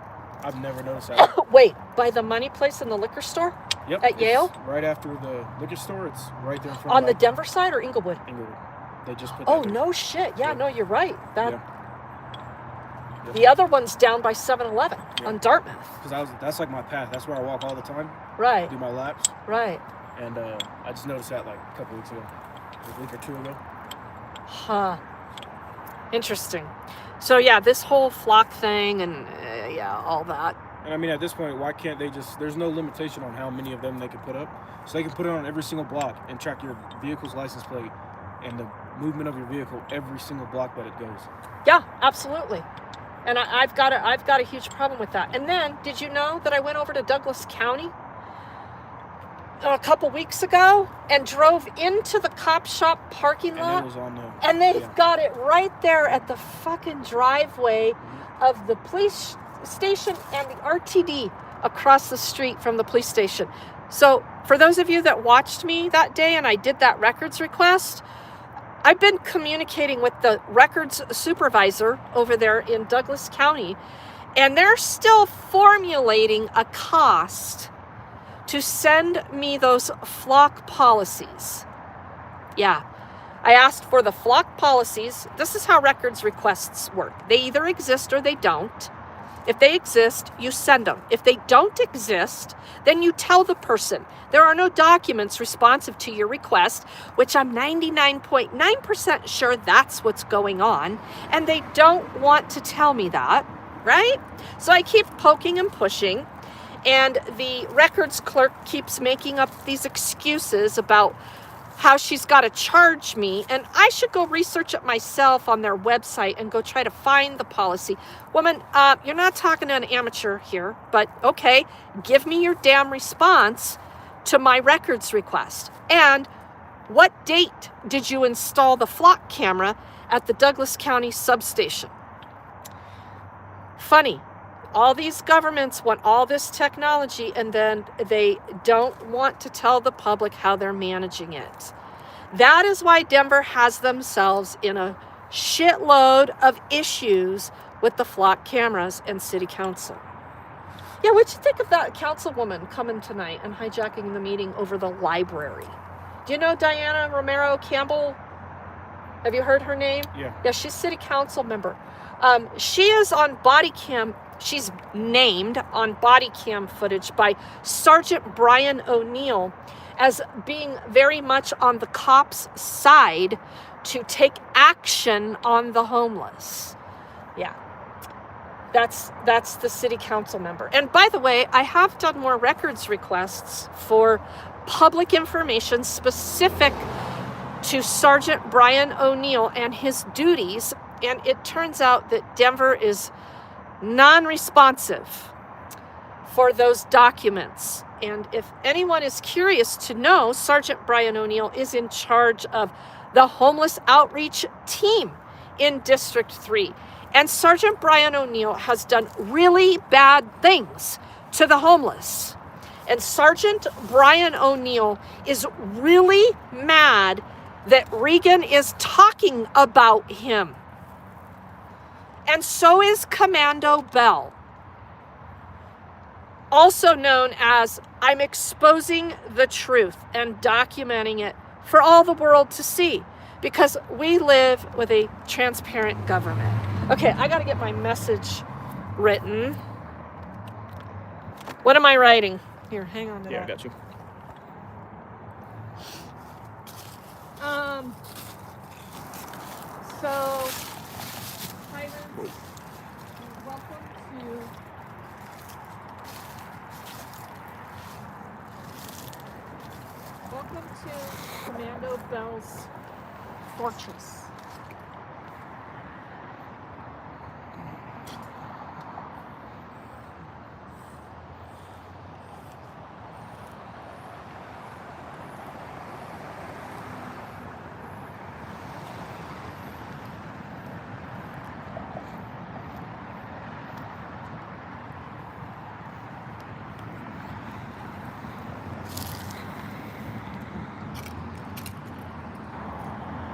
I've never noticed that. Wait, by the money place and the liquor store? Yep. At Yale? Right after the liquor store. It's right there in front On of the Denver side or Inglewood? Inglewood. They just put Oh, that no shit. Yeah, no, you're right. That. Yeah. The other one's down by 7-Eleven on Dartmouth. Because that's like my path. That's where I walk all the time. Right. Do my laps. Right. And I just noticed that like a couple weeks ago. A week or two ago. Huh. Interesting. So yeah, this whole Flock thing and yeah, all that. And I mean, at this point, why can't they there's no limitation on how many of them they can put up. So they can put it on every single block and track your vehicle's license plate and the movement of your vehicle every single block that it goes. Yeah, absolutely. And I've got a huge problem with that. And then, did you know that I went over to Douglas County a couple weeks ago and drove into the cop shop parking lot? And it was on the, and they've got it right there at the fucking driveway of the police station and the RTD across the street from the police station. So for those of you that watched me that day and I did that records request, I've been communicating with the records supervisor over there in Douglas County, and they're still formulating a cost to send me those Flock policies. Yeah, I asked for the Flock policies. This is how records requests work. They either exist or they don't. If they exist, you send them. If they don't exist, then you tell the person there are no documents responsive to your request, which I'm 99.9% sure that's what's going on, and they don't want to tell me that, right? So I keep poking and pushing, and the records clerk keeps making up these excuses about how she's got to charge me, and I should go research it myself on their website and go try to find the policy. Woman, you're not talking to an amateur here, but okay, give me your damn response to my records request. And what date did you install the flock camera at the Douglas County substation? Funny. All these governments want all this technology, and then they don't want to tell the public how they're managing it. That is why Denver has themselves in a shitload of issues with the flock cameras and city council. Yeah, what'd you think of that councilwoman coming tonight and hijacking the meeting over the library? Do you know Diana Romero Campbell? Have you heard her name? Yeah. Yeah, she's city council member. She is on body cam. She's named on body cam footage by Sergeant Brian O'Neill as being very much on the cops' side to take action on the homeless. Yeah. That's the city council member. And by the way, I have done more records requests for public information specific to Sergeant Brian O'Neill and his duties. And it turns out that Denver is non-responsive for those documents. And if anyone is curious to know, Sergeant Brian O'Neill is in charge of the homeless outreach team in District 3. And Sergeant Brian O'Neill has done really bad things to the homeless. And Sergeant Brian O'Neill is really mad that Regan is talking about him. And so is Commando Bell, also known as I'm exposing the truth and documenting it for all the world to see, because we live with a transparent government. Okay, I got to get my message written. What am I writing? Here, hang on to Yeah, I that. got you. So, Tyrants, welcome to Commando Bell's fortress.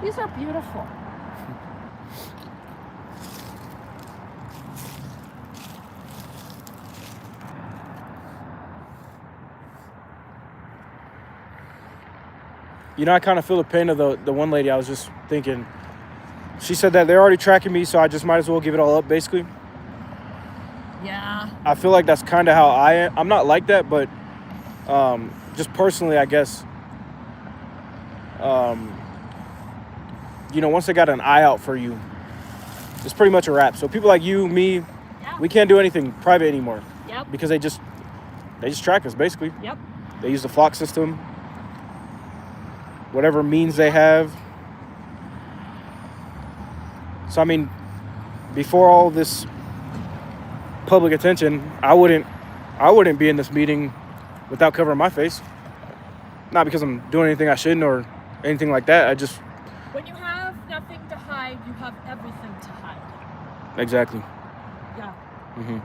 These are beautiful. You know, I kind of feel the pain of the one lady. I was just thinking, she said that they're already tracking me, so I just might as well give it all up, basically. Yeah. I feel like that's kind of how I am. I'm not like that, but just personally, I guess, you know, once they got an eye out for you, it's pretty much a wrap. So people like you, me, we can't do anything private anymore. Yep. Because they just track us, basically. Yep. They use the flock system, whatever means they have. So, I mean, before all this public attention, I wouldn't be in this meeting without covering my face. Not because I'm doing anything I shouldn't or anything like that. I just... When you have nothing to hide, you have everything to hide. Exactly. Yeah. Mm-hmm.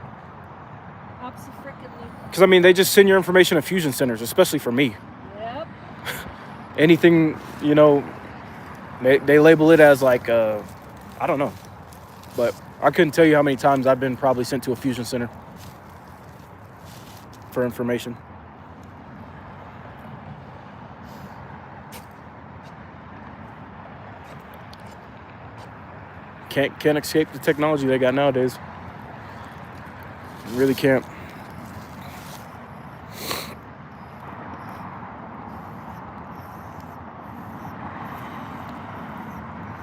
Abso-freaking-lutely. Because, I mean, they just send your information to fusion centers, especially for me. Yep. Anything, you know, they label it as like, I don't know. But I couldn't tell you how many times I've been probably sent to a fusion center for information. Can't escape the technology they got nowadays. You really can't.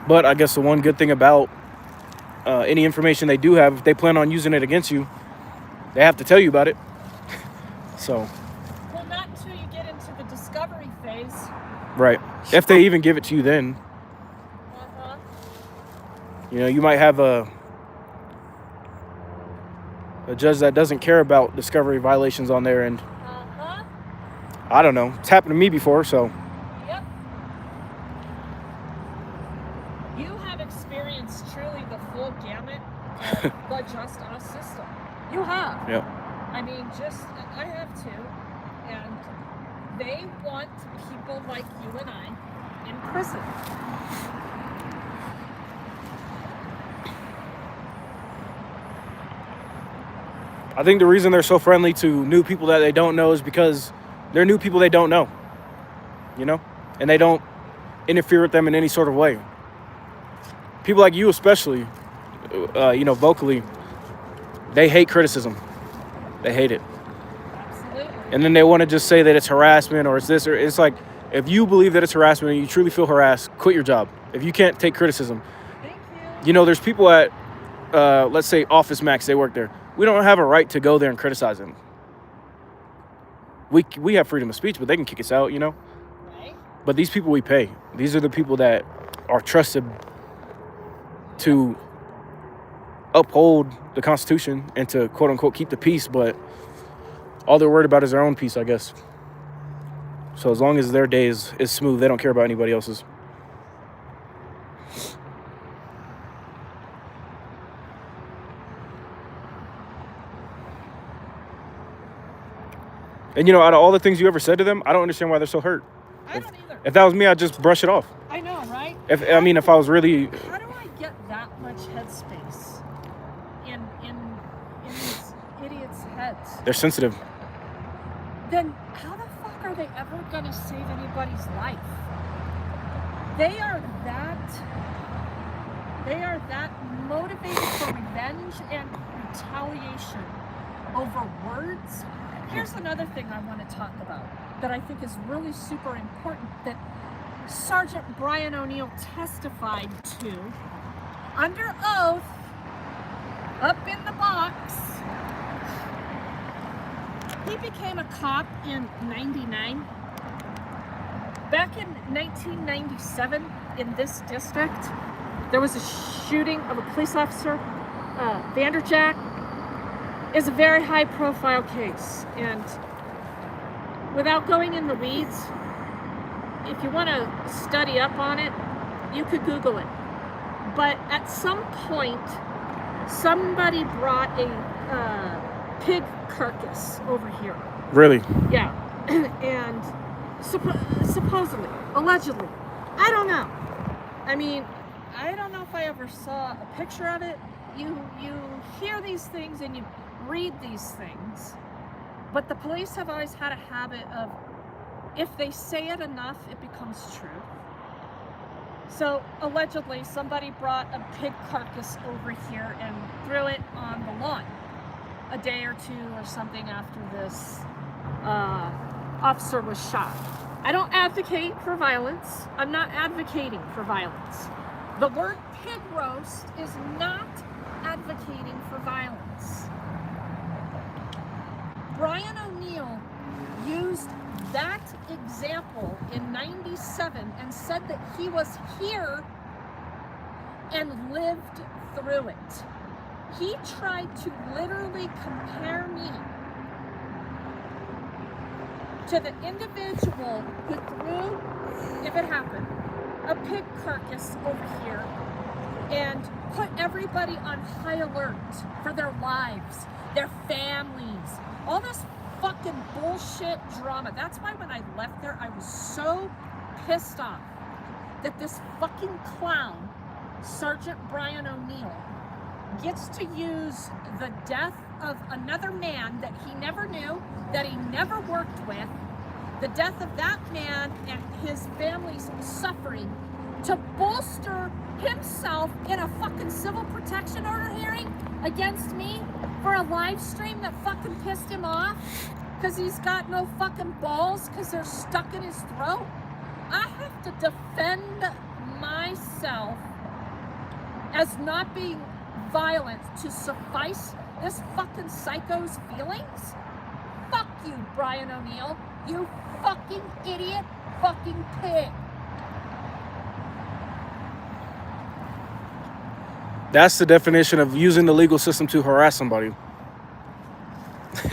But I guess the one good thing about any information they do have, if they plan on using it against you, they have to tell you about it. So. Well, not until you get into the discovery phase. Right. If they even give it to you then. You know, you might have a judge that doesn't care about discovery violations on there, and I don't know. It's happened to me before, so. Yep. You have experienced truly the full gamut of the Just Us system. You have. Yep. I mean, I have too. And they want people like you and I in prison. I think the reason they're so friendly to new people that they don't know is because they're new people they don't know, you know, and they don't interfere with them in any sort of way. People like you especially, you know, vocally, they hate criticism. They hate it. Absolutely. And then they want to just say that it's harassment or it's this, or it's like, if you believe that it's harassment and you truly feel harassed, quit your job. If you can't take criticism. Thank you. You know, there's people at, let's say, Office Max, they work there. We don't have a right to go there and criticize them. We have freedom of speech, but they can kick us out, you know? Right. But these people we pay. These are the people that are trusted to uphold the Constitution and to, quote unquote, keep the peace, but all they're worried about is their own peace, I guess. So as long as their day is smooth, they don't care about anybody else's. And, you know, out of all the things you ever said to them, I don't understand why they're so hurt. I don't either. If that was me, I'd just brush it off. I know, right? If I was really... How do I get that much headspace in these idiots' heads? They're sensitive. Then how the fuck are they ever gonna save anybody's life? They are that motivated for revenge and retaliation over words. Here's another thing I want to talk about that I think is really super important that Sergeant Brian O'Neill testified to under oath up in the box. He became a cop in '99. Back in 1997 in this district, there was a shooting of a police officer, Vanderjack. Is a very high profile case, and without going in the weeds, if you want to study up on it, you could Google it. But at some point, somebody brought a pig carcass over here. Really? Yeah. And supposedly, allegedly, I don't know. I mean, I don't know if I ever saw a picture of it. You hear these things and you read these things, but the police have always had a habit of, if they say it enough, it becomes true. So allegedly somebody brought a pig carcass over here and threw it on the lawn a day or two or something after this officer was shot. I don't advocate for violence. I'm not advocating for violence. The word pig roast is not advocating for violence. Brian O'Neill used that example in '97 and said that he was here and lived through it. He tried to literally compare me to the individual who threw, if it happened, a pig carcass over here and put everybody on high alert for their lives, their families, all this fucking bullshit drama. That's why when I left there, I was so pissed off that this fucking clown, Sergeant Brian O'Neill, gets to use the death of another man that he never knew, that he never worked with, the death of that man and his family's suffering to bolster himself in a fucking civil protection order hearing against me for a live stream that fucking pissed him off because he's got no fucking balls because they're stuck in his throat. I have to defend myself as not being violent to suffice this fucking psycho's feelings? Fuck you, Brian O'Neill. You fucking idiot. fucking pig. That's the definition of using the legal system to harass somebody.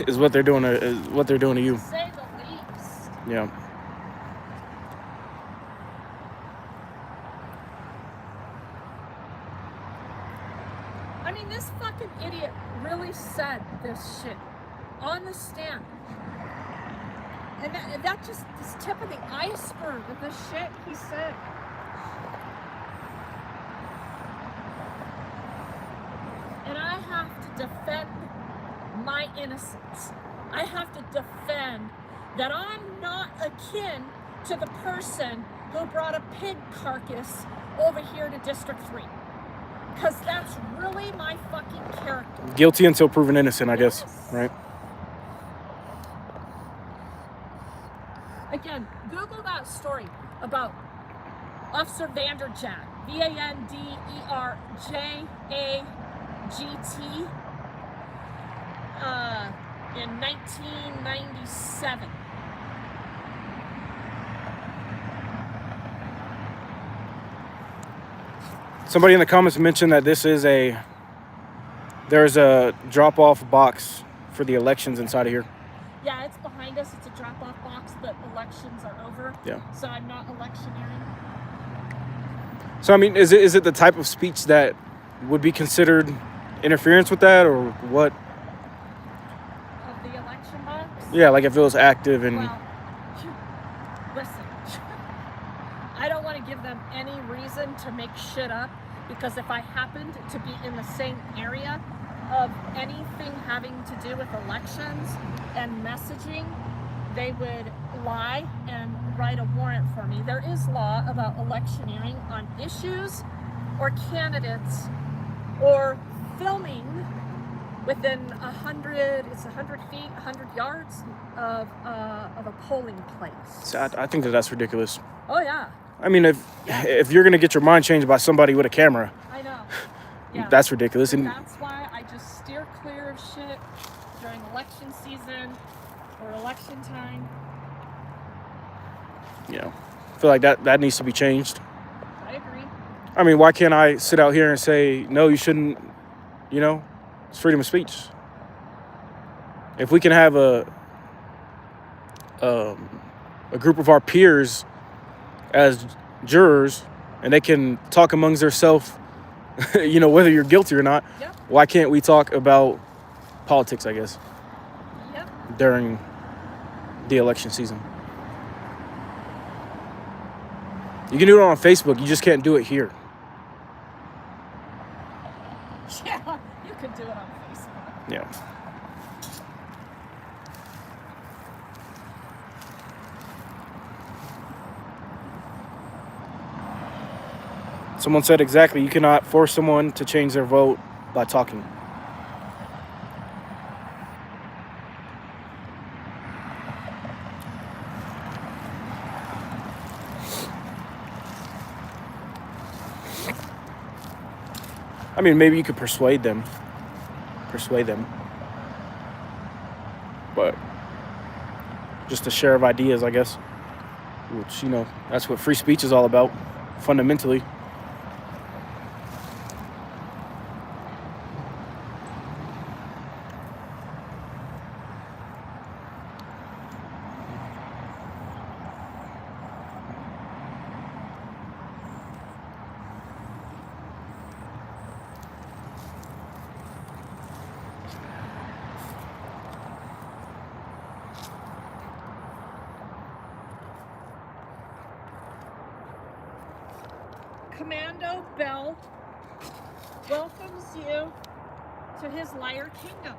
Is what they're doing to you. To say the least. Yeah. I mean, this fucking idiot really said this shit on the stand. And that just is tip of the iceberg of the shit he said. And I have to defend my innocence. I have to defend that I'm not akin to the person who brought a pig carcass over here to District 3. Because that's really my fucking character. Guilty until proven innocent, I guess. Right? Again, Google that story about Officer Vanderjagt, Vanderjagt, in 1997. Somebody in the comments mentioned that there's a drop-off box for the elections inside of here. Yeah, it's behind us. It's a drop-off box, but elections are over. Yeah. So I'm not electioneering. So I mean, is it the type of speech that would be considered interference with that, or what? Of the election box? Yeah, like if it was active and. Well, listen, I don't want to give them any reason to make shit up, because if I happened to be in the same area of anything having to do with elections and messaging, they would lie and write a warrant for me. There is law about electioneering on issues or candidates or filming within 100 feet, 100 yards of a polling place. So I think that's ridiculous. Oh yeah. I mean, if you're gonna get your mind changed by somebody with a camera, I know. Yeah. that's ridiculous. And that's why I just steer clear of shit during election season or election time. I feel like that needs to be changed. I agree. I mean, why can't I sit out here and say, no, you shouldn't, it's freedom of speech. If we can have a group of our peers as jurors and they can talk amongst themselves, whether you're guilty or not, Yep. Why can't we talk about politics, I guess, Yep. during the election season? You can do it on Facebook, you just can't do it here. Yeah, you could do it on Facebook. Yeah. Someone said exactly, you cannot force someone to change their vote by talking. I mean, maybe you could persuade them. But just a share of ideas, I guess. Which, that's what free speech is all about, fundamentally. Commando Bell welcomes you to his Liar Kingdom.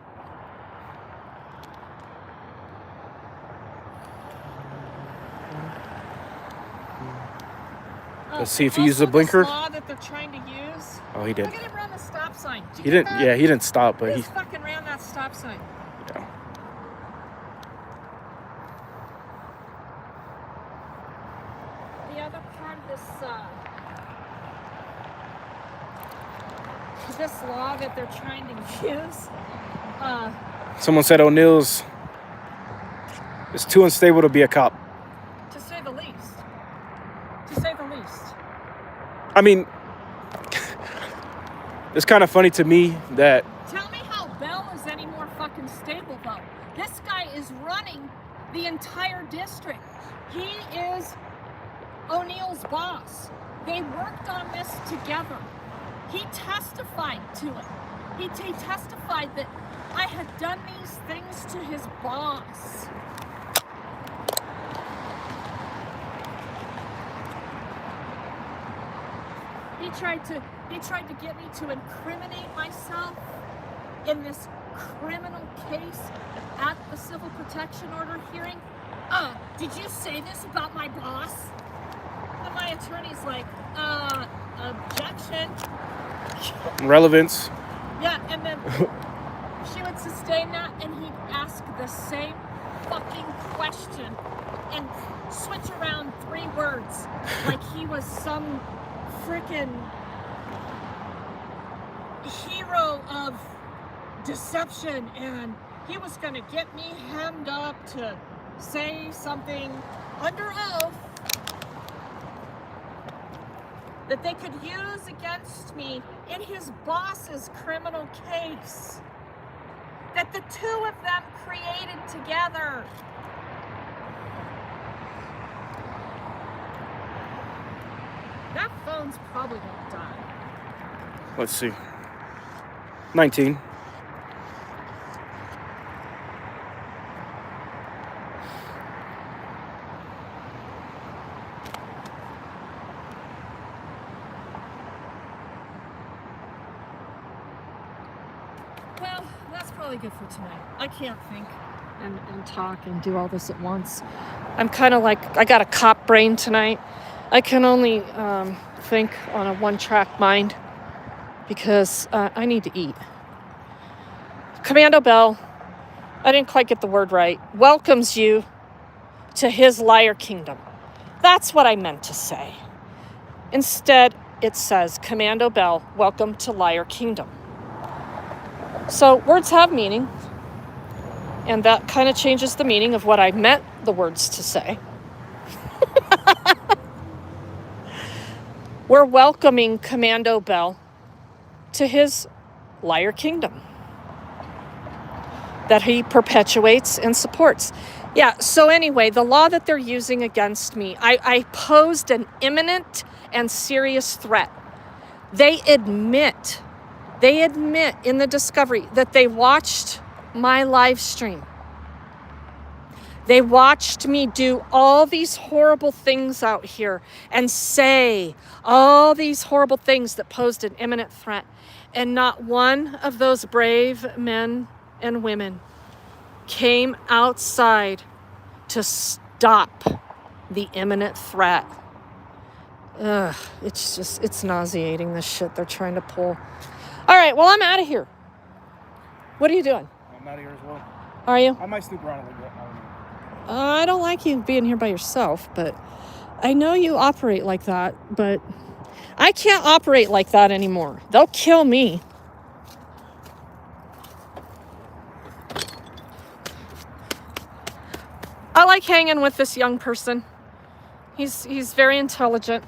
Let's see if he uses a blinker. This law that they're trying to use. Oh, he did. Look at him run the stop sign. Did He you get didn't. that? Yeah, he didn't stop, but He he. just fucking ran that stop sign. Yeah. The other part of this law that they're trying to use. Someone said O'Neill's is too unstable to be a cop. To say the least. to say the least. I mean, it's kind of funny to me that Tell me how Bell is any more fucking stable, though. This guy is running the entire district. He is O'Neill's boss. They worked on this together. He testified to it. He testified that I had done these things to his boss. He tried to get me to incriminate myself in this criminal case at the civil protection order hearing. Did you say this about my boss? And my attorney's like, objection. relevance. Yeah, and then she would sustain that and he'd ask the same fucking question and switch around 3 words like he was some freaking hero of deception, and he was gonna get me hemmed up to say something under oath that they could use against me in his boss's criminal case that the 2 of them created together. That phone's probably gonna die. Let's see. 19. Well, that's probably good for tonight. I can't think and talk and do all this at once. I'm kind of like, I got a cop brain tonight. I can only think on a one-track mind because I need to eat. Commando Bell, I didn't quite get the word right, welcomes you to his liar kingdom. That's what I meant to say. Instead, it says, Commando Bell, welcome to Liar Kingdom. So words have meaning, and that kind of changes the meaning of what I meant the words to say. We're welcoming Commando Bell to his liar kingdom that he perpetuates and supports. Yeah, so anyway, the law that they're using against me, I posed an imminent and serious threat. They admit in the discovery that they watched my live stream. They watched me do all these horrible things out here and say all these horrible things that posed an imminent threat. And not one of those brave men and women came outside to stop the imminent threat. Ugh, it's nauseating, this shit they're trying to pull. All right, well, I'm out of here. What are you doing? I'm out of here as well. Are you? I might snoop around a little bit. I don't like you being here by yourself, but I know you operate like that, but I can't operate like that anymore. They'll kill me. I like hanging with this young person. He's very intelligent,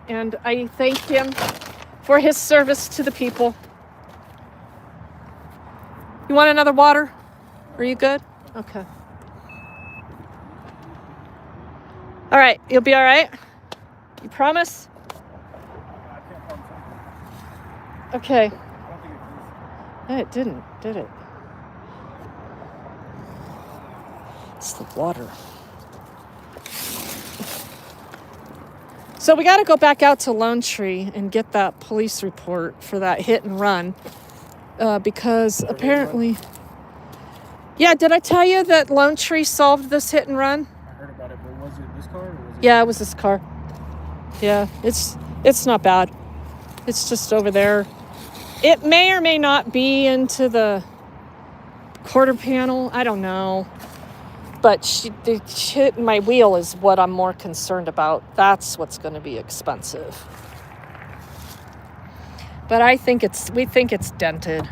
and I thank him for his service to the people. You want another water? Are you good? Okay. All right, you'll be all right? You promise? Okay. No, it didn't, did it? It's the water. So we got to go back out to Lone Tree and get that police report for that hit and run. Because apparently... Yeah, did I tell you that Lone Tree solved this hit and run? I heard about it, but was it this car or was it... Yeah, it was this car. Yeah, it's not bad. It's just over there. It may or may not be into the quarter panel. I don't know. But the hit in my wheel is what I'm more concerned about. That's what's going to be expensive. But we think it's dented.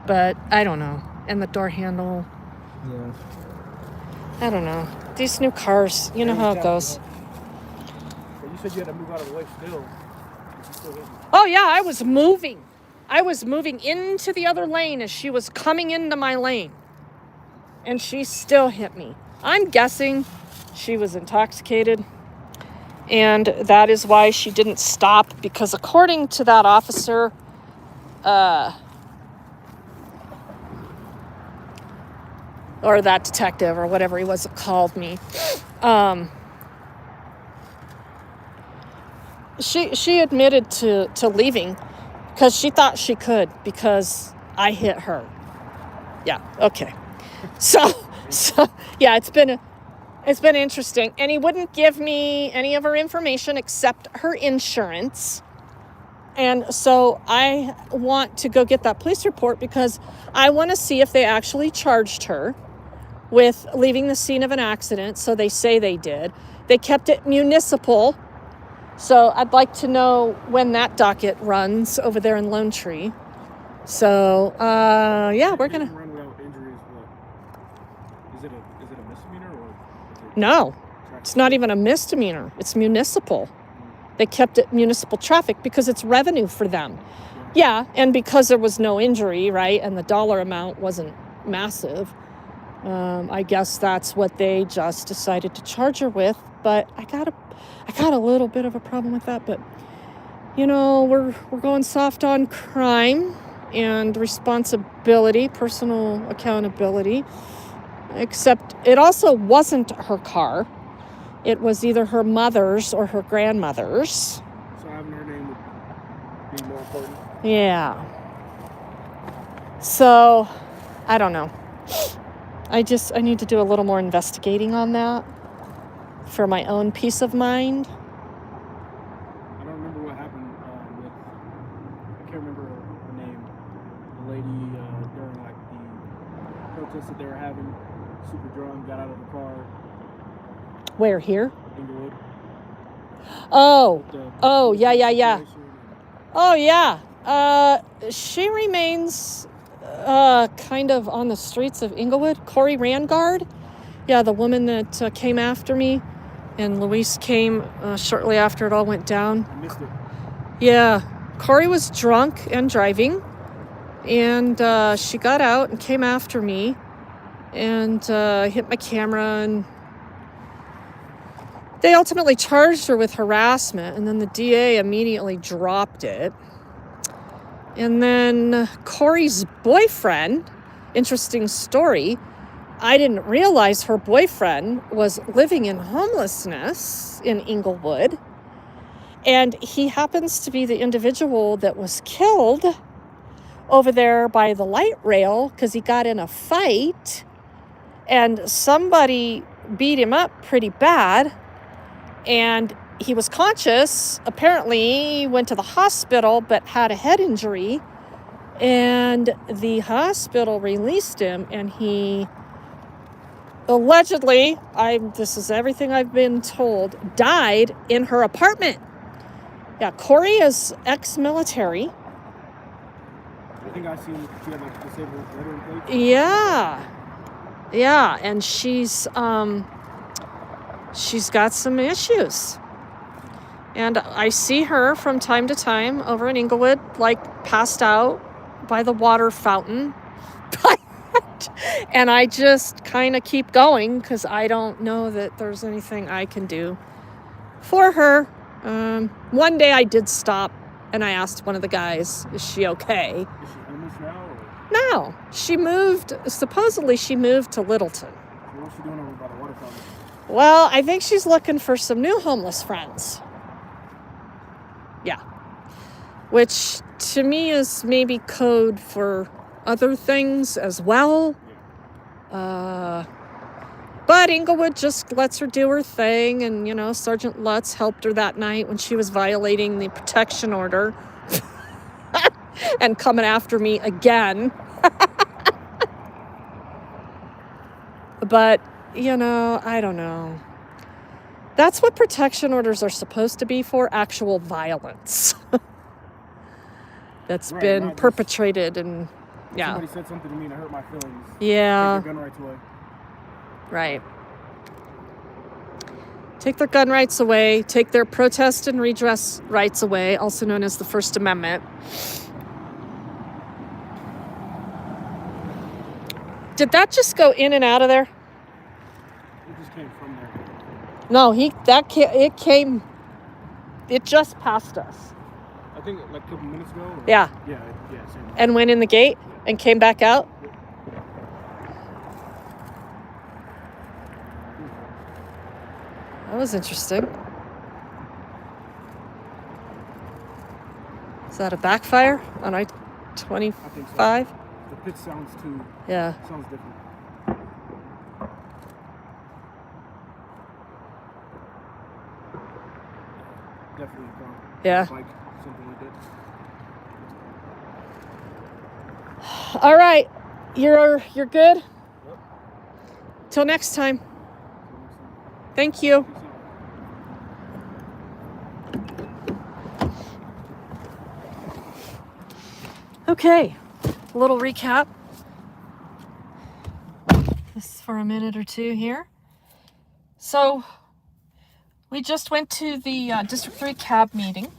But I don't know. And the door handle. Yeah. I don't know. These new cars, you know how it goes. But you said you had to move out of the way still. But you still hit me. Oh yeah, I was moving. I was moving into the other lane as she was coming into my lane. And she still hit me. I'm guessing she was intoxicated. And that is why she didn't stop, because according to that officer, or that detective or whatever he was that called me, she admitted to leaving because she thought she could because I hit her. Yeah, okay. So yeah, it's been interesting. And he wouldn't give me any of her information except her insurance. And so I want to go get that police report because I want to see if they actually charged her with leaving the scene of an accident. So they say they did. They kept it municipal. So I'd like to know when that docket runs over there in Lone Tree. So, yeah, we're going to... Run without injuries, what? Is it a misdemeanor or is it No, it's not even a misdemeanor. It's municipal. They kept it municipal traffic because it's revenue for them. Yeah, and because there was no injury, right, and the dollar amount wasn't massive, I guess that's what they just decided to charge her with. But I got a little bit of a problem with that. But you know, we're going soft on crime and responsibility, personal accountability. Except it also wasn't her car. It was either her mother's or her grandmother's. So having her name would be more important? Yeah. So, I don't know. I need to do a little more investigating on that for my own peace of mind. I don't remember what happened I can't remember her name. The lady during like the protests that they were having, super drunk, got out of the car. Where, here? Inglewood. Oh, yeah. Oh, yeah. She remains kind of on the streets of Inglewood. Corey Rangard. Yeah, the woman that came after me. And Luis came shortly after it all went down. I missed it. Yeah. Corey was drunk and driving. And she got out and came after me. And hit my camera, and they ultimately charged her with harassment, and then the DA immediately dropped it. And then Corey's boyfriend, interesting story, I didn't realize her boyfriend was living in homelessness in Inglewood, and he happens to be the individual that was killed over there by the light rail because he got in a fight. And somebody beat him up pretty bad, and he was conscious. Apparently, he went to the hospital, but had a head injury, and the hospital released him, and he allegedly, this is everything I've been told, died in her apartment. Yeah, Corey is ex-military. I think I seen she had like disabled veteran plates. Yeah, and she's got some issues. And I see her from time to time over in Inglewood, like passed out by the water fountain. And I just kind of keep going because I don't know that there's anything I can do for her. One day I did stop and I asked one of the guys, is she okay? Is she homeless now? Or? No, supposedly she moved to Littleton. So what's she doing over by the water fountain? Well, I think she's looking for some new homeless friends. Yeah. Which to me is maybe code for other things as well. But Inglewood just lets her do her thing, and, you know, Sergeant Lutz helped her that night when she was violating the protection order and coming after me again. But, you know, I don't know. That's what protection orders are supposed to be for, actual violence. That's been perpetrated, and yeah. Somebody said something to me and it hurt my feelings. Yeah. Take their gun right away. Right. Take their gun rights away, take their protest and redress rights away, also known as the First Amendment. Did that just go in and out of there? It just came from there. No, it just passed us. I think like a couple minutes ago. Or? Yeah. Yeah, same. And went in the gate and came back out. That was interesting. Is that a backfire on I-25? I think so. The pitch sounds too. Yeah. Sounds different. Definitely a car. Yeah. Bike, something like that. All right. You're good? Yep. Till next time. Thank you. Okay, a little recap. Just for a minute or two here. So, we just went to the District 3 CAB meeting.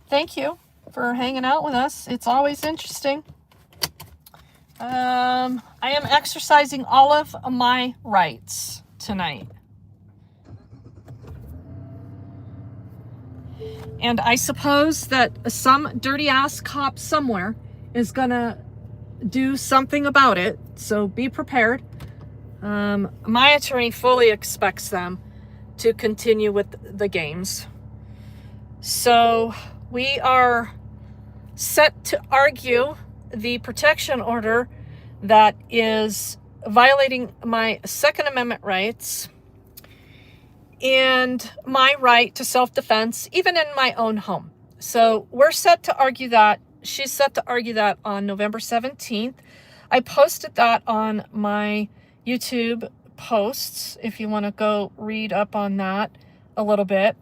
Thank you for hanging out with us. It's always interesting. I am exercising all of my rights tonight. And I suppose that some dirty ass cop somewhere is gonna do something about it. So be prepared. My attorney fully expects them to continue with the games. So we are set to argue the protection order that is violating my Second Amendment rights and my right to self-defense, even in my own home. So we're set to argue that. She's set to argue that on November 17th. I posted that on my YouTube posts, if you want to go read up on that a little bit.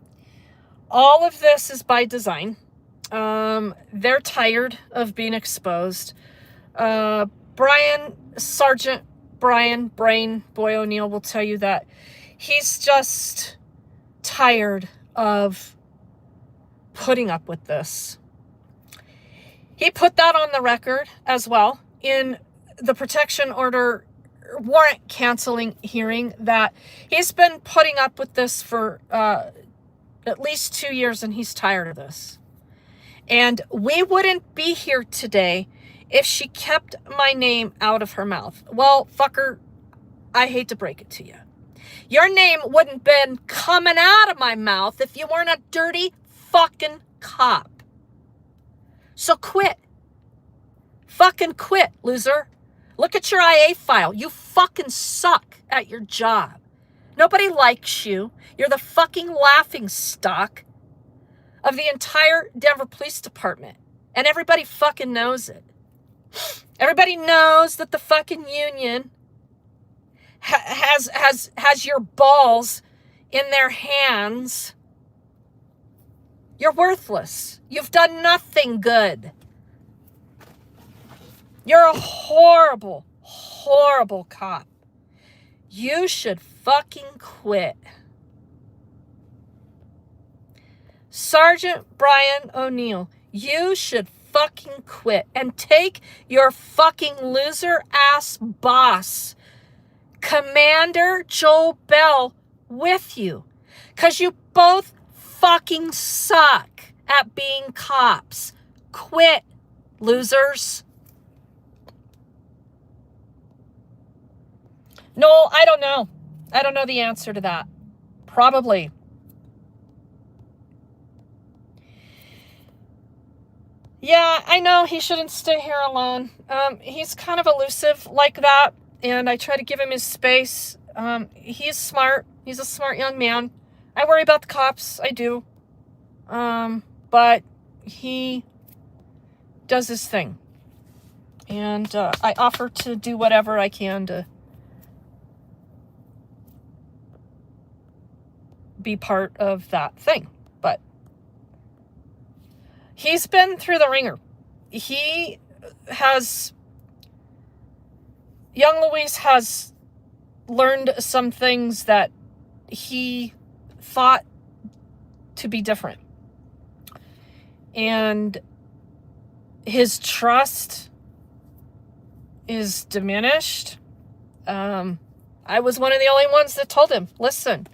All of this is by design. They're tired of being exposed. Sergeant Brian Brain Boy O'Neill will tell you that he's just tired of putting up with this. He put that on the record as well in the protection order warrant canceling hearing, that he's been putting up with this for at least 2 years and he's tired of this. And we wouldn't be here today if she kept my name out of her mouth. Well, fucker, I hate to break it to you. Your name wouldn't been coming out of my mouth if you weren't a dirty fucking cop. So quit. Fucking quit, loser. Look at your IA file. You fucking suck at your job. Nobody likes you. You're the fucking laughing stock of the entire Denver Police Department. And everybody fucking knows it. Everybody knows that the fucking union has your balls in their hands. You're worthless. You've done nothing good. You're a horrible, horrible cop. You should fucking quit. Sergeant Brian O'Neill, you should fucking quit and take your fucking loser ass boss, Commander Joe Bell, with you. 'Cause you both fucking suck at being cops. Quit, losers. No, I don't know. I don't know the answer to that. Probably. Yeah, I know he shouldn't stay here alone. He's kind of elusive like that, and I try to give him his space. He's smart. He's a smart young man. I worry about the cops. I do. But he does his thing. And I offer to do whatever I can to be part of that thing. But he's been through the ringer. Young Luis has learned some things that he thought to be different. And his trust is diminished. I was one of the only ones that told him, listen,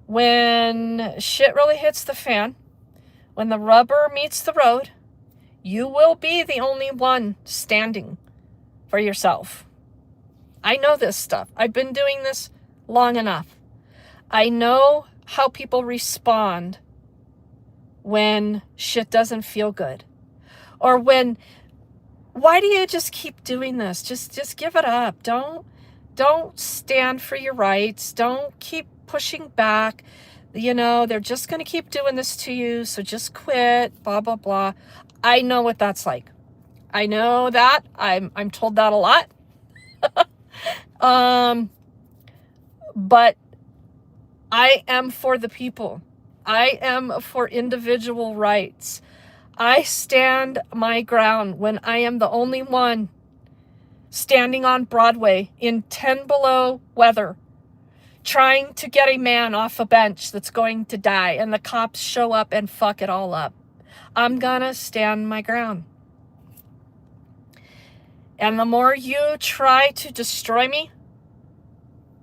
when shit really hits the fan, when the rubber meets the road, you will be the only one standing for yourself. I know this stuff. I've been doing this long enough. I know how people respond when shit doesn't feel good. Or when, why do you just keep doing this? Just give it up. Don't stand for your rights. Don't keep pushing back. You know, they're just going to keep doing this to you, so just quit, blah, blah, blah. I know what that's like. I know that. I'm told that a lot. But I am for the people. I am for individual rights. I stand my ground when I am the only one standing on Broadway in 10 below weather, trying to get a man off a bench that's going to die, and the cops show up and fuck it all up. I'm gonna stand my ground. And the more you try to destroy me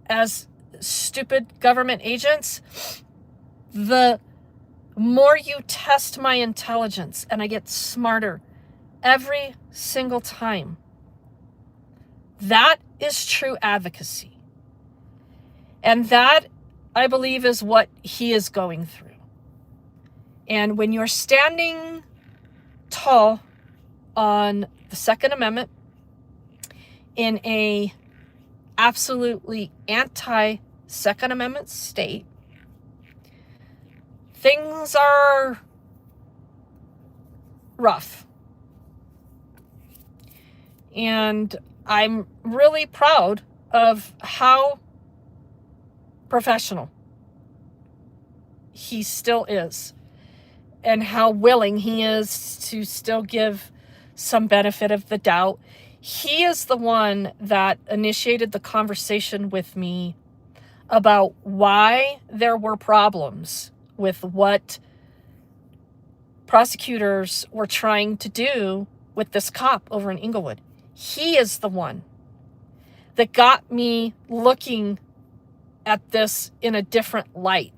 as stupid government agents, the more you test my intelligence, and I get smarter every single time. That is true advocacy. And that, I believe, is what he is going through. And when you're standing tall on the Second Amendment in a absolutely anti-Second Amendment state, things are rough. And I'm really proud of how professional he still is, and how willing he is to still give some benefit of the doubt. He is the one that initiated the conversation with me about why there were problems with what prosecutors were trying to do with this cop over in Inglewood. He is the one that got me looking at this in a different light.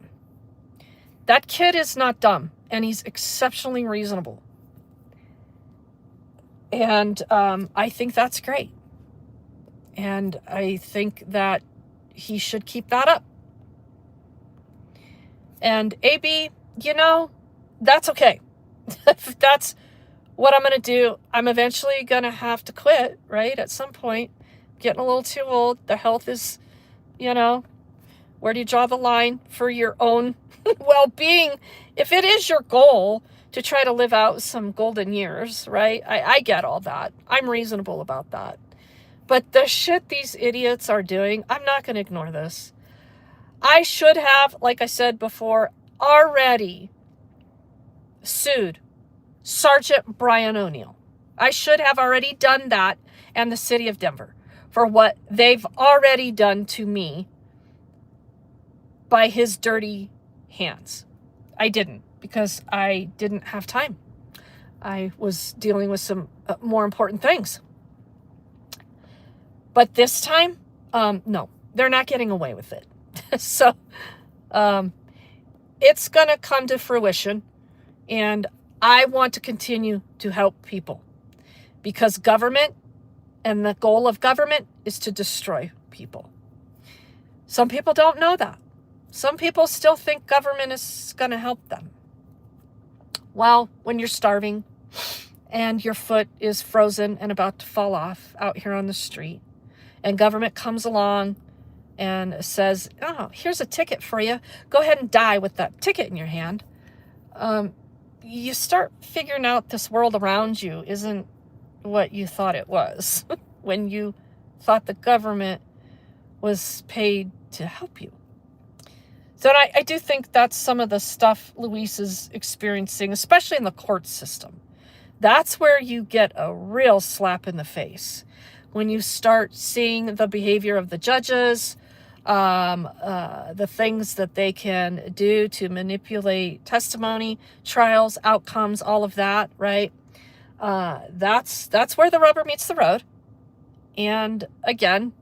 That kid is not dumb, and he's exceptionally reasonable. And I think that's great. And I think that he should keep that up. And AB, you know, that's okay. If that's what I'm going to do, I'm eventually going to have to quit, right? At some point, getting a little too old. The health is, you know, where do you draw the line for your own well-being? If it is your goal to try to live out some golden years, right? I get all that. I'm reasonable about that. But the shit these idiots are doing, I'm not going to ignore this. I should have, like I said before, already sued Sergeant Brian O'Neill. I should have already done that, and the city of Denver, for what they've already done to me by his dirty hands. I didn't, because I didn't have time. I was dealing with some more important things. But this time, no, they're not getting away with it. So it's going to come to fruition, and I want to continue to help people, because government and the goal of government is to destroy people. Some people don't know that. Some people still think government is going to help them. Well, when you're starving and your foot is frozen and about to fall off out here on the street, and government comes along and says, oh, here's a ticket for you. Go ahead and die with that ticket in your hand. You start figuring out this world around you isn't what you thought it was when you thought the government was paid to help you. So I do think that's some of the stuff Luis is experiencing, especially in the court system. That's where you get a real slap in the face. When you start seeing the behavior of the judges, the things that they can do to manipulate testimony, trials, outcomes, all of that, right? That's where the rubber meets the road. And again,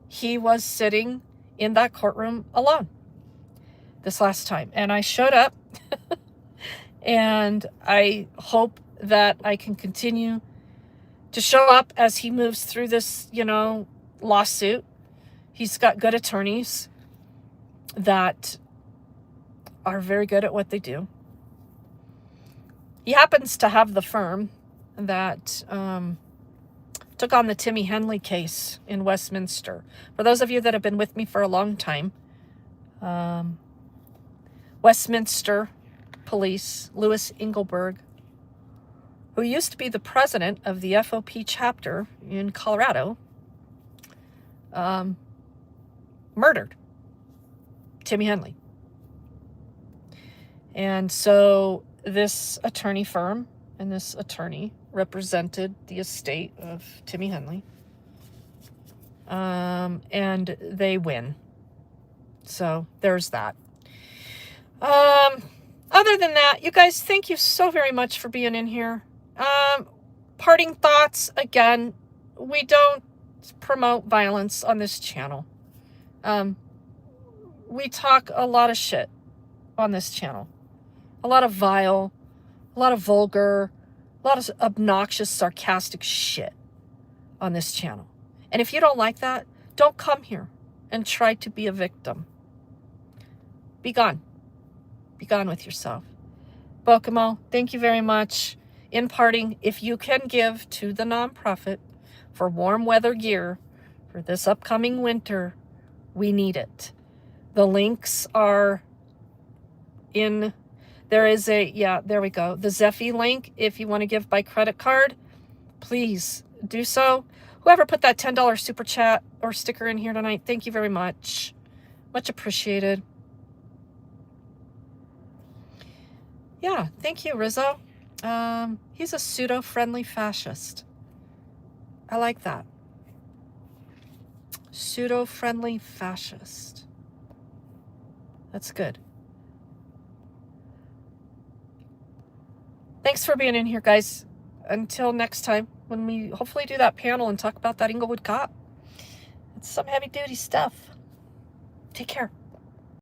he was sitting in that courtroom alone this last time. And I showed up and I hope that I can continue to show up as he moves through this, lawsuit. He's got good attorneys that are very good at what they do. He happens to have the firm that took on the Timmy Henley case in Westminster. For those of you that have been with me for a long time, Westminster Police, Louis Engelberg, who used to be the president of the FOP chapter in Colorado, murdered Timmy Henley. And so this attorney firm and this attorney represented the estate of Timmy Henley. And they win. So there's that. Other than that, you guys, thank you so very much for being in here. Parting thoughts, again, we don't promote violence on this channel. We talk a lot of shit on this channel. A lot of vile, a lot of vulgar, a lot of obnoxious, sarcastic shit on this channel. And if you don't like that, don't come here and try to be a victim. Be gone. Be gone with yourself. Bokomo, thank you very much. In parting, if you can give to the nonprofit for warm weather gear for this upcoming winter, we need it. The links are in, there is a, there we go. The Zeffy link, if you want to give by credit card, please do so. Whoever put that $10 super chat or sticker in here tonight, thank you very much. Much appreciated. Yeah, thank you, Rizzo. He's a pseudo-friendly fascist. I like that. Pseudo-friendly fascist. That's good. Thanks for being in here, guys. Until next time, when we hopefully do that panel and talk about that Inglewood cop. It's some heavy-duty stuff. Take care.